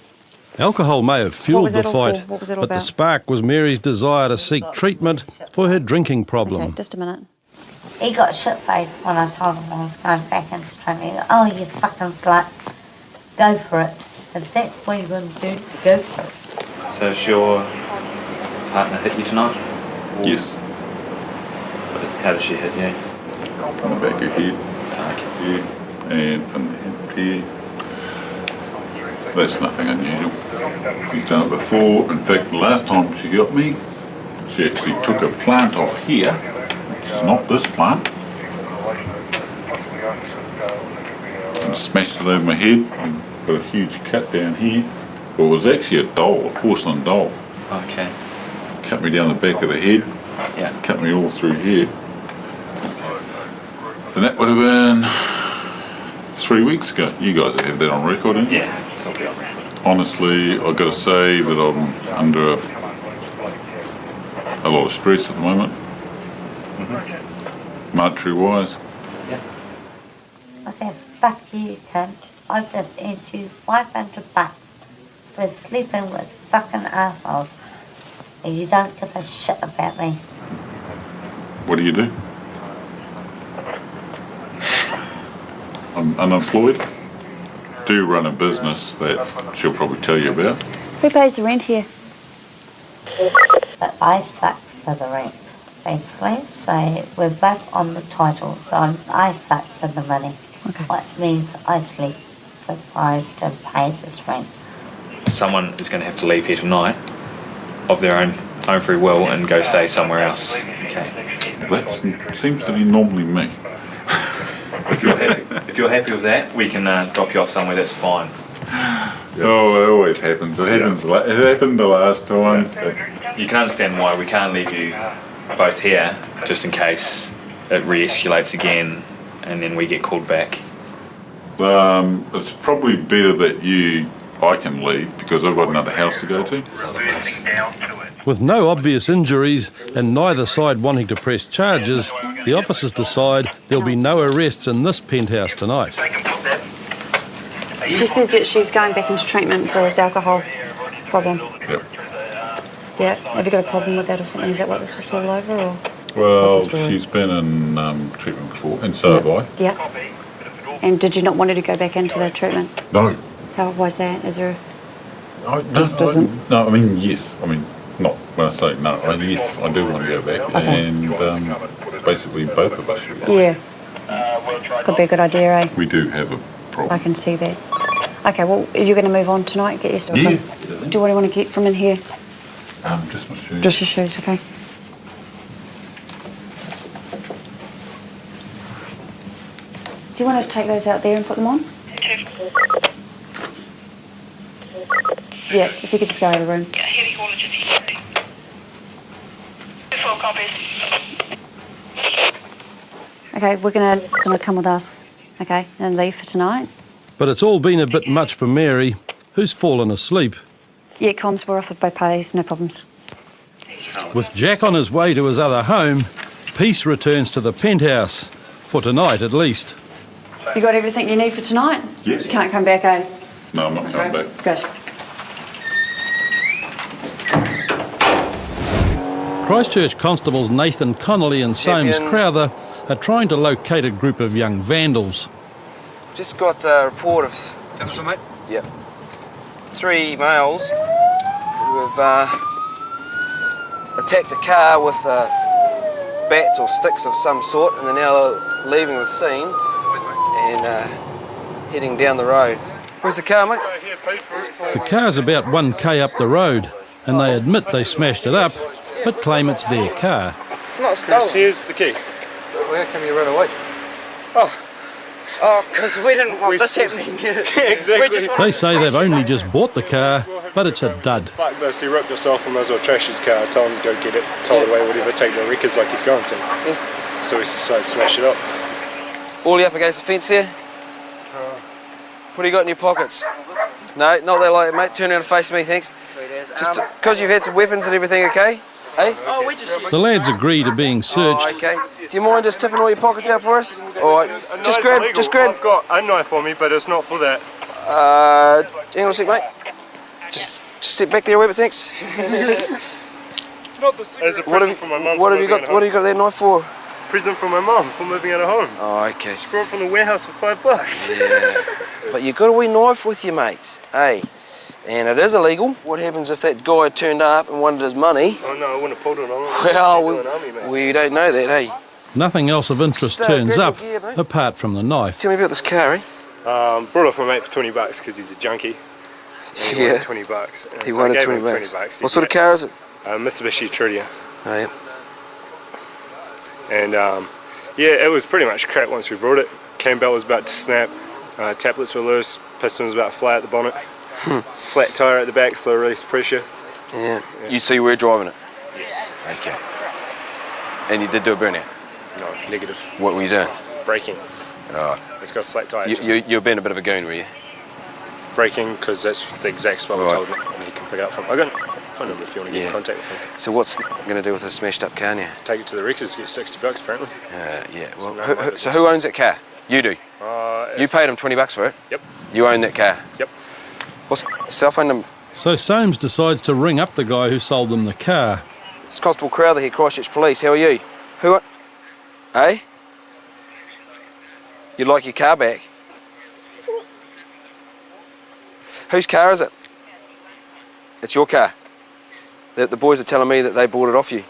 Alcohol may have fueled the fight, what was it all but the about? spark was Mary's desire to seek treatment for her drinking problem. Okay, just a minute. He got shit-faced when I told him I was going back into training. He goes, oh, you fucking slut. Go for it. If that's what you're going to do, go for it. So has your partner hit you tonight? Or Yes. How did she hit you? On the back of your head. Yeah, and on the head here. That's nothing unusual. She's done it before. In fact, the last time she got me, she actually took a plant off here, which is not this plant, and smashed it over my head and got a huge cut down here. But it was actually a doll, a porcelain doll. Okay. Cut me down the back of the head, Yeah. cut me all through here. And that would have been 3 weeks ago. You guys have that on record, don't you? Yeah. Honestly, I've got to say that I'm under a lot of stress at the moment, monetary-wise. Yeah. I said, fuck you, cunt. I've just earned you $500 for sleeping with fucking assholes. And you don't give a shit about me. What do you do? I'm unemployed. do run a business that she'll probably tell you about. Who pays the rent here? But I fuck for the rent, basically. So we're both on the title. So I fuck for the money. Okay. What means I sleep for price to pay this rent. Someone is going to have to leave here tonight of their own free will and go stay somewhere else. Okay. That seems to be normally me. If you're happy with that, we can drop you off somewhere that's fine. Oh, it always happens. It happened the last time. You can understand why we can't leave you both here, just in case it re-escalates again and then we get called back. It's probably better that I can leave because I've got another house to go to. With no obvious injuries and neither side wanting to press charges, the officers decide there'll be no arrests in this penthouse tonight. She said that she's going back into treatment for his alcohol problem. Yep. Yeah. Have you got a problem with that or something? Is that what this is all over? Or Well, she's been in treatment before, and so have I. Yeah. And did you not want her to go back into the treatment? No. How was that? Is there? No, I mean, yes. I mean, not when I say no. Yes, I do want to go back, and basically both of us should. Yeah. Could be a good idea, eh? We do have a problem. I can see that. Okay, well, are you going to move on tonight? Get your stuff Yeah. in? Do what do you want to get from in here? Just my shoes. Just your shoes, okay. Do you want to take those out there and put them on? Yeah, if you could just go out of the room. Okay, we're gonna come with us, okay, and leave for tonight. But it's all been a bit much for Mary, who's fallen asleep. Yeah, comms were offered by parties, no problems. With Jack on his way to his other home, peace returns to the penthouse, for tonight at least. You got everything you need for tonight? Yes. You can't come back, eh? No, I'm not coming back. Good. Christchurch constables Nathan Connolly and Soames Crowther are trying to locate a group of young vandals. Just got a report of... That's mate? Yep. 3 males who have attacked a car with bats or sticks of some sort, and they're now leaving the scene and heading down the road. Where's the car, mate? The car's about 1k up the road, and they admit they smashed it up, but claim it's their car. It's not stolen. Here's the key. Well, how come you ran away? Oh, because we didn't want this happening. Exactly. They say they've only just bought the car, but it's a dud. Fuck this, he ripped us off and might as well trash his car. Told him to go get it, tow it away, whatever, take the records like he's going to. Yeah. So we decided to smash it up. All you up against the fence there? What do you got in your pockets? No, not that like, mate. Turn around and face me, thanks. Just because you've had some weapons and everything, okay? Hey? Oh, we just... The lads agree to being searched. Oh, okay. Do you mind just tipping all your pockets out for us? All right. Just grab. I've got a knife on me, but it's not for that. Hang on a sec, mate. Just sit back there a wee bit, thanks. Not the cigarette. As a present from my mum. What have you got? What have you got that knife for? Present from my mum for moving out of home. Oh, okay. She brought it from the warehouse for $5. Yeah. But you got a wee knife with you, mate. Hey. And it is illegal. What happens if that guy turned up and wanted his money? Oh no, I wouldn't have pulled it on. Well, we don't know that, hey. Nothing else of interest turns up, apart from the knife. Tell me about this car, eh? Brought off my mate for $20 because he's a junkie. And he wanted $20. And He so wanted I gave him $20. What sort of car is it? Mitsubishi Tridia. Oh, yeah. And yeah, it was pretty much crap once we brought it. Cam belt was about to snap, tablets were loose, piston was about flat at the bonnet. Flat tyre at the back, slow release pressure. Yeah. You see you were driving it? Yes. Okay. And you did do a burnout? No, negative. What were you doing? Braking. Oh. It's got a flat tyre. You were being a bit of a goon, were you? Braking, because that's the exact spot I told him he can pick it up from. I got a phone number if you want to get in contact with him. So what's going to do with a smashed up car now? Take it to the records, get $60 apparently. Yeah. Well, so who owns that car? You do? You paid him $20 for it? Yep. You own that car? Yep. What's the cell phone number? So Soames decides to ring up the guy who sold them the car. It's Constable Crowther here, Christchurch Police. How are you? Who? You'd like your car back? Whose car is it? It's your car. The boys are telling me that they bought it off you.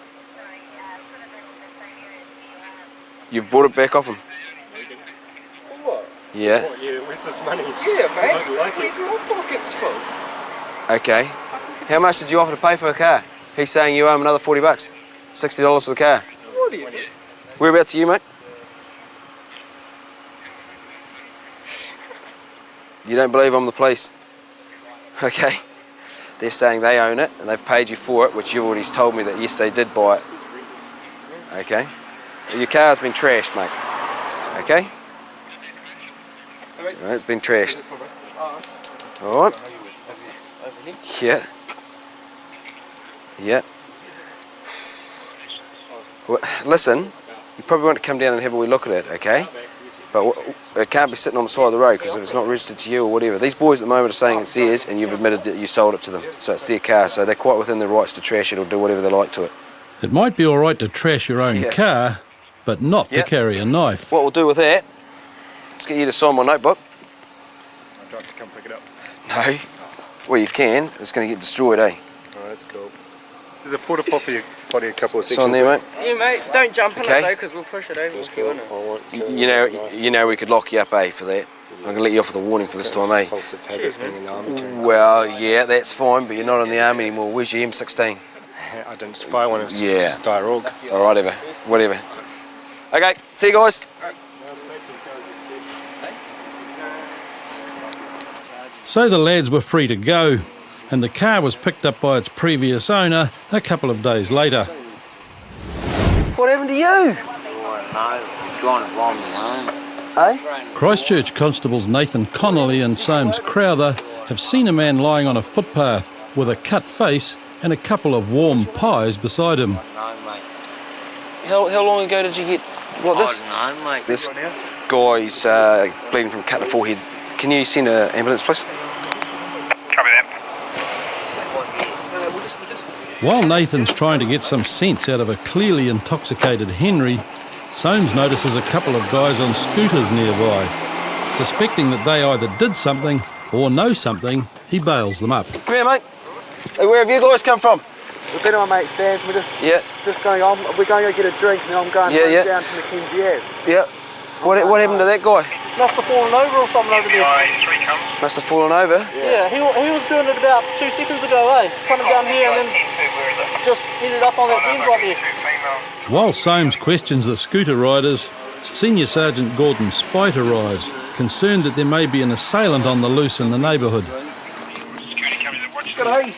You've bought it back off them. For what? Yeah. What, yeah, where's this money? Yeah, mate. Like Where's my pockets full? Okay. How much did you offer to pay for a car? He's saying you owe him another $40. $60 for the car. What do you mean? Whereabouts are you, mate? You don't believe I'm the police? Okay. They're saying they own it and they've paid you for it, which you've already told me that yes, they did buy it. Okay. Your car's been trashed, mate. Okay? Alright, it's been trashed. Alright. Yeah. Yeah. Well, listen, you probably want to come down and have a wee look at it, okay? But it can't be sitting on the side of the road because if it's not registered to you or whatever. These boys at the moment are saying it's theirs and you've admitted that you sold it to them. So it's their car, so they're quite within their rights to trash it or do whatever they like to it. It might be all right to trash your own car, but not to carry a knife. What we'll do with that, let's get you to sign my notebook. I'd like to come pick it up. No. Well, you can. It's going to get destroyed, eh? Oh, that's cool. There's a porta potty a couple of sections. It's on there, mate. Yeah, mate. Don't jump in Okay. it though, because we'll push it over. That's cool. You know we could lock you up, eh, for that. I'm going to let you off with a warning for this time, eh? Well, yeah, that's fine, but you're not in the army anymore. Where's your M16? I didn't spy one. It's Yeah. Styrog. All right, whatever. Okay, see you guys. So the lads were free to go, and the car was picked up by its previous owner a couple of days later. What happened to you? Eh? Christchurch constables Nathan Connolly and Soames Crowther have seen a man lying on a footpath with a cut face and a couple of warm pies beside him. How long ago did you get this? I don't know, mate. This guy's bleeding from a cut to the forehead. Can you send an ambulance, please? Copy that. While Nathan's trying to get some sense out of a clearly intoxicated Henry, Soames notices a couple of guys on scooters nearby. Suspecting that they either did something or know something, he bails them up. Come here, mate. Hey, where have you guys come from? We've been at my mate's dance. We're just going on. We're going to get a drink, and then I'm going down to Mackenzie Ave. Yeah. What happened to that guy? Must have fallen over or something over there. Must have fallen over. Yeah, he was doing it about 2 seconds ago, eh? Coming down here and then just ended up on that bend right there. While Soames questions the scooter riders, Senior Sergeant Gordon Spite arrives, concerned that there may be an assailant on the loose in the neighbourhood. G'day.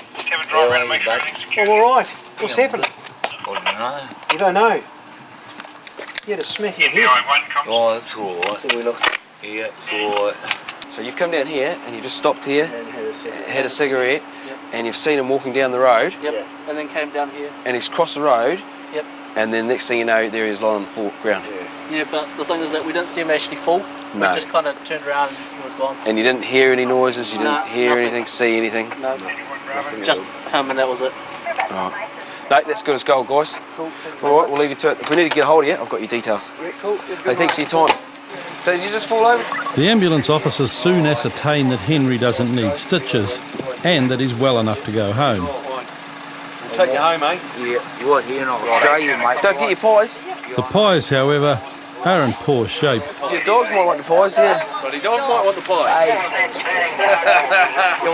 I'm alright. What's happened? I don't know. You don't know? You had a smack in your head. Oh, that's alright. Yeah, it's alright. So you've come down here and you've just stopped here, and had a cigarette, and you've seen him walking down the road. Yep. And then came down here. And he's crossed the road. Yep. And then next thing you know, there he is lying on the foreground. Yeah, but the thing is that we didn't see him actually fall. No. We just kind of turned around and he was gone. And you didn't hear any noises, you didn't hear nothing. anything, see anything? No. Just him and that was it. Right. No, that's good as gold, guys. Cool. All right, we'll leave you to it. If we need to get a hold of you, I've got your details. Yeah, cool. Hey, thanks for your time. So did you just fall over? The ambulance officers soon ascertain that Henry doesn't need stitches and that he's well enough to go home. We'll take you home, eh? Yeah, you want here and I'll show you, mate. Don't forget your pies. The pies, however, are in poor shape. Your dogs might want the pies, yeah. But your dogs might want the pie.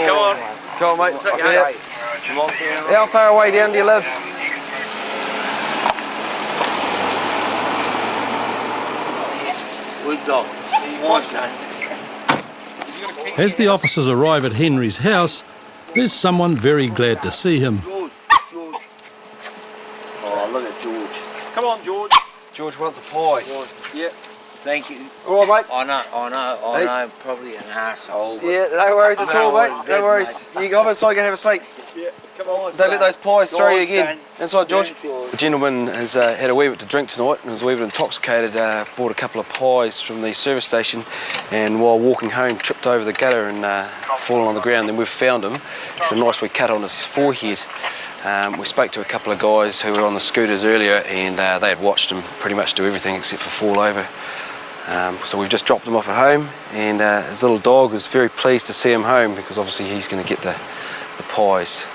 Come on. Come on, mate. Take you Yeah. home. How far away down do you live? Good dog. My son. As the officers arrive at Henry's house, there's someone very glad to see him. Oh, look at George. Come on, George. George wants a pie. Yeah. Thank you. All right, mate. I know, probably an asshole. Yeah, no worries at all, mate. No worries. You go inside, go have a seat. Yeah, come on. Don't let those pies throw you George, again. Inside, George. George. The gentleman has had a wee bit to drink tonight and was a wee bit intoxicated. Bought a couple of pies from the service station, and while walking home, tripped over the gutter and fallen on the ground. Then we've found him. He's got a nice wee cut on his forehead. We spoke to a couple of guys who were on the scooters earlier, and they had watched him pretty much do everything except for fall over. So we've just dropped him off at home, and his little dog is very pleased to see him home because obviously he's going to get the pies.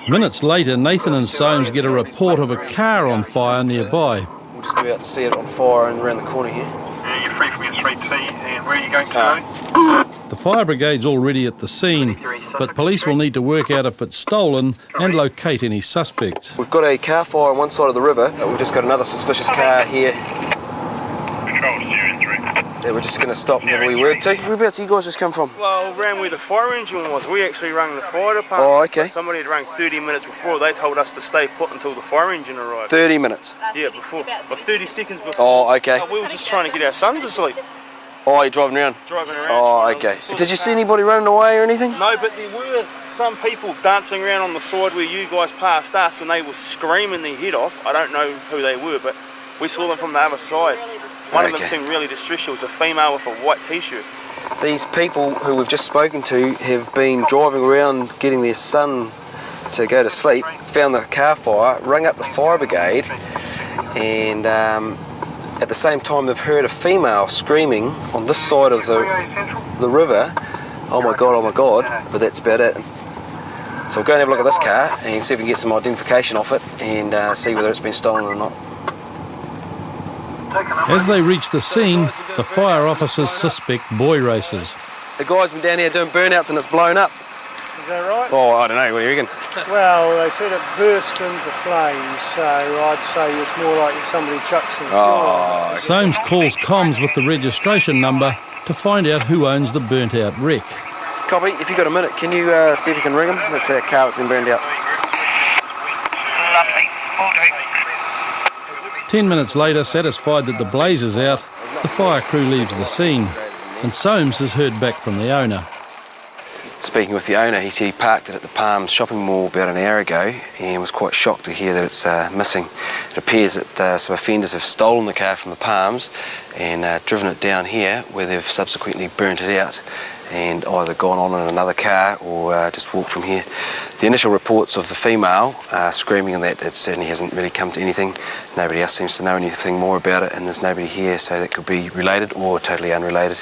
Minutes later, Nathan and Soames get a report of a car on fire nearby. We're just about to see it on fire and around the corner here. Yeah, you're free from your 3T, and where are you going to The fire brigade's already at the scene, but police will need to work out if it's stolen and locate any suspects. We've got a car fire on one side of the river. We've just got another suspicious car here that we're just going to stop and have a wee word to. Whereabouts you guys just come from? Well, around where the fire engine was, we actually rang the fire department. Oh, okay. Somebody had rang 30 minutes before. They told us to stay put until the fire engine arrived. 30 minutes? Yeah, before. Or 30 seconds before. Oh, okay. We were just trying to get our son to sleep. Oh, you're driving around? Driving around. Oh, okay. Did you see anybody running away or anything? No, but there were some people dancing around on the side where you guys passed us, and they were screaming their head off. I don't know who they were, but we saw them from the other side. One of them seemed really distressed. It was a female with a white t-shirt. These people who we've just spoken to have been driving around getting their son to go to sleep, found the car fire, rang up the fire brigade, and at the same time they've heard a female screaming on this side of the river, oh my god, but that's about it. So we'll go and have a look at this car and see if we can get some identification off it and see whether it's been stolen or not. As they reach the scene, the fire officers suspect boy racers. The guy's been down here doing burnouts and it's blown up. Is that right? Oh, I don't know, what do you reckon? Well, they said it burst into flames, so I'd say it's more like somebody chucked some fuel. Soames calls comms with the registration number to find out who owns the burnt-out wreck. Copy, if you've got a minute, can you see if you can ring him? That's that car that's been burned out. Lovely. All day. 10 minutes later, satisfied that the blaze is out, the fire crew leaves the scene, and Soames has heard back from the owner. Speaking with the owner, he parked it at the Palms shopping mall about an hour ago and was quite shocked to hear that it's missing. It appears that some offenders have stolen the car from the Palms and driven it down here, where they've subsequently burnt it out and either gone on in another car or just walked from here. The initial reports of the female screaming and that, it certainly hasn't really come to anything. Nobody else seems to know anything more about it, and there's nobody here, so that could be related or totally unrelated.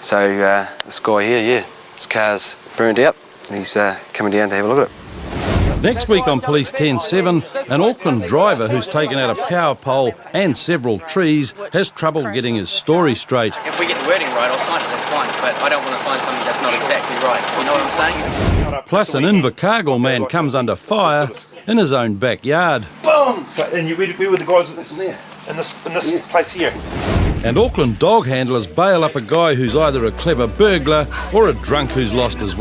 So this guy here, his car's burned out and he's coming down to have a look at it. Next week on Police 10-7, an Auckland driver who's taken out a power pole and several trees has trouble getting his story straight. If we get the wording right, I'll sign it, that's fine, but I don't want to sign something that's not exactly right. You know what I'm saying? Plus, an Invercargill man comes under fire in his own backyard. Boom! So, and where were the guys in this place here? And Auckland dog handlers bail up a guy who's either a clever burglar or a drunk who's lost his